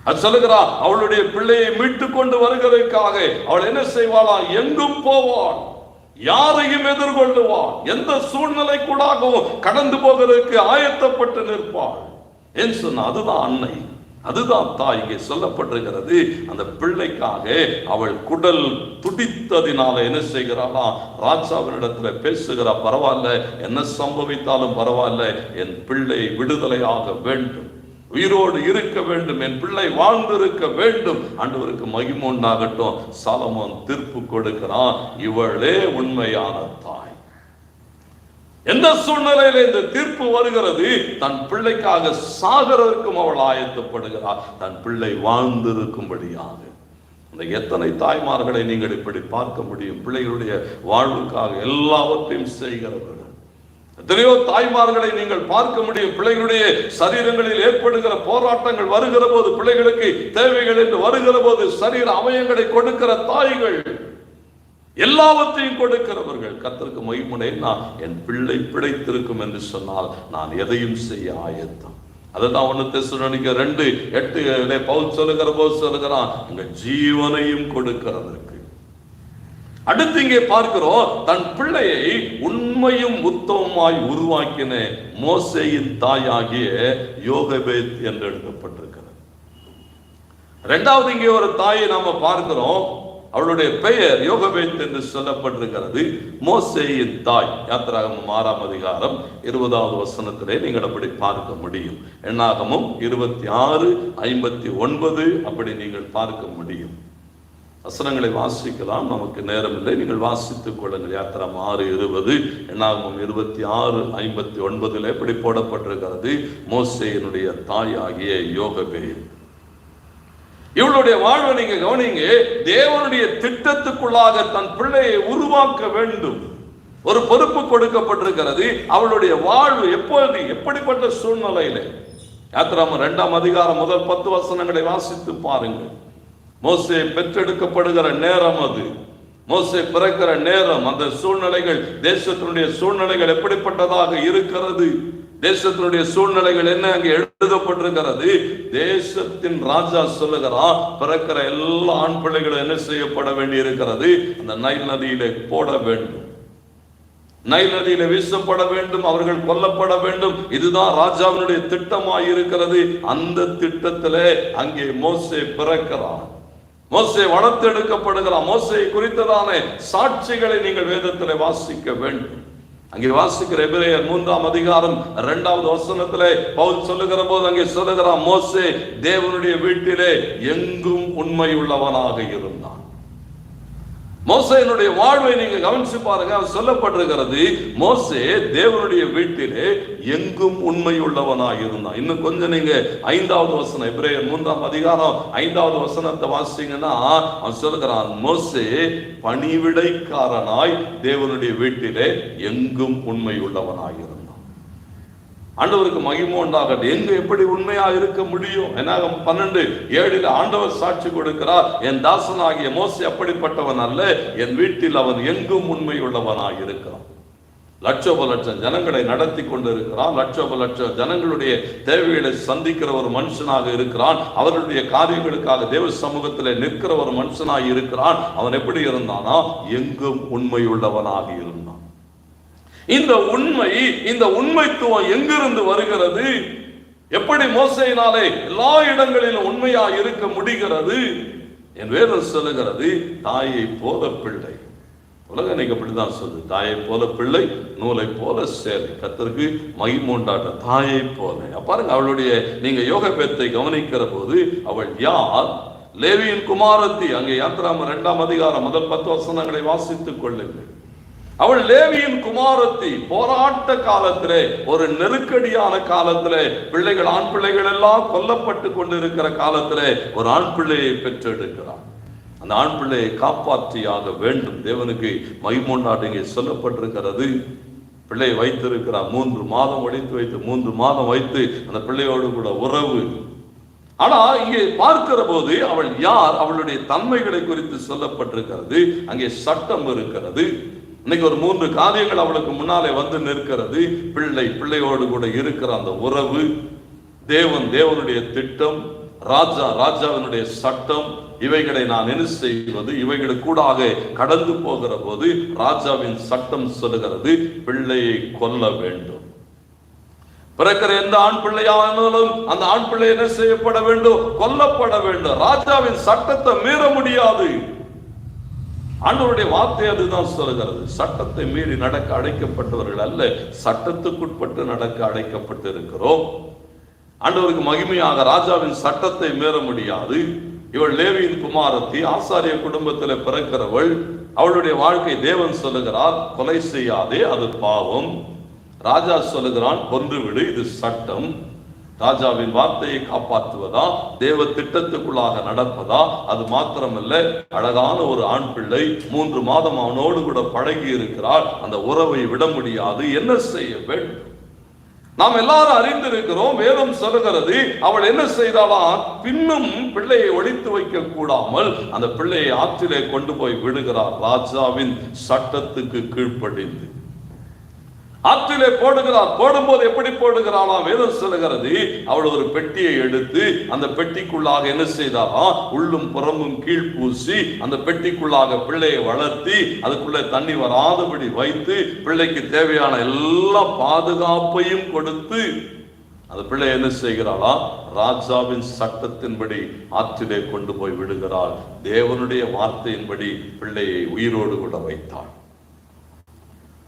அது சொல்லுகிறா, அவளுடைய பிள்ளையை மீட்டு கொண்டு வருகிறதுக்காக அவள் என்ன செய்வாளா? எங்கும் போவாள், யாரையும் எதிர்கொள்ளுவாள், எந்த சூழ்நிலை கூடாகவும் கடந்து போகிறதுக்கு ஆயத்தப்பட்டு நிற்பாள். ஏன் சொன்னா அதுதான் அன்னை, அதுதான் தாய். இங்கே சொல்லப்பட்டிருக்கிறது, அந்த பிள்ளைக்காக அவள் குடல் துடித்ததினால என்ன செய்கிறாளா? ராஜாவினிடத்துல பேசுகிறா, பரவாயில்ல, என்ன சம்பவித்தாலும் பரவாயில்ல, என் பிள்ளை விடுதலையாக வேண்டும், உயிரோடு இருக்க வேண்டும், என் பிள்ளை வாழ்ந்திருக்க வேண்டும். ஆண்டவருக்கு மகிமை உண்டாகட்டும். சாலமோன் தீர்ப்பு கொடுக்கிறான், இவளே உண்மையான தாய். எந்த சூழ்நிலையில இந்த தீர்ப்பு வருகிறது? தன் பிள்ளைக்காக சாகிறதற்கும் அவள் ஆயத்தப்படுகிறார், தன் பிள்ளை வாழ்ந்திருக்கும்படியாக. எத்தனை தாய்மார்களை நீங்கள் இப்படி பார்க்க முடியும்? பிள்ளைகளுடைய வாழ்வுக்காக எல்லாவற்றையும் செய்கிறவர்கள். எத்தனையோ தாய்மார்களை நீங்கள் பார்க்க முடியும். பிள்ளைகளுடைய சரீரங்களில் ஏற்படுகிற போராட்டங்கள் வருகிற போது, பிள்ளைகளுக்கு தேவைகள் என்று வருகிற போது சரீர அவயங்களை கொடுக்கிற தாய்கள், எல்லாவற்றையும் கொடுக்கிறவர்கள். கர்த்தருக்கு மகிமை. நான் என் பிள்ளை பிழைத்திருக்கும் என்று சொன்னால் நான் எதையும் செய்ய ஆயத்தம். அதுதான் 1 தெசலோனிக்கர் 2:8 பவுல் சொல்லுகிற போது சொல்லுகிறான், எங்கள் ஜீவனையும் கொடுக்கிறதற்கு. அடுத்து இங்கே பார்க்கிறோம், தன் பிள்ளையை உண்மையும் உத்தமமாய் உருவாக்கின மோசேயின் தாயாகிய யோகபேத் என்று எழுதப்பட்டிருக்கிறது. இரண்டாவது இங்கே ஒரு தாயை நாம பார்க்கிறோம், அவளுடைய பெயர் யோகபேத் என்று சொல்லப்பட்டிருக்கிறது. மோசேயின் தாய். யாத்திராகமம் 6ஆம் அதிகாரம் 20வது வசனத்திலே நீங்கள் அப்படி பார்க்க முடியும். எண்ணாகமம் 26:59 அப்படி நீங்கள் பார்க்க முடியும். வசனங்களை வாசிக்கலாம், நமக்கு நேரம் இல்லை, நீங்கள் வாசித்துக் கொள்ளுங்கள். யாத்திரம் 6:20, எண்ணாகமம் 26:59 எப்படி போடப்பட்டிருக்கிறது? மோசேயினுடைய தாய் ஆகிய யோகபேத். இவளுடைய வாழ்வை நீங்க கவனிங்க. தேவனுடைய திட்டத்துக்குள்ளாக தன் பிள்ளையை உருவாக்க வேண்டும், ஒரு பொறுப்பு கொடுக்கப்பட்டிருக்கிறது. அவளுடைய வாழ்வு எப்போது, எப்படிப்பட்ட சூழ்நிலையில? யாத்திராகமம் 2ஆம் அதிகாரம் முதல் 10 வசனங்களை வாசித்து பாருங்கள். மோசே பெற்றெடுக்கப்படுகிற நேரம், அது மோசே பிறக்கிற நேரம், அந்த சூழ்நிலைகள், தேசத்தினுடைய சூழ்நிலைகள் எப்படிப்பட்டதாக இருக்கிறது? தேசத்தினுடைய சூழ்நிலைகள் என்ன அங்கே எழுதப்பட்டிருக்கிறது? தேசத்தின் ராஜா சொல்லுகிறான், பிறக்கிற எல்லா ஆண் பிள்ளைகளும் என்ன செய்யப்பட வேண்டி இருக்கிறது? அந்த நைல் நதியிலே போட வேண்டும், நைல் நதியில வீசப்பட வேண்டும், அவர்கள் கொல்லப்பட வேண்டும். இதுதான் ராஜாவினுடைய திட்டமாய் இருக்கிறது. அந்த திட்டத்திலே அங்கே மோசே பிறக்கிறான், மோசே வளர்த்தெடுக்கப்படுகிறான். மோசே குறித்ததான சாட்சிகளை நீங்கள் வேதத்திலே வாசிக்க வேண்டும். அங்கே வாசிக்கிற எபிரேயர் 3ஆம் அதிகாரம் 2வது வசனத்திலே பவுல் சொல்லுகிற போது அங்கே சொல்லுகிறான், மோசே தேவனுடைய வீட்டிலே எங்கும் உண்மை உள்ளவனாக இருந்தான். மோசேயினுடைய வாழ்வை நீங்க கவனிச்சு பாருங்க. சொல்லப்பட்டிருக்கிறது, மோசே தேவனுடைய வீட்டிலே எங்கும் உண்மை உள்ளவனாக இருந்தான். இன்னும் கொஞ்சம் நீங்க 5வது வசனம், எபிரேயர் 3ஆம் அதிகாரம் 5வது வசனத்தை வாசிங்கன்னா அவன் சொல்லுகிறான், மோசே பணிவிடைக்காரனாய் தேவனுடைய வீட்டிலே எங்கும் உண்மை உள்ளவனாக இருந்தான். ஆண்டவருக்கு மகிமை உண்டாகட்டும். எங்க எப்படி உண்மையா இருக்க முடியும்? என்னாகும் 12:7 ஆண்டவர் சாட்சி கொடுக்கிறார், என் தாசனாகிய மோசே அப்படிப்பட்டவன் அல்ல, என் வீட்டில் அவன் எங்கும் உண்மை உள்ளவனாக இருக்கிறான். லட்சோப லட்சம் ஜனங்களை நடத்தி கொண்டு இருக்கிறான். லட்சோப லட்சம் ஜனங்களுடைய தேவைகளை சந்திக்கிற ஒரு மனுஷனாக இருக்கிறான். அவர்களுடைய காரியங்களுக்காக தேவ சமூகத்தில் நிற்கிற ஒரு மனுஷனாக இருக்கிறான். அவன் எப்படி இருந்தானா? எங்கும் உண்மை உள்ளவனாக இருந்தான். இந்த உண்மை, இந்த உண்மைத்துவம் எங்கிருந்து வருகிறது? எப்படி மோசேயினாலே எல்லா இடங்களிலும் உண்மையா இருக்க முடிகிறது? என் வேதம் சொல்லுகிறது, தாயை போல பிள்ளை. உலகம் இன்னைக்கு அப்படிதான் சொல்லுது, தாயை போல பிள்ளை, நூலை போல சேலை. கர்த்தருக்கு மகிமை உண்டாகட்டும். தாயை போல பாருங்க. அவளுடைய நீங்க யோகபேத்தை கவனிக்கிற போது அவள் யார்? லேவியின் குமாரத்தி. அங்கே யாத்திராகமம் 2ஆம் அதிகாரம் முதல் 10 வசனங்களை வாசித்துக் கொள்ளுங்கள். அவள் லேவியின் குமாரத்தி. போராட்ட காலத்திலே, ஒரு நெருக்கடியான காலத்திலே, பிள்ளைகள், ஆண் பிள்ளைகள் எல்லாம் கொல்லப்பட்டு கொண்டு இருக்கிற காலத்திலே ஒரு ஆண் பிள்ளையை பெற்றெடுக்கிறார். அந்த ஆண் பிள்ளையை காப்பாற்றியாக வேண்டும். தேவனுக்கு மகிமை உண்டாகட்டும். சொல்லப்பட்டிருக்கிறது, பிள்ளையை வைத்திருக்கிறார். 3 மாதம் ஒழித்து வைத்து 3 மாதம் வைத்து அந்த பிள்ளையோடு கூட உறவு. ஆனா இங்கே பார்க்கிற போது அவள் யார், அவளுடைய தன்மைகளை குறித்து சொல்லப்பட்டிருக்கிறது. அங்கே சட்டம் இருக்கிறது. இன்னைக்கு ஒரு 3 காரியங்கள் அவளுக்கு முன்னாலே வந்து நிற்கிறது. பிள்ளையோடு கூட இருக்கிற அந்த உறவு, தேவனுடைய திட்டம், ராஜாவினுடைய சட்டம், இவைகளை நான் என்ன செய்வது, இவைகளுக்கூடாக கடந்து போகிற போது ராஜாவின் சட்டம் சொல்லுகிறது, பிள்ளையை கொல்ல வேண்டும். பிறக்கிற எந்த ஆண் பிள்ளையானாலும் அந்த ஆண் பிள்ளை என்ன செய்யப்பட வேண்டும், கொல்லப்பட வேண்டும். ராஜாவின் சட்டத்தை மீற முடியாது. ஆண்டவருடைய வார்த்தை அதுதான் சொல்லுகிறது. சட்டத்தை மீறி நடக்க அழைக்கப்பட்டவர்கள் அல்ல, சட்டத்துக்குட்பட்டு நடக்க அழைக்கப்பட்டு இருக்கிறோம். ஆண்டவருக்கு மகிமையாக ராஜாவின் சட்டத்தை மீற முடியாது. இவள் லேவியின் குமாரத்தி, ஆசாரிய குடும்பத்தில் பிறக்கிறவள். அவளுடைய வாழ்க்கை தேவன் சொல்லுகிறார் கொலை செய்யாதே, அது பாவம். ராஜா சொல்லுகிறான் கொன்றுவிடு, இது சட்டம். ராஜாவின் வார்த்தையை காப்பாற்றுவதா, தேவ திட்டத்துக்குள்ளாக நடப்பதா? அது மாத்திரமல்ல, அழகான ஒரு ஆண் பிள்ளை, 3 மாதம் அவனோடு கூட பழகி இருக்கிறாள். அந்த உறவை விட முடியாது. என்ன செய்ய வேண்டும்? நாம் எல்லாரும் அறிந்திருக்கிறோம். வேதம் சொல்லுகிறது, அவள் என்ன செய்தாலாம், பின்னும் பிள்ளையை ஒழித்து வைக்க கூடாமல் அந்த பிள்ளையை ஆற்றிலே கொண்டு போய் விடுகிறார். ராஜாவின் சட்டத்துக்கு கீழ்ப்படிந்து ஆற்றிலே போடுகிறார். போடும்போது எப்படி போடுகிறாளாம்? வேதம் சொல்லுகிறது, அவள் ஒரு பெட்டியை எடுத்து அந்த பெட்டிக்குள்ளாக என்ன செய்தாலாம், உள்ளும் புறமும் கீழ் பூசி அந்த பெட்டிக்குள்ளாக பிள்ளையை வளர்த்தி அதுக்குள்ளே தண்ணி வராதபடி வைத்து பிள்ளைக்கு தேவையான எல்லா பாதுகாப்பையும் கொடுத்து அந்த பிள்ளை என்ன செய்கிறாளா, ராஜாவின் சட்டத்தின்படி ஆற்றிலே கொண்டு போய் விடுகிறாள். தேவனுடைய வார்த்தையின்படி பிள்ளையை உயிரோடு கூட வைத்தாள்.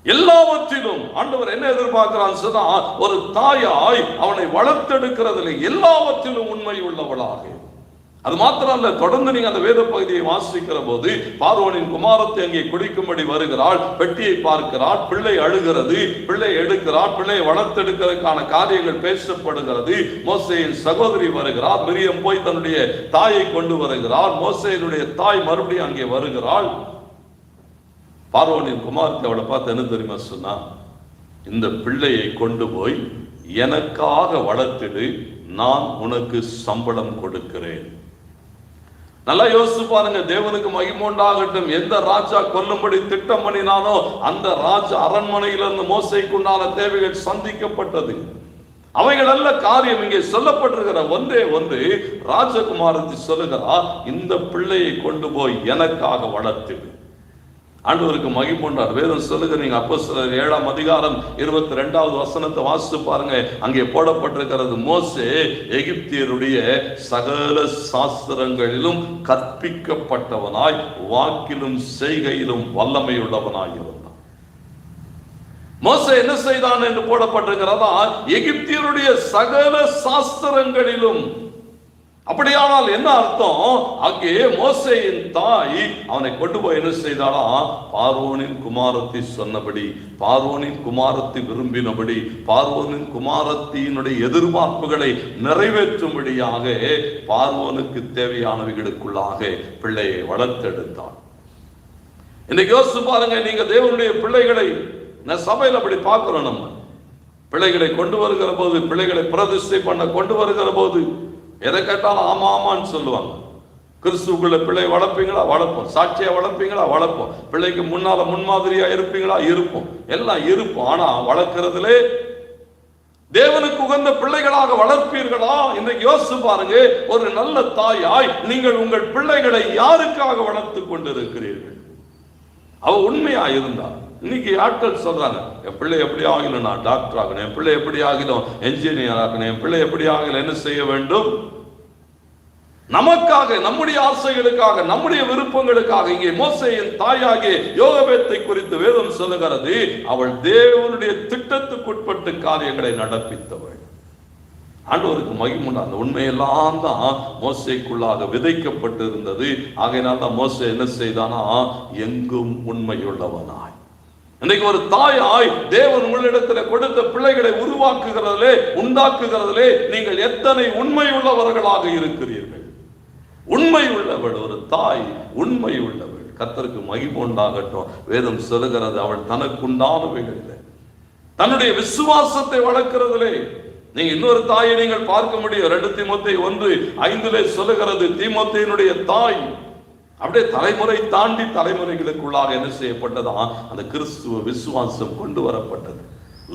எல்லாவற்றிலும் ஆண்டவர் என்ன எதிர்பார்க்கிறான் சொன்னா, ஒரு தாயாய் அவனை வளர்த்தெடுக்கிறதுல எல்லாவற்றிலும் உண்மை உள்ளவளாக. அது மாத்திரம் அல்ல, தொடர்ந்து நீங்க அந்த வேத பகுதியை வாசிக்கிற போது பார்வோனின் குமாரத்தை அங்கே குடிக்கும்படி வருகிறாள். பெட்டியை பார்க்கிறாள், பிள்ளை அழுகிறது, பிள்ளை எடுக்கிறாள், பிள்ளையை வளர்த்தெடுக்கிறதுக்கான காரியங்கள் பேசப்படுகிறது. மோசேயின் சகோதரி வருகிறார், மிரியம் போய் தன்னுடைய தாயை கொண்டு வருகிறாள். மோசேயினுடைய தாய் மறுபடியும் அங்கே வருகிறாள். பார்வோனின் குமாரத்தை அவளை பார்த்து என்ன தெரியுமா சொன்னா, இந்த பிள்ளையை கொண்டு போய் எனக்காக வளர்த்திடு, நான் உனக்கு சம்பளம் கொடுக்கிறேன். நல்லா யோசிச்சு பாருங்க. தேவனுக்கு மகிமை உண்டாகட்டும். எந்த ராஜா கொல்லும்படி திட்டம் பண்ணினானோ அந்த ராஜா அரண்மனையிலிருந்து மோசேக்குண்டான தேவைகள் சந்திக்கப்பட்டது. அவைகள் அல்ல காரியம். இங்கே சொல்லப்பட்டிருக்கிற ஒன்றே ஒன்று, ராஜகுமாரத்தை சொல்லுகிறார், இந்த பிள்ளையை கொண்டு போய் எனக்காக வளர்த்திடு. ஆண்டவருக்கு மகிமை உண்டார். வேதம் சொல்லுங்க, நீங்க அப்போஸ்தலர் 7ஆம் அதிகாரம் 22வது வசனத்தை வாசித்து பாருங்க. அங்கே போடப்பட்டிருக்கிறது, மோசே எகிப்தியருடைய சகல சாஸ்திரங்களிலும் கற்பிக்கப்பட்டவனாய் வாக்கிலும் செய்கையிலும் வல்லமை உள்ளவனாய் இருந்தான். மோசே என்ன செய்தான் என்று போடப்பட்டிருக்கிறதா, எகிப்தியருடைய சகல சாஸ்திரங்களிலும். அப்படியானால் என்ன அர்த்தம்? அங்கே மோசேயின் தாய் அவனை கொண்டு போய் என்ன செய்தாளா, பார்வோனின் குமாரத்தி சொன்னபடி, பார்வோனின் குமாரத்தி விரும்பினபடி, பார்வோனின் குமாரத்தியினுடைய எதிர்பார்ப்புகளை நிறைவேற்றும்படியாக பார்வோனுக்கு தேவையானவைகளுக்குள்ளாக பிள்ளையை வளர்த்தெடுத்தாள். இன்னைக்கு யோசிச்சு பாருங்க, நீங்க தேவனுடைய பிள்ளைகளை சபையில் அப்படி பார்க்கிறோம். நம்ம பிள்ளைகளை கொண்டு வருகிற போது, பிள்ளைகளை பிரதிஷ்டை பண்ண கொண்டு வருகிற போது எதை கேட்டாலும் ஆமா ஆமான்னு சொல்லுவாங்க. கிறிஸ்துவுக்குள்ள பிள்ளை வளர்ப்பீங்களா? வளர்ப்போம். சாட்சியா வளர்ப்பீங்களா? வளர்ப்போம். பிள்ளைக்கு முன்னால முன்மாதிரியா இருப்பீங்களா? இருப்போம். எல்லாம் இருப்போம். ஆனா வளர்க்கிறதுலே தேவனுக்கு உகந்த பிள்ளைகளாக வளர்ப்பீர்களா? இன்றைக்கு யோசிச்சு பாருங்க. ஒரு நல்ல தாயாய் நீங்கள் உங்கள் பிள்ளைகளை யாருக்காக வளர்த்து கொண்டிருக்கிறீர்கள்? அவ உண்மையா இருந்தா, இன்னைக்கு ஆட்கள் சொல்றாங்க, என் பிள்ளை எப்படி ஆகணும், நான் டாக்டர் ஆகணும், என் பிள்ளை எப்படி ஆகணும், என்ஜினியர் ஆகணும், என் பிள்ளை எப்படி ஆகணும், என்ன செய்ய வேண்டும்? நமக்காக, நம்முடைய ஆசைகளுக்காக, நம்முடைய விருப்பங்களுக்காக. இங்கே மோசேயின் தாயாகிய யோகபேத்தை குறித்து வேதம் சொல்லுகிறது, அவள் தேவனுடைய திட்டத்துக்குட்பட்டு காரியங்களை நடப்பித்தவள். ஆண்டவருக்கு மகிமை. அந்த உண்மையெல்லாம் தான் மோசேக்குள்ளாக விதைக்கப்பட்டு இருந்தது. ஆகையினால் தான் மோசே என்ன செய்தானா, எங்கும் உண்மையுள்ளவனாய். இன்னைக்கு ஒரு தாயாய் தேவன் உங்களிடத்தில் கொடுத்த பிள்ளைகளை உருவாக்குகிறதிலே, உண்டாக்குகிறதிலே நீங்கள் எத்தனை உண்மை உள்ளவர்களாக இருக்கிறீர்கள்? உண்மை உள்ளவள் ஒரு தாய், உண்மை உள்ளவள். கர்த்தருக்கு மகிமை உண்டாகட்டும். வேதம் சொல்லுகிறது, அவள் தனக்குண்டானவைகளில் தன்னுடைய விசுவாசத்தை வளர்க்கிறதிலே நீங்க இன்னொரு தாயை நீங்கள் பார்க்க முடியும். 2 தீமோத்தேயு 1:5 சொல்லுகிறது, தீமோத்தேயுனுடைய தாய் அப்படியே தலைமுறை தாண்டி தலைமுறைகளுக்குள்ளாக என்ன செய்யப்பட்டதா, அந்த கிறிஸ்துவ விசுவாசம் கொண்டு வரப்பட்டது.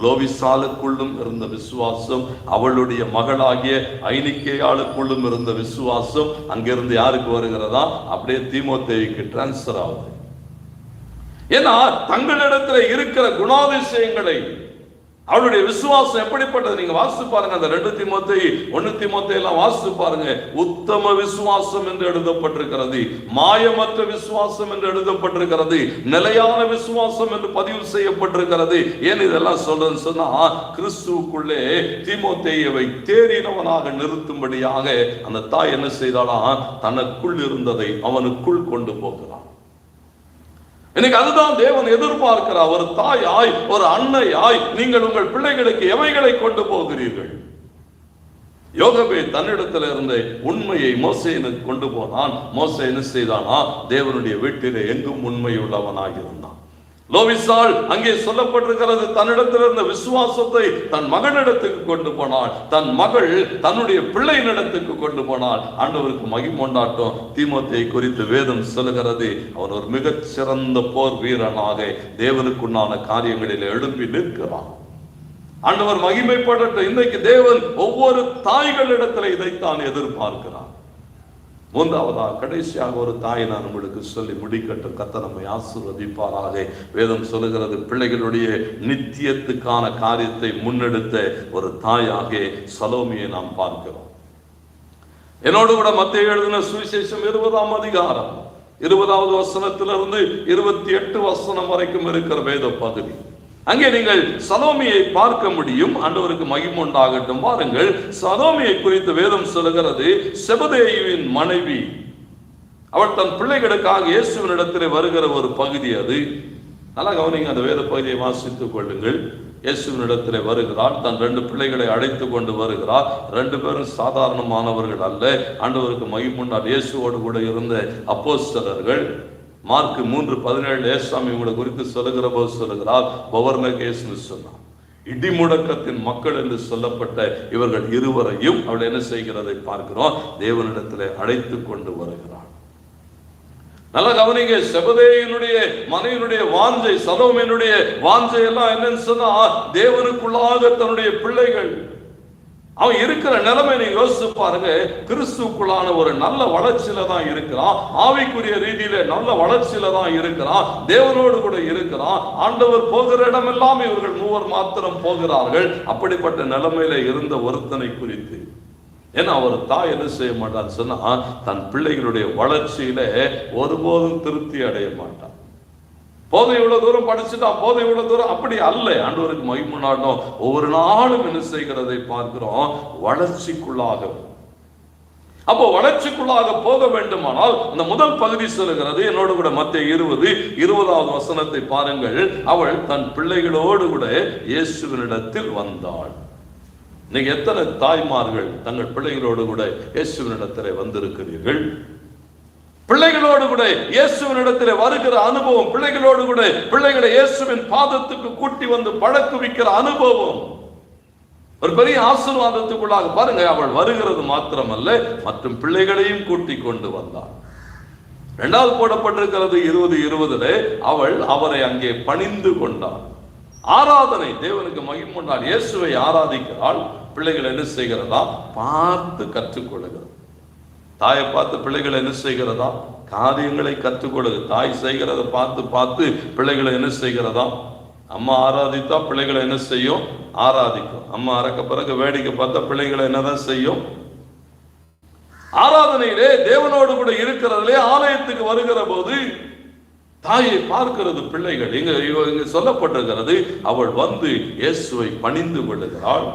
லோவிசாலுக்குள்ளும் இருந்த விசுவாசம், அவளுடைய மகளாகிய ஐனிக்கேயாளுக்குள்ளும் இருந்த விசுவாசம் அங்கிருந்து யாருக்கு வருகிறதா, அப்படியே தீமோத்தேயுக்கு டிரான்ஸ்பர் ஆகுது. ஏன்னா தங்களிடத்தில் இருக்கிற குணாதிசயங்களை, அவளுடைய விசுவாசம் எப்படிப்பட்டது நீங்க வாசித்து பாருங்க. அந்த 2 தீமோத்தேயு 1 தீமோத்தேயு எல்லாம் வாசித்து பாருங்க. உத்தம விசுவாசம் என்று எழுதப்பட்டிருக்கிறது, மாயமற்ற விசுவாசம் என்று எழுதப்பட்டிருக்கிறது, நிலையான விசுவாசம் என்று பதிவு செய்யப்பட்டிருக்கிறது. ஏன் இதெல்லாம் சொல்றேன்னு சொன்னா, கிறிஸ்துவுக்குள்ளே தீமோத்தேயுவை தேறினவனாக நிறுத்தும்படியாக அந்த தாய் என்ன செய்தாளா, தனக்குள் இருந்ததை அவனுக்குள் கொண்டு போகிறான். இன்னைக்கு அதுதான் தேவன் எதிர்பார்க்கிறார். ஒரு தாயாய், ஒரு அன்னையாய் நீங்கள் உங்கள் பிள்ளைகளுக்கு எவைகளை கொண்டு போகிறீர்கள்? யோகபே தன்னிடத்தில் இருந்த உண்மையை மோசேனுக்கு கொண்டு போனான். மோசே என்ன செய்தானா, தேவனுடைய வீட்டிலே எங்கும் உண்மை உள்ளவனாக இருந்தான். லோவிசாள் அங்கே சொல்லப்பட்டிருக்கிறது, தன்னிடத்தில் இருந்த விசுவாசத்தை தன் மகனிடத்துக்கு கொண்டு போனாள், தன் மகள் தன்னுடைய பிள்ளையினிடத்துக்கு கொண்டு போனாள். ஆண்டவருக்கு மகிமை உண்டாட்டும். தீமோத்தேயு குறித்து வேதம் சொல்லுகிறது, அவன் ஒரு மிகச் சிறந்த போர் வீரனாக தேவனுக்குண்டான காரியங்களில் எழுப்பி நிற்கிறான். ஆண்டவர் மகிமைப்படட்டும். இன்றைக்கு தேவன் ஒவ்வொரு தாய்களிடத்தில் இதைத்தான் எதிர்பார்க்கிறான். மூன்றாவதாக கடைசியாக ஒரு தாயை நான் உங்களுக்கு சொல்லி முடிக்கட்டும். கர்த்தர் நம்மை ஆசீர்வதிப்பாராக. வேதம் சொல்லுகிறது, பிள்ளைகளுடைய நித்தியத்துக்கான காரியத்தை முன்னெடுத்த ஒரு தாயாக சலோமியை நாம் பார்க்கிறோம். என்னோடு கூட மத்தேயு எழுதின சுவிசேஷம் 20ஆம் அதிகாரம் 20வது வசனத்திலிருந்து 28 வசனம் வரைக்கும் இருக்கிற வேத பகுதி. அங்கே நீங்கள் சலோமியை பார்க்க முடியும். ஆண்டவருக்கு மகிமை உண்டாகட்டும். பாருங்கள், சலோமியை குறித்து வேதம் சொல்லுகிறது, செபதேயுவின் மனைவி. அவள் தன் பிள்ளைகளுக்காக இயேசுவினிடத்தில் வருகிற ஒரு பகுதி அது. நல்லா கவனிங்க, அந்த வேத பகுதியை வாசித்துக் கொள்ளுங்கள். இயேசுவினிடத்தில் வருகிறாள், தன் 2 பிள்ளைகளை அழைத்து கொண்டு வருகிறார். 2 பேரும் சாதாரணமானவர்கள் அல்ல. ஆண்டவருக்கு மகிமை உண்டார். இயேசுவோடு கூட இருந்த அப்போஸ்தலர்கள். மார்க் 3:17 ஏசாமி இவங்களை குறித்து சொல்லுகிற போது சொல்லுகிறார், பவர்னகேஸ்னு சொன்னார். இடிமுடக்கத்தின் மக்கள் என்று சொல்லப்பட்ட இவர்கள் இருவரையும் அவள் என்ன செய்கிறதை பார்க்கிறோம், தேவனிடத்தில் அழைத்து கொண்டு வருகிறார். நல்ல கவனிங்க, செபதேயுனுடைய மனைவியினுடைய வாஞ்சை, சலோமியினுடைய வாஞ்சை எல்லாம் என்னன்னு சொன்னா, தேவனுக்குள்ளாக தன்னுடைய பிள்ளைகள். அவன் இருக்கிற நிலைமை நீங்க யோசிச்சு பாருங்க. கிறிஸ்துக்குள்ளான ஒரு நல்ல வளர்ச்சியில தான் இருக்கிறான், ஆவிக்குரிய ரீதியில நல்ல வளர்ச்சியில தான் இருக்கிறான், தேவனோடு கூட இருக்கிறான். ஆண்டவர் போகிற இடமெல்லாம் இவர்கள் 3 மாத்திரம் போகிறார்கள். அப்படிப்பட்ட நிலைமையில இருந்த ஒருத்தனை குறித்து, ஏன்னா அவர் தாய் என்ன செய்ய மாட்டான்னு சொன்னா, தன் பிள்ளைகளுடைய வளர்ச்சியில ஒருபோதும் திருப்தி அடைய மாட்டான். போதை இவ்வளவு தூரம் படிச்சுட்டான், போதை இவ்வளவு தூரம், அப்படி அல்ல. ஆண்டவருக்கு மகிமை நாட்டம். ஒவ்வொரு நாளும் என்ன செய்கிறதை பார்க்கிறோம், வளர்ச்சிக்குள்ளாக. அப்போ வளர்ச்சிக்குள்ளாக போக வேண்டுமானால் அந்த முதல் பகுதி சொல்லுகிறது, என்னோடு கூட மத்தேயு 20வது வசனத்தை பாருங்கள். அவள் தன் பிள்ளைகளோடு கூட இயேசுவினிடத்தில் வந்தாள். இன்னைக்கு எத்தனை தாய்மார்கள் தங்கள் பிள்ளைகளோடு கூட இயேசுவினிடத்தில் வந்திருக்கிறீர்கள்? பிள்ளைகளோடு கூட இயேசுவினிடத்தில் வருகிற அனுபவம், பிள்ளைகளோடு கூட பிள்ளைகளை இயேசுவின் பாதத்துக்கு கூட்டி வந்து பழக்குவிக்கிற அனுபவம் ஒரு பெரிய ஆசீர்வாதத்துக்குள்ளாக. பாருங்க, அவள் வருகிறது மாத்திரமல்ல, மற்றும் பிள்ளைகளையும் கூட்டி கொண்டு வந்தாள். 2வது போடப்பட்டிருக்கிறது 20:20 அவள் அவரை அங்கே பணிந்து கொண்டாள். ஆராதனை, தேவனுக்கு மகிமை உண்டால். இயேசுவை ஆராதிக்கிறாள். பிள்ளைகள் என்ன செய்கிறதா, பார்த்து கற்றுக்கொள்ளுகிறது. தாயை பார்த்து பிள்ளைகளை என்ன செய்கிறதா, காரியங்களை கற்றுக்கொள்ளுது. தாய் செய்கிறத பார்த்து பார்த்து பிள்ளைகளை என்ன செய்கிறதா, அம்மா ஆராதித்தா பிள்ளைகளை என்ன செய்யும், ஆராதிக்கும். அம்மா அறக்க பிறகு வேடிக்கை பார்த்தா பிள்ளைகளை என்னதான் செய்யும். ஆராதனையிலே தேவனோடு கூட இருக்கிறதுலே ஆலயத்துக்கு வருகிற போது தாயை பார்க்கிறது பிள்ளைகள். இங்க சொல்லப்பட்டிருக்கிறது, அவள் வந்து இயேசுவை பணிந்து கொள்ளுகிறாள்.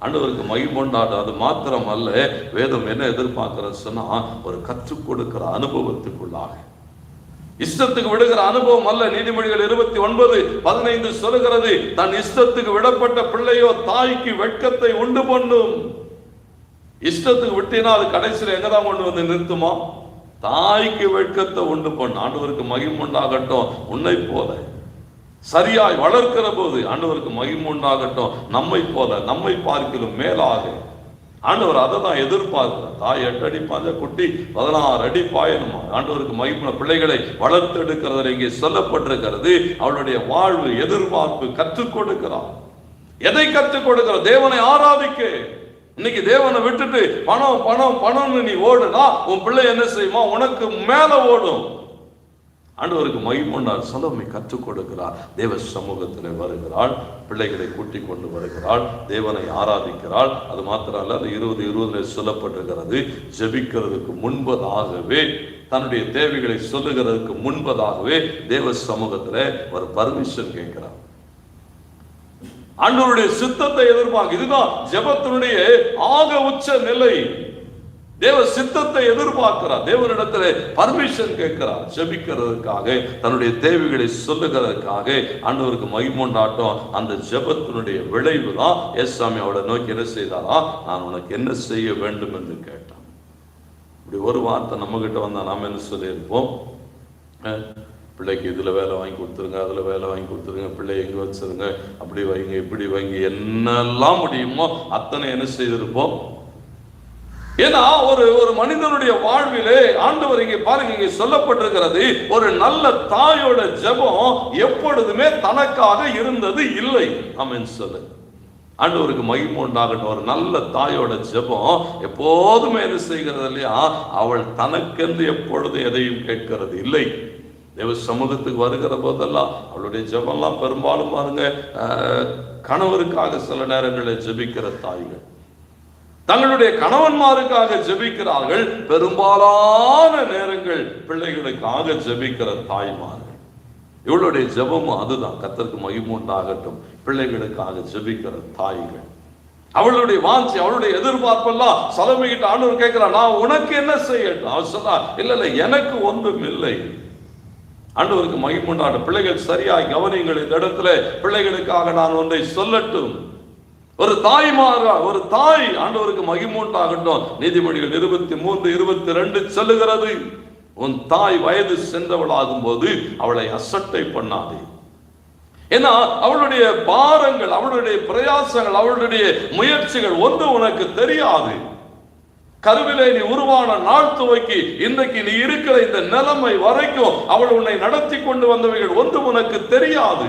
ஆண்டவருக்கு மகிமை உண்டாது. அது மாத்திரம் அல்ல, வேதம் என்ன எதிர்பார்க்கிறது சொன்னா, ஒரு கற்றுக் கொடுக்கிற அனுபவத்துக்குள்ளாக, இஷ்டத்துக்கு விடுகிற அனுபவம் அல்ல. நீதிமொழிகள் 29:15 சொல்லுகிறது, தன் இஷ்டத்துக்கு விடப்பட்ட பிள்ளையோ தாய்க்கு வெட்கத்தை உண்டு பண்ணும். இஷ்டத்துக்கு விட்டினா அது கடைசியில் எங்கதான் கொண்டு வந்து நிறுத்துமா, தாய்க்கு வெட்கத்தை உண்டு பண்ண. ஆண்டவருக்கு மகிமை உண்டாகட்டும். உன்னை போல சரியாய் வளர்க்கிற போது ஆண்டவருக்கு மகிமை உண்டாகட்டும். நம்மை பார்க்கலும் மேலாக ஆண்டவர் அதை தான் எதிர்பார்க்கிறார். தாய் 8 அடி பாய்ஞ்ச குட்டி 16 அடி பாயணுமா. ஆண்டவருக்கு மகிமை பிள்ளைகளை வளர்த்தெடுக்கிறது இங்கே சொல்லப்பட்டிருக்கிறது. அவளுடைய வாழ்வு எதிர்பார்ப்பு கற்றுக் கொடுக்கிறார். எதை கற்றுக் கொடுக்கிறார்? தேவனை ஆராதிக்க. இன்னைக்கு தேவனை விட்டுட்டு பணம் பணம் பணம்னு நீ ஓடுனா உன் பிள்ளை என்ன செய்யுமா? உனக்கு மேல ஓடும். ஆண்டவருக்கு மகிமைண்டால் சலோமி கற்றுக் கொடுக்கிறார். தேவ சமூகத்தில் வருகிறாள், பிள்ளைகளை கூட்டிக் கொண்டு வருகிறாள், தேவனை ஆராதிக்கிறாள். அது மாத்திரம் அல்ல, 20:20 சொல்லப்பட்டிருக்கிறது, ஜெபிக்கிறதுக்கு முன்பதாகவே, தன்னுடைய தேவைகளை சொல்லுகிறதுக்கு முன்பதாகவே தேவ சமூகத்தில் ஒரு பர்மிஷன் கேட்கிறார். ஆண்டவருடைய சித்தத்தை எதிர்பார்க்க. இதுதான் ஜெபத்தினுடைய ஆக உச்ச நிலை. தேவ சித்தத்தை எதிர்பார்க்கிறார். தேவனிடத்தில் பர்மிஷன் கேட்கிறார் ஜெபிக்கிறதுக்காக, தன்னுடைய தேவைகளை சொல்லுகிறதுக்காக. ஆண்டவருக்கு மகிமைண்டாட்டம். அந்த ஜெபத்தினுடைய விளைவு தான் ஏசாமி அவளை நோக்கி என்ன செய்தாரா? நான் உனக்கு என்ன செய்ய வேண்டும் என்று கேட்டான். இப்படி ஒரு வார்த்தை நம்ம கிட்ட வந்தா நாம என்ன சொல்லியிருப்போம்? பிள்ளைக்கு இதுல வேலை வாங்கி கொடுத்துருங்க, அதுல வேலை வாங்கி கொடுத்துருங்க, பிள்ளை எங்க வச்சிருங்க, அப்படி வைங்க இப்படி வைங்க, என்னெல்லாம் முடியுமோ அத்தனை என்ன செய்திருப்போம். ஏன்னா ஒரு மனிதனுடைய வாழ்விலே ஆண்டவர் இங்கே பாருங்க, இங்கே சொல்லப்பட்டிருக்கிறது, ஒரு நல்ல தாயோட ஜெபம் எப்பொழுதுமே தனக்காக இருந்தது இல்லை. ஆமென் சொல்லு. ஆண்டவருக்கு மகிமை உண்டாகட்டும். ஒரு நல்ல தாயோட ஜெபம் எப்போதுமே என்ன செய்கிறது இல்லையா? அவள் தனக்கென்று எப்பொழுது எதையும் கேட்கிறது இல்லை. தேவ சமூகத்துக்கு வருகிற போதெல்லாம் அவளுடைய ஜெபம்லாம் பெரும்பாலும் பாருங்க, கணவருக்காக சில நேரங்களில் ஜெபிக்கிற தாய்கள், தங்களுடைய கணவன்மாருக்காக ஜெபிக்கிறார்கள். பெரும்பாலான நேரங்கள் பிள்ளைகளுக்காக ஜெபிக்கிற தாய்மார்கள். இவளுடைய ஜெபமும் அதுதான். கர்த்தருக்கு மகிமை உண்டாகட்டும். பிள்ளைகளுக்காக ஜெபிக்கிற தாய்கள், அவளுடைய வாஞ்சி, அவளுடைய எதிர்பார்ப்பெல்லாம் சலோமிகிட்ட ஆண்டவர் கேட்கிறார், நான் உனக்கு என்ன செய்யட்டும்? அவர் சொல்றா, இல்ல எனக்கு ஒன்றும் இல்லை. ஆண்டவருக்கு மகிமை உண்டாகட்டும். பிள்ளைகள் சரியாய் கவனிங்கள். இந்த இடத்துல பிள்ளைகளுக்காக நான் ஒன்றை சொல்லட்டும். ஒரு தாய் ஆண்டவருக்கு மகிமை உண்டாகட்டும். நீதிமொழிகள் 23:22 சொல்லுகிறது, உன் தாய் வயது சென்றவளாகும் போது அவளை அசட்டை பண்ணாதே. ஏன்னா அவளுடைய பாரங்கள், அவளுடைய பிரயாசங்கள், அவளுடைய முயற்சிகள் ஒன்று உனக்கு தெரியாது. கருவிலே நீ உருவான நாள் துவக்கி இன்றைக்கு நீ இருக்கிற இந்த நிலைமை வரைக்கும் அவள் உன்னை நடத்தி கொண்டு வந்தவைகள் ஒன்று உனக்கு தெரியாது.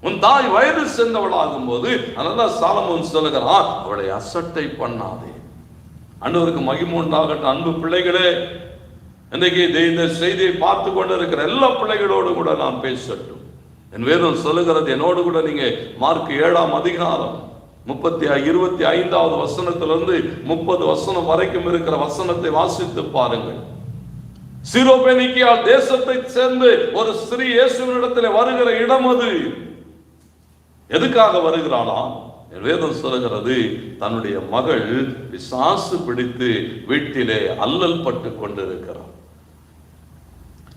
உன் தாய் வயது சென்றவளாகும் போது, அதனால சாலமோன் சொல்லுகிறான், அவளை அசட்டை பண்ணாதே. ஆண்டவருக்கு மகிமை உண்டாகட்டும். அன்பு பிள்ளைகளே, இன்னைக்கு இந்த செய்தியை பார்த்து கொண்டு இருக்கிற எல்லா பிள்ளைகளோடு கூட நான் பேசட்டும். என் வேதம் சொல்லுகிறது, என்னோடு கூட நீங்க மார்க் 7ஆம் அதிகாரம் 25வது வசனத்திலிருந்து 30 வசனம் வரைக்கும் இருக்கிற வசனத்தை வாசித்து பாருங்கள். சீரோபெனிக்கியால் தேசத்தை சேர்ந்து ஒரு ஸ்திரீ இயேசுவினிடத்தில் வருகிற இடம் அது. எதுக்காக வருகிறாளா? வேதம் சொல்லுகிறது, தன்னுடைய மகள் பிசாசு பிடித்து வீட்டிலே அல்லல் பட்டு கொண்டிருக்கிறார்.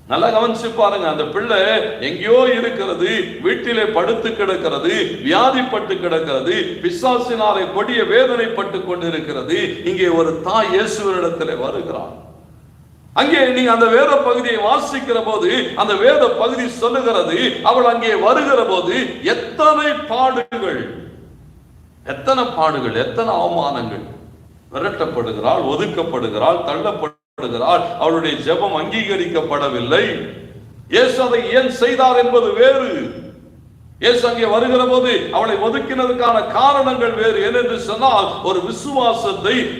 நல்லா கவனிச்சு பாருங்க. அந்த பிள்ளை எங்கேயோ இருக்கிறது, வீட்டிலே படுத்து கிடக்கிறது, வியாதிப்பட்டு கிடக்கிறது, பிசாசினாலே கொடிய வேதனைப்பட்டு கொண்டிருக்கிறது. இங்கே ஒரு தாய் இயேசுவினிடத்திலே வருகிறார். அங்கே நீங்க அந்த வேத பகுதியை வாசிக்கிற போது அந்த வேத பகுதி சொல்லுகிறது, அவள் அங்கே வருகிற போது எத்தனை பாடுகள், எத்தனை அவமானங்கள். விரட்டப்படுகிறாள், ஒதுக்கப்படுகிறாள், தள்ளப்படுகிறாள். அவளுடைய ஜெபம் அங்கீகரிக்கப்படவில்லை. இயேசு அதை ஏன் செய்தார் என்பது வேறு. இயேசு அங்கே வருகிற போது அவளை ஒதுக்கினதுக்கான காரணங்கள் வேறு. ஏனென்று சொன்னால்,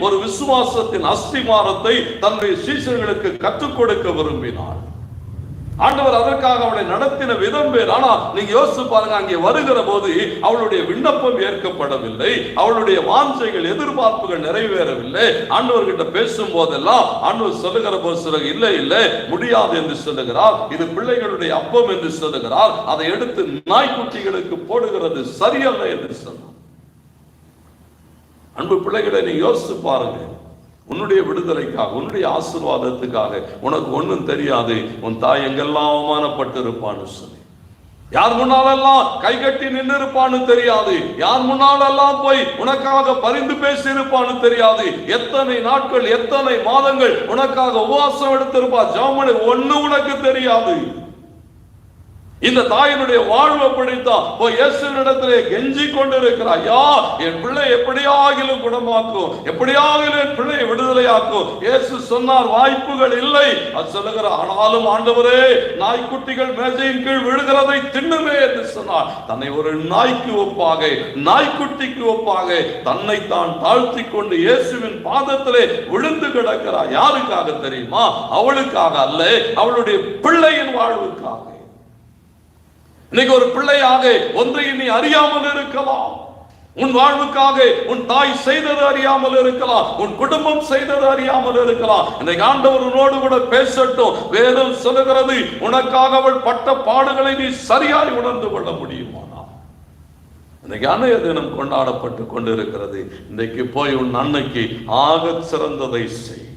ஒரு விசுவாசத்தின் அஸ்திமாரத்தை தன்னுடைய சீஷர்களுக்கு கற்றுக் கொடுக்க விரும்பினார். ஆண்டவர் அதற்காக அவளை நடத்தின விதம் வேறு. ஆனா நீங்க யோசிச்சு பாருங்க, அங்கே வருகிற போது அவளுடைய விண்ணப்பம் ஏற்கப்படவில்லை, அவளுடைய வாஞ்சைகள், எதிர்பார்ப்புகள் நிறைவேறவில்லை. ஆண்டவர்கிட்ட பேசும் போதெல்லாம் ஆண்டவர் சொல்லுகிற போது சொல்லுங்க, இல்லை இல்லை முடியாது என்று சொல்லுகிறார். இது பிள்ளைகளுடைய அப்பம் என்று சொல்லுகிறார். அதை எடுத்து நாய்க்குட்டிகளுக்கு போடுகிறது சரியல்ல என்று சொன்னார். அன்பு பிள்ளைகளை நீங்க யோசிச்சு பாருங்க. உன்னுடைய விடுதலைக்காக, உன்னுடைய ஆசீர்வாதத்துக்காக உனக்கு ஒன்றும் தெரியாது. உன் தாய் எங்கெல்லாம் அவமானப்பட்டு இருப்பான்னு சொல்லி, யார் முன்னாலெல்லாம் கைகட்டி நின்று இருப்பான்னு தெரியாது, யார் முன்னாலெல்லாம் போய் உனக்காக பரிந்து பேசி இருப்பான்னு தெரியாது, எத்தனை நாட்கள் எத்தனை மாதங்கள் உனக்காக உபவாசம் எடுத்திருப்பா, ஜெபம் ஒண்ணு உனக்கு தெரியாது. இந்த தாயினுடைய வாழ்வு அப்படித்தான். இயேசுவினிடத்திலே கெஞ்சி கொண்டிருக்கிறார், ஐயா என் பிள்ளை எப்படியாகிலும் குணமாக்கும், எப்படியாகிலும் என் பிள்ளையை விடுதலையாக்கும். இயேசு சொன்னார், வாய்ப்புகள் இல்லை. அது சொல்லுகிறார், ஆனாலும் ஆண்டவரே, நாய்க்குட்டிகள் மேஜையின் கீழ் விழுகிறதை தின்னுமே என்று சொன்னார். தன்னை ஒரு நாய்க்கு ஒப்பாக, நாய்க்குட்டிக்கு ஒப்பாக தன்னை தான் தாழ்த்தி கொண்டு இயேசுவின் பாதத்திலே விழுந்து கிடக்கிறார். யாருக்காக தெரியுமா? அவளுக்காக அல்ல, அவளுடைய பிள்ளையின் வாழ்வுக்காக. இன்னைக்கு ஒரு பிள்ளையாக ஒன்றை நீ அறியாமல் இருக்கலாம். உன் வாழ்வுக்காக உன் தாய் செய்தது அறியாமல் இருக்கலாம், உன் குடும்பம் செய்தது அறியாமல் இருக்கலாம். இன்னைக்கு ஆண்டவர் உன்னோடு கூட பேசட்டும். வேதம் சொல்லுகிறது, உனக்காக அவள் பட்ட பாடுகளை நீ சரியாய் உணர்ந்து கொள்ள முடியுமானா? இன்னைக்கு அன்னைய தினம் கொண்டாடப்பட்டு கொண்டிருக்கிறது. இன்றைக்கு போய் உன் அன்னைக்கு ஆகச் சிறந்ததை செய்,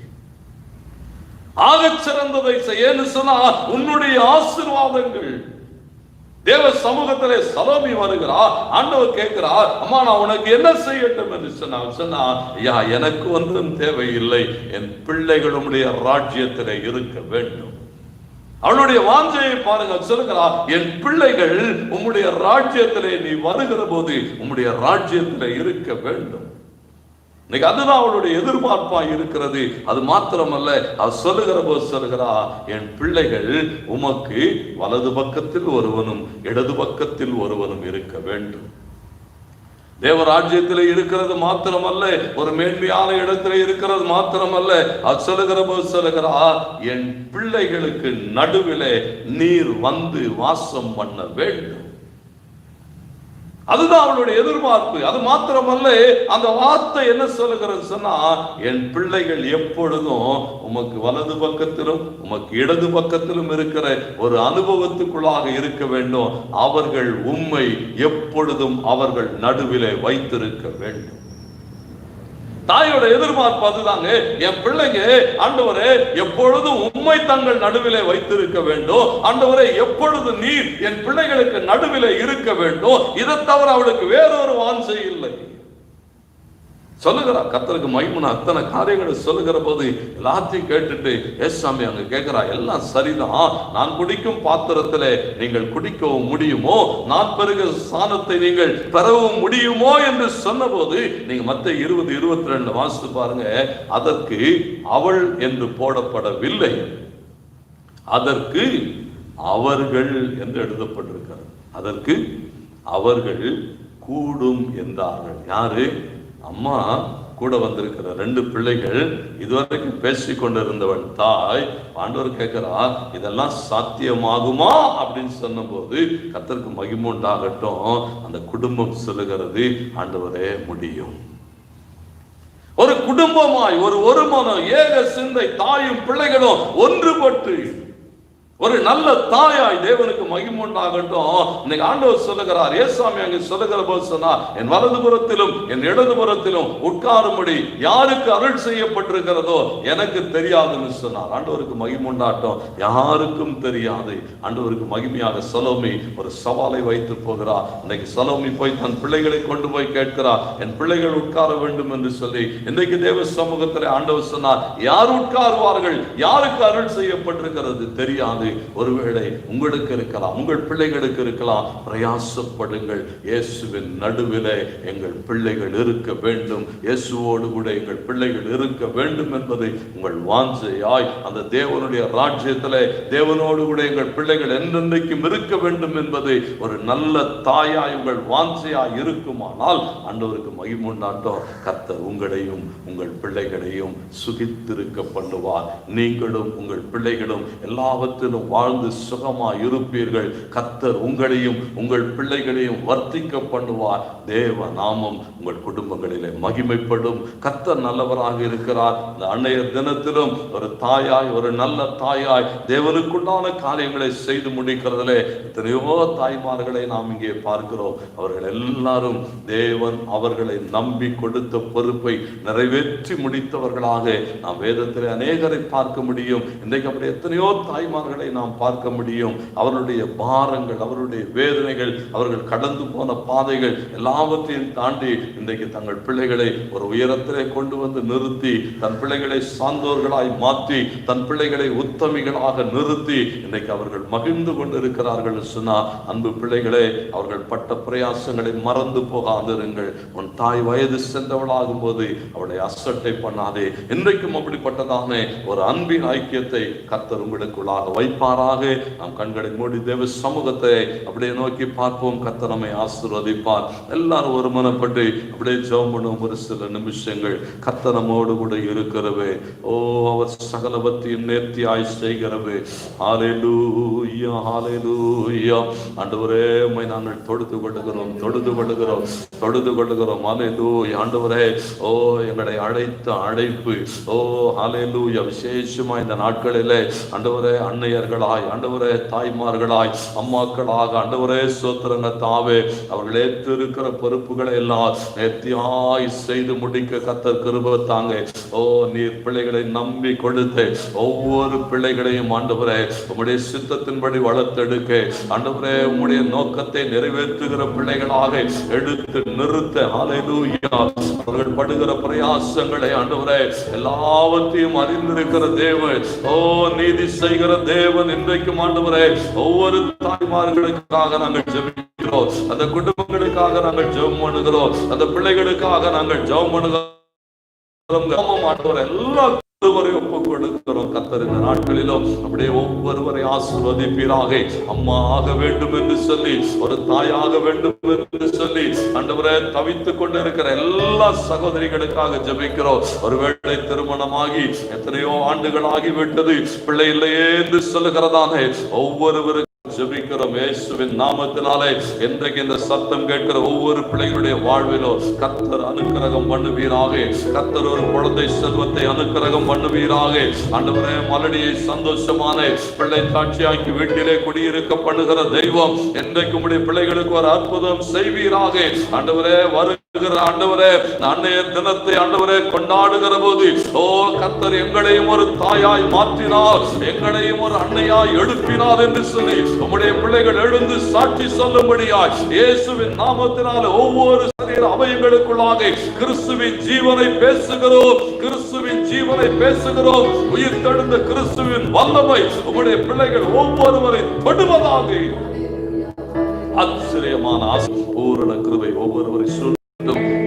ஆகச் சிறந்ததை செய். ஏன்னு சொன்னா, உன்னுடைய ஆசீர்வாதங்கள் தேவ சமூகத்திலே சலோமி வருகிறார். ஆண்டவர் கேட்கிறார், அம்மா நான் உனக்கு என்ன செய்யட்டும் என்று சொன்னா, ஐயா எனக்கு ஒன்றும் தேவையில்லை, என் பிள்ளைகள் உம்முடைய ராஜ்யத்திலே இருக்க வேண்டும். அவளுடைய வாஞ்சையை பாருங்க. சொல்லுகிறார், என் பிள்ளைகள் உம்முடைய ராஜ்யத்திலே நீ வருகிற போது உம்முடைய ராஜ்யத்திலே இருக்க வேண்டும். இன்னைக்கு அதுதான் அவளுடைய எதிர்பார்ப்பா இருக்கிறது. அது மாத்திரமல்ல, அவர் சொல்லுகிற போது சொல்லுகிறா, என் பிள்ளைகள் உமக்கு வலது பக்கத்தில் ஒருவனும் இடது பக்கத்தில் ஒருவனும் இருக்க வேண்டும். தேவராஜ்யத்தில் இருக்கிறது மாத்திரமல்ல, ஒரு மேன்மையான இடத்துல இருக்கிறது மாத்திரமல்ல, அது சொல்லுகிற போது சொல்லுகிறா, என் பிள்ளைகளுக்கு நடுவிலே நீர் வந்து வாசம் பண்ண வேண்டும். அதுதான் அவளுடைய எதிர்பார்ப்பு. அது மாத்திரமல்ல, அந்த வார்த்தை என்ன சொல்லுகிறது சொன்னா, என் பிள்ளைகள் எப்பொழுதும் உமக்கு வலது பக்கத்திலும் உமக்கு இடது பக்கத்திலும் இருக்கிற ஒரு அனுபவத்துக்குள்ளாக இருக்க வேண்டும். அவர்கள் உம்மை எப்பொழுதும் அவர்கள் நடுவிலே வைத்திருக்க வேண்டும். தாயோட எதிர்பார்ப்பு அதுதாங்க. என் பிள்ளைங்க ஆண்டவரே எப்பொழுதும் உம்மை தங்கள் நடுவிலே வைத்திருக்க வேண்டும். ஆண்டவரே எப்பொழுது நீர் என் பிள்ளைகளுக்கு நடுவிலே இருக்க வேண்டும். இதை தவிர அவளுக்கு வேறொரு வாஞ்சை இல்லை. சொல்லுகிறா, கர்த்தருக்கு மகிமை அத்தனை காரியங்களை சொல்லுகிற போது எல்லாத்தையும் கேட்டுட்டு ஏசாமி அங்க கேட்கிறா, எல்லாம் சரிதான், நான் குடிக்கும் பாத்திரத்திலே நீங்கள் குடிக்கவும் முடியுமோ, நான் பெறுகிற ஸ்தானத்தை நீங்கள் பெறவும் முடியுமோ என்று சொன்ன போது, நீங்க மத்தேயு 20:22 வாசித்து பாருங்க. அதற்கு அவள் என்று போடப்படவில்லை, அதற்கு அவர்கள் என்று எழுதப்பட்டிருக்கிறது. அதற்கு அவர்கள் கூடும் என்றார்கள். யாரு? அம்மா கூட வந்திருக்கிற 2 பிள்ளைகள், இதுவரைக்கும் பேசிக் கொண்டிருந்தவள் தாய். ஆண்டவர் கேட்கிறார், இதெல்லாம் சாத்தியமாகுமா அப்படின்னு சொன்ன போது, கர்த்தருக்கு மகிமை உண்டாகட்டும், அந்த குடும்பம் சொல்லுகிறது, ஆண்டவரே முடியும். ஒரு குடும்பமாய் ஒரு மனம் ஏக சிந்தை, தாயும் பிள்ளைகளும் ஒன்றுபட்டு ஒரு நல்ல தாயாய் தேவனுக்கு மகிமை உண்டாகட்டும். இன்னைக்கு ஆண்டவர் சொல்லுகிறார், ஏசாமி அங்கே சொல்லுகிற போது சொன்னா, என் வலதுபுறத்திலும் என் இடதுபுறத்திலும் உட்காரும்படி யாருக்கு அருள் செய்யப்பட்டிருக்கிறதோ எனக்கு தெரியாதுன்னு சொன்னார். ஆண்டவருக்கு மகிமை உண்டாகட்டும். யாருக்கும் தெரியாது. ஆண்டவருக்கு மகிமையாக சலோமி ஒரு சவாலை வைத்து போகிறார். இன்னைக்கு சலோமி போய் தன் பிள்ளைகளை கொண்டு போய் கேட்கிறார், என் பிள்ளைகள் உட்கார வேண்டும் என்று சொல்லி. இன்னைக்கு தேவ சமூகத்தில் ஆண்டவர் சொன்னார், யார் உட்காருவார்கள், யாருக்கு அருள் செய்யப்பட்டிருக்கிறது தெரியாது. ஒருவேளை உங்களுக்கு இருக்கலாம், உங்கள் பிள்ளைகளுக்கு இருக்கலாம். பிரயாசப்படுங்கள். இயேசுவின் நடுவிலே எங்கள் பிள்ளைகள் இருக்க வேண்டும், இயேசுவோடு கூட எங்கள் பிள்ளைகள் இருக்க வேண்டும் என்பதை உங்கள் வாஞ்சையாய், அந்த தேவனுடைய ராஜ்யத்திலே தேவனோடு கூட எங்கள் பிள்ளைகள் என்றென்றைக்கும் இருக்க வேண்டும் என்பதை ஒரு நல்ல தாயாய் உங்கள் வாஞ்சையாய் இருக்குமானால், ஆண்டவருக்கு மகிமை உண்டாகட்டும். கர்த்தர் உங்களையும் உங்கள் பிள்ளைகளையும் சுகித்திருக்க பண்ணுவார். நீங்களும் உங்கள் பிள்ளைகளும் எல்லாவற்றிலும் வாழ்ந்து சுகமாய் இருப்பீர்கள். கர்த்தர் உங்களையும் உங்கள் பிள்ளைகளையும் வர்த்திக்க பண்ணுவார். தேவ நாமம் உங்கள் குடும்பங்களிலே மகிமைப்படும். கர்த்தர் நல்லவராக இருக்கிறார். இந்த அன்னையர் தினத்திலும் ஒரு தாயாய், ஒரு நல்ல தாயாய் தேவனுக்குண்டான காரியங்களை செய்து முடிக்கிறதிலே எத்தனையோ தாய்மார்களை நாம் இங்கே பார்க்கிறோம். அவர்கள் எல்லாரும் தேவன் அவர்களை நம்பி கொடுத்த பொறுப்பை நிறைவேற்றி முடித்தவர்களாக நாம் வேதத்திலே அநேகரை பார்க்க முடியும். இன்றைக்கு அப்படி எத்தனையோ தாய்மார்களை நாம் பார்க்க முடியும். அவருடைய பாரங்கள், அவருடைய வேதனைகள், அவர்கள் கடந்து போன பாதைகள் எல்லாவற்றையும் தாண்டி இன்றைக்கு தங்கள் பிள்ளைகளை ஒரு உயரத்திலே கொண்டு வந்து நிறுத்தி, தன் பிள்ளைகளை சார்ந்தோர்களாய் மாற்றி, தன் பிள்ளைகளை உத்தமிகளாக நிறுத்தி இன்றைக்கு அவர்கள் மகிழ்ந்து கொண்டிருக்கிறார்கள் சொன்னார். அன்பு பிள்ளைகளே, அவர்கள் பட்ட பிரயாசங்களை மறந்து போகாதிருங்கள். உன் தாய் வயது சென்றவளாகும் போது அவளை அசட்டை பண்ணாதே. இன்றைக்கும் அப்படிப்பட்டதான ஒரு அன்பின் ஐக்கியத்தை கர்த்தர் உங்களுக்குள்ளாக வைப்பாராக. நாம் கண்களை மூடி தேவ சமூகத்தை அப்படியே நோக்கி பார்ப்போம். கர்த்தர் நம்மை ஆசீர்வதிப்பார். எல்லாரும் ஒரு மனப்பட்டு அப்படியே ஜெபம் பண்ணுவோம். ஒரு சில நிமிஷங்கள் கர்த்தர் நம்மோடு கூட இருக்கிறவே. ஓ, அவர் சகலவற்றையும் நேர்த்தியாய் செய்கிறவே. ஹல்லேலூயா, ஹல்லேலூயா. ஆண்டவரே, உம்மை நாங்கள் தொழுது கொள்ளுகிறோம், தொழுது கொள்ளுகிறோம், தொழுது கொள்ளுகிறோம். ஹல்லேலூயா. ஆண்டவரே, ஓ, எங்களை அழைத்த அழைப்பு, ஓ ஹல்லேலூயா, விசேஷமா இந்த நாட்களிலே ஆண்டவரே அன்னையர்களாய், ஆண்டவரே தாய்மார்களாய், அம்மாக்களாக ஆண்டவரே ஸ்தோத்திரங்க தாவே, அவர்கள் ஏற்றிருக்கிற பொறுப்புகளை எல்லாம் நேர்த்தியாய் செய்து முடிக்க கர்த்தர் கிருபை தாங்க. ஓ, நீர் பிள்ளைகளை நம்பி கொடுத்து ஒவ்வொரு பிள்ளைகளையும் ஆண்டவரே உம்முடைய சித்தத்தின்படி வளர்த்தெடுக்க, ஆண்டவரே உம்முடைய நோக்கத்தை நிறைவேற்றுகிற பிள்ளைகளாக எடுத்து நிறுத்த. ஹல்லேலூயா. அவர்கள் படுகிற பிரயாசங்களை ஆண்டவரே எல்லாவற்றையும் அறிந்திருக்கிற தேவன், ஓ நீதி செய்கிற தேவன், இன்றைக்கும் ஆண்டவரே ஒவ்வொரு தாய்மார்களுக்காக நாங்கள் ஜெபிக்கிறோம், அந்த குடும்பங்களுக்காக நாங்கள் ஜெபம் பண்ணுகிறோம், அந்த பிள்ளைகளுக்காக நாங்கள் ஜெபம் பண்ணுகிறோம். எல்லா ஒப்புக் கொடுக்கிறோம். கர்த்தர் இந்த நாட்களிலும் அப்படியே ஒவ்வொருவரை ஆசீர்வதிப்பீராக. அம்மா ஆக வேண்டும் என்று சொல்லி, ஒரு தாயாக வேண்டும் என்று சொல்லி ஆண்டவரே தவித்துக் கொண்டிருக்கிற எல்லா சகோதரிகளுக்காக ஜெபிக்கிறோம். ஒருவேளை திருமணமாகி எத்தனையோ ஆண்டுகள் ஆகிவிட்டது, பிள்ளை இல்லையே என்று சொல்லுகிறதான ஒவ்வொருவரும் ஜெபிக்கிறோம் இயேசுவின் நாமத்தினாலே. இன்றைக்கு இந்த சத்தம் கேட்கிற ஒவ்வொரு பிள்ளைகளுடைய வாழ்விலோ கர்த்தர் அனுக்கிரகம் பண்ணுவீராக. கர்த்தர் ஒரு குழந்தை செல்வத்தை அனுக்கிரகம் பண்ணுவீராக. ஆண்டவரே, மலடியை சந்தோஷமான பிள்ளை சாட்சியாக்கி வீட்டிலே குடியிருக்க பண்ணுகிற தெய்வம், இன்றைக்கு உம்முடைய பிள்ளைகளுக்கு ஒரு அற்புதம் செய்வீராக. ஆண்டவரே, ஆண்டவரே, அன்னையர் தினத்தை ஆண்டவரே கொண்டாடுகிற போது, ஓ கர்த்தர் எங்களையும் ஒரு தாயாய் மாற்றினார், எங்களையும் ஒரு அன்னையாய் எழுப்பினார் என்று சொல்லி உம்முடைய பிள்ளைகள் எழுந்து சாட்சி சொல்லும்படியாய் இயேசுவின் நாமத்தினால ஒவ்வொரு சரீர அவயங்களுக்குள்ளாக கிறிஸ்துவின் ஜீவனை பேசுகிறோம், கிறிஸ்துவின் ஜீவனை பேசுகிறோம். உயிர் தெழுந்த கிறிஸ்துவின் வல்லமை உம்முடைய பிள்ளைகள் ஒவ்வொருவரை தொடுவதாக. ஆச்சரியமான பூரண கிருபை ஒவ்வொருவரை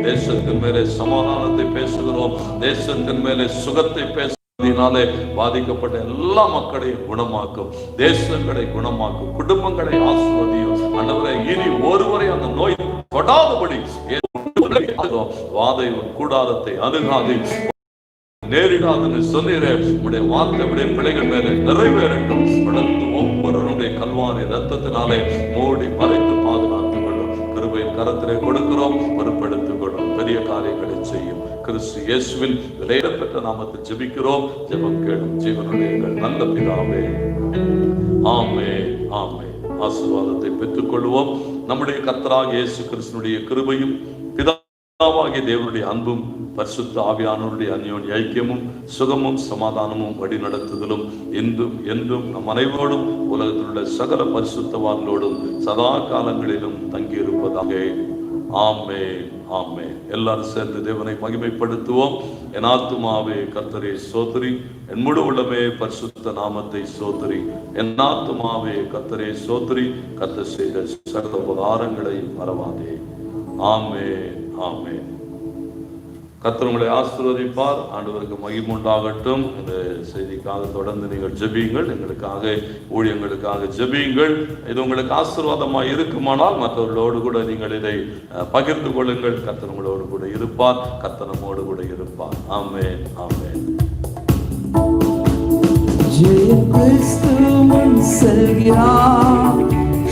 தேசத்தின் மேலே சமாதானத்தை பேசுகிறோம், தேசத்தின் மேலே சுகத்தை பேசுவதனாலே பாதிக்கப்பட்ட எல்லா மக்களையும் குணமாக்கும், தேசங்களை குணமாக்கும், குடும்பங்களை ஆசீர்வதியும். ஆண்டவரே, இனி ஒருவரை அந்த நோய் தொடாதபடி வாதை கூடாரத்தை அணுகாது, நேரிடாதுன்னு சொன்னீரே. உடைய வார்த்தை உடைய பிள்ளைகள் மேலே நிறைவேறட்டும். தொடர்ந்து ஒவ்வொருவருடைய கல்வாரி ரத்தத்தினாலே மூடி மறைத்து பாதுகாத்துக் கொள்ளும். கிருபையின் கரத்திலே கொடுக்கிறோம், பொறுப்படுத்திக் கொள்ளும். பெரிய காரியங்களை செய்யும். கிறிஸ்து இயேசுவின் விலையிடப்பட்ட நாமத்தில் ஜெபிக்கிறோம். ஜெபம் கேளும் ஜீவனுடைய எங்கள் நல்ல பிதாவே. ஆமென், ஆமென். ஆசீர்வாதத்தை பெற்றுக் கொள்வோம். நம்முடைய கர்த்தராகிய இயேசு கிறிஸ்துவினுடைய கிருபையும் பிதாவாகிய தேவனுடைய அன்பும் பரிசுத்த ஆவியானவருடைய அந்யோன்ய ஐக்கியமும் சுகமும் சமாதானமும் வழி நடத்துதலும் என்றும் என்றும் நம் அனைவரோடும் உலகத்தில் உள்ள சகல பரிசுத்தவான்களோடும் சதா காலங்களிலும் தங்கியிருப்பதாக. ஆமென், ஆமென். எல்லாரும் சேர்ந்து தேவனை மகிமைப்படுத்துவோம். என் ஆத்துமாவே கர்த்தரை ஸ்தோத்திரி, என் முழு உள்ளமே பரிசுத்த நாமத்தை ஸ்தோத்திரி. என் ஆத்துமாவே கர்த்தரை ஸ்தோத்திரி, கர்த்தர் செய்த சகல உபகாரங்களை மறவாதே. ஆமென், ஆமென். கர்த்தர் உங்களை ஆசீர்வதிப்பார். ஆண்டவருக்கு மகிமை உண்டாகட்டும். இந்த செய்திக்காக தொடர்ந்து நீங்கள் ஜெபியுங்கள், எங்களுக்காக ஊழியங்களுக்காக ஜெபியுங்கள். இது உங்களுக்கு ஆசீர்வாதமாக இருக்குமானால் மற்றவர்களோடு கூட நீங்கள் இதை பகிர்ந்து கொள்ளுங்கள். கர்த்தர் உங்களோடு கூட இருப்பார், கர்த்தர் நம்மோடு கூட இருப்பார். ஆமென், ஆமென். ஜெய கிறிஸ்து முன் செல்கிறார்,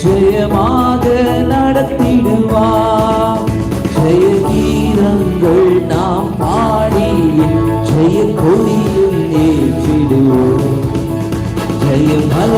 ஜெயமாக நடத்திடுவார். ஜெய கீதங்கள் நாம் பாடி ஜெய கொடியும் ஏற்றிடுவோம். ஜெய மல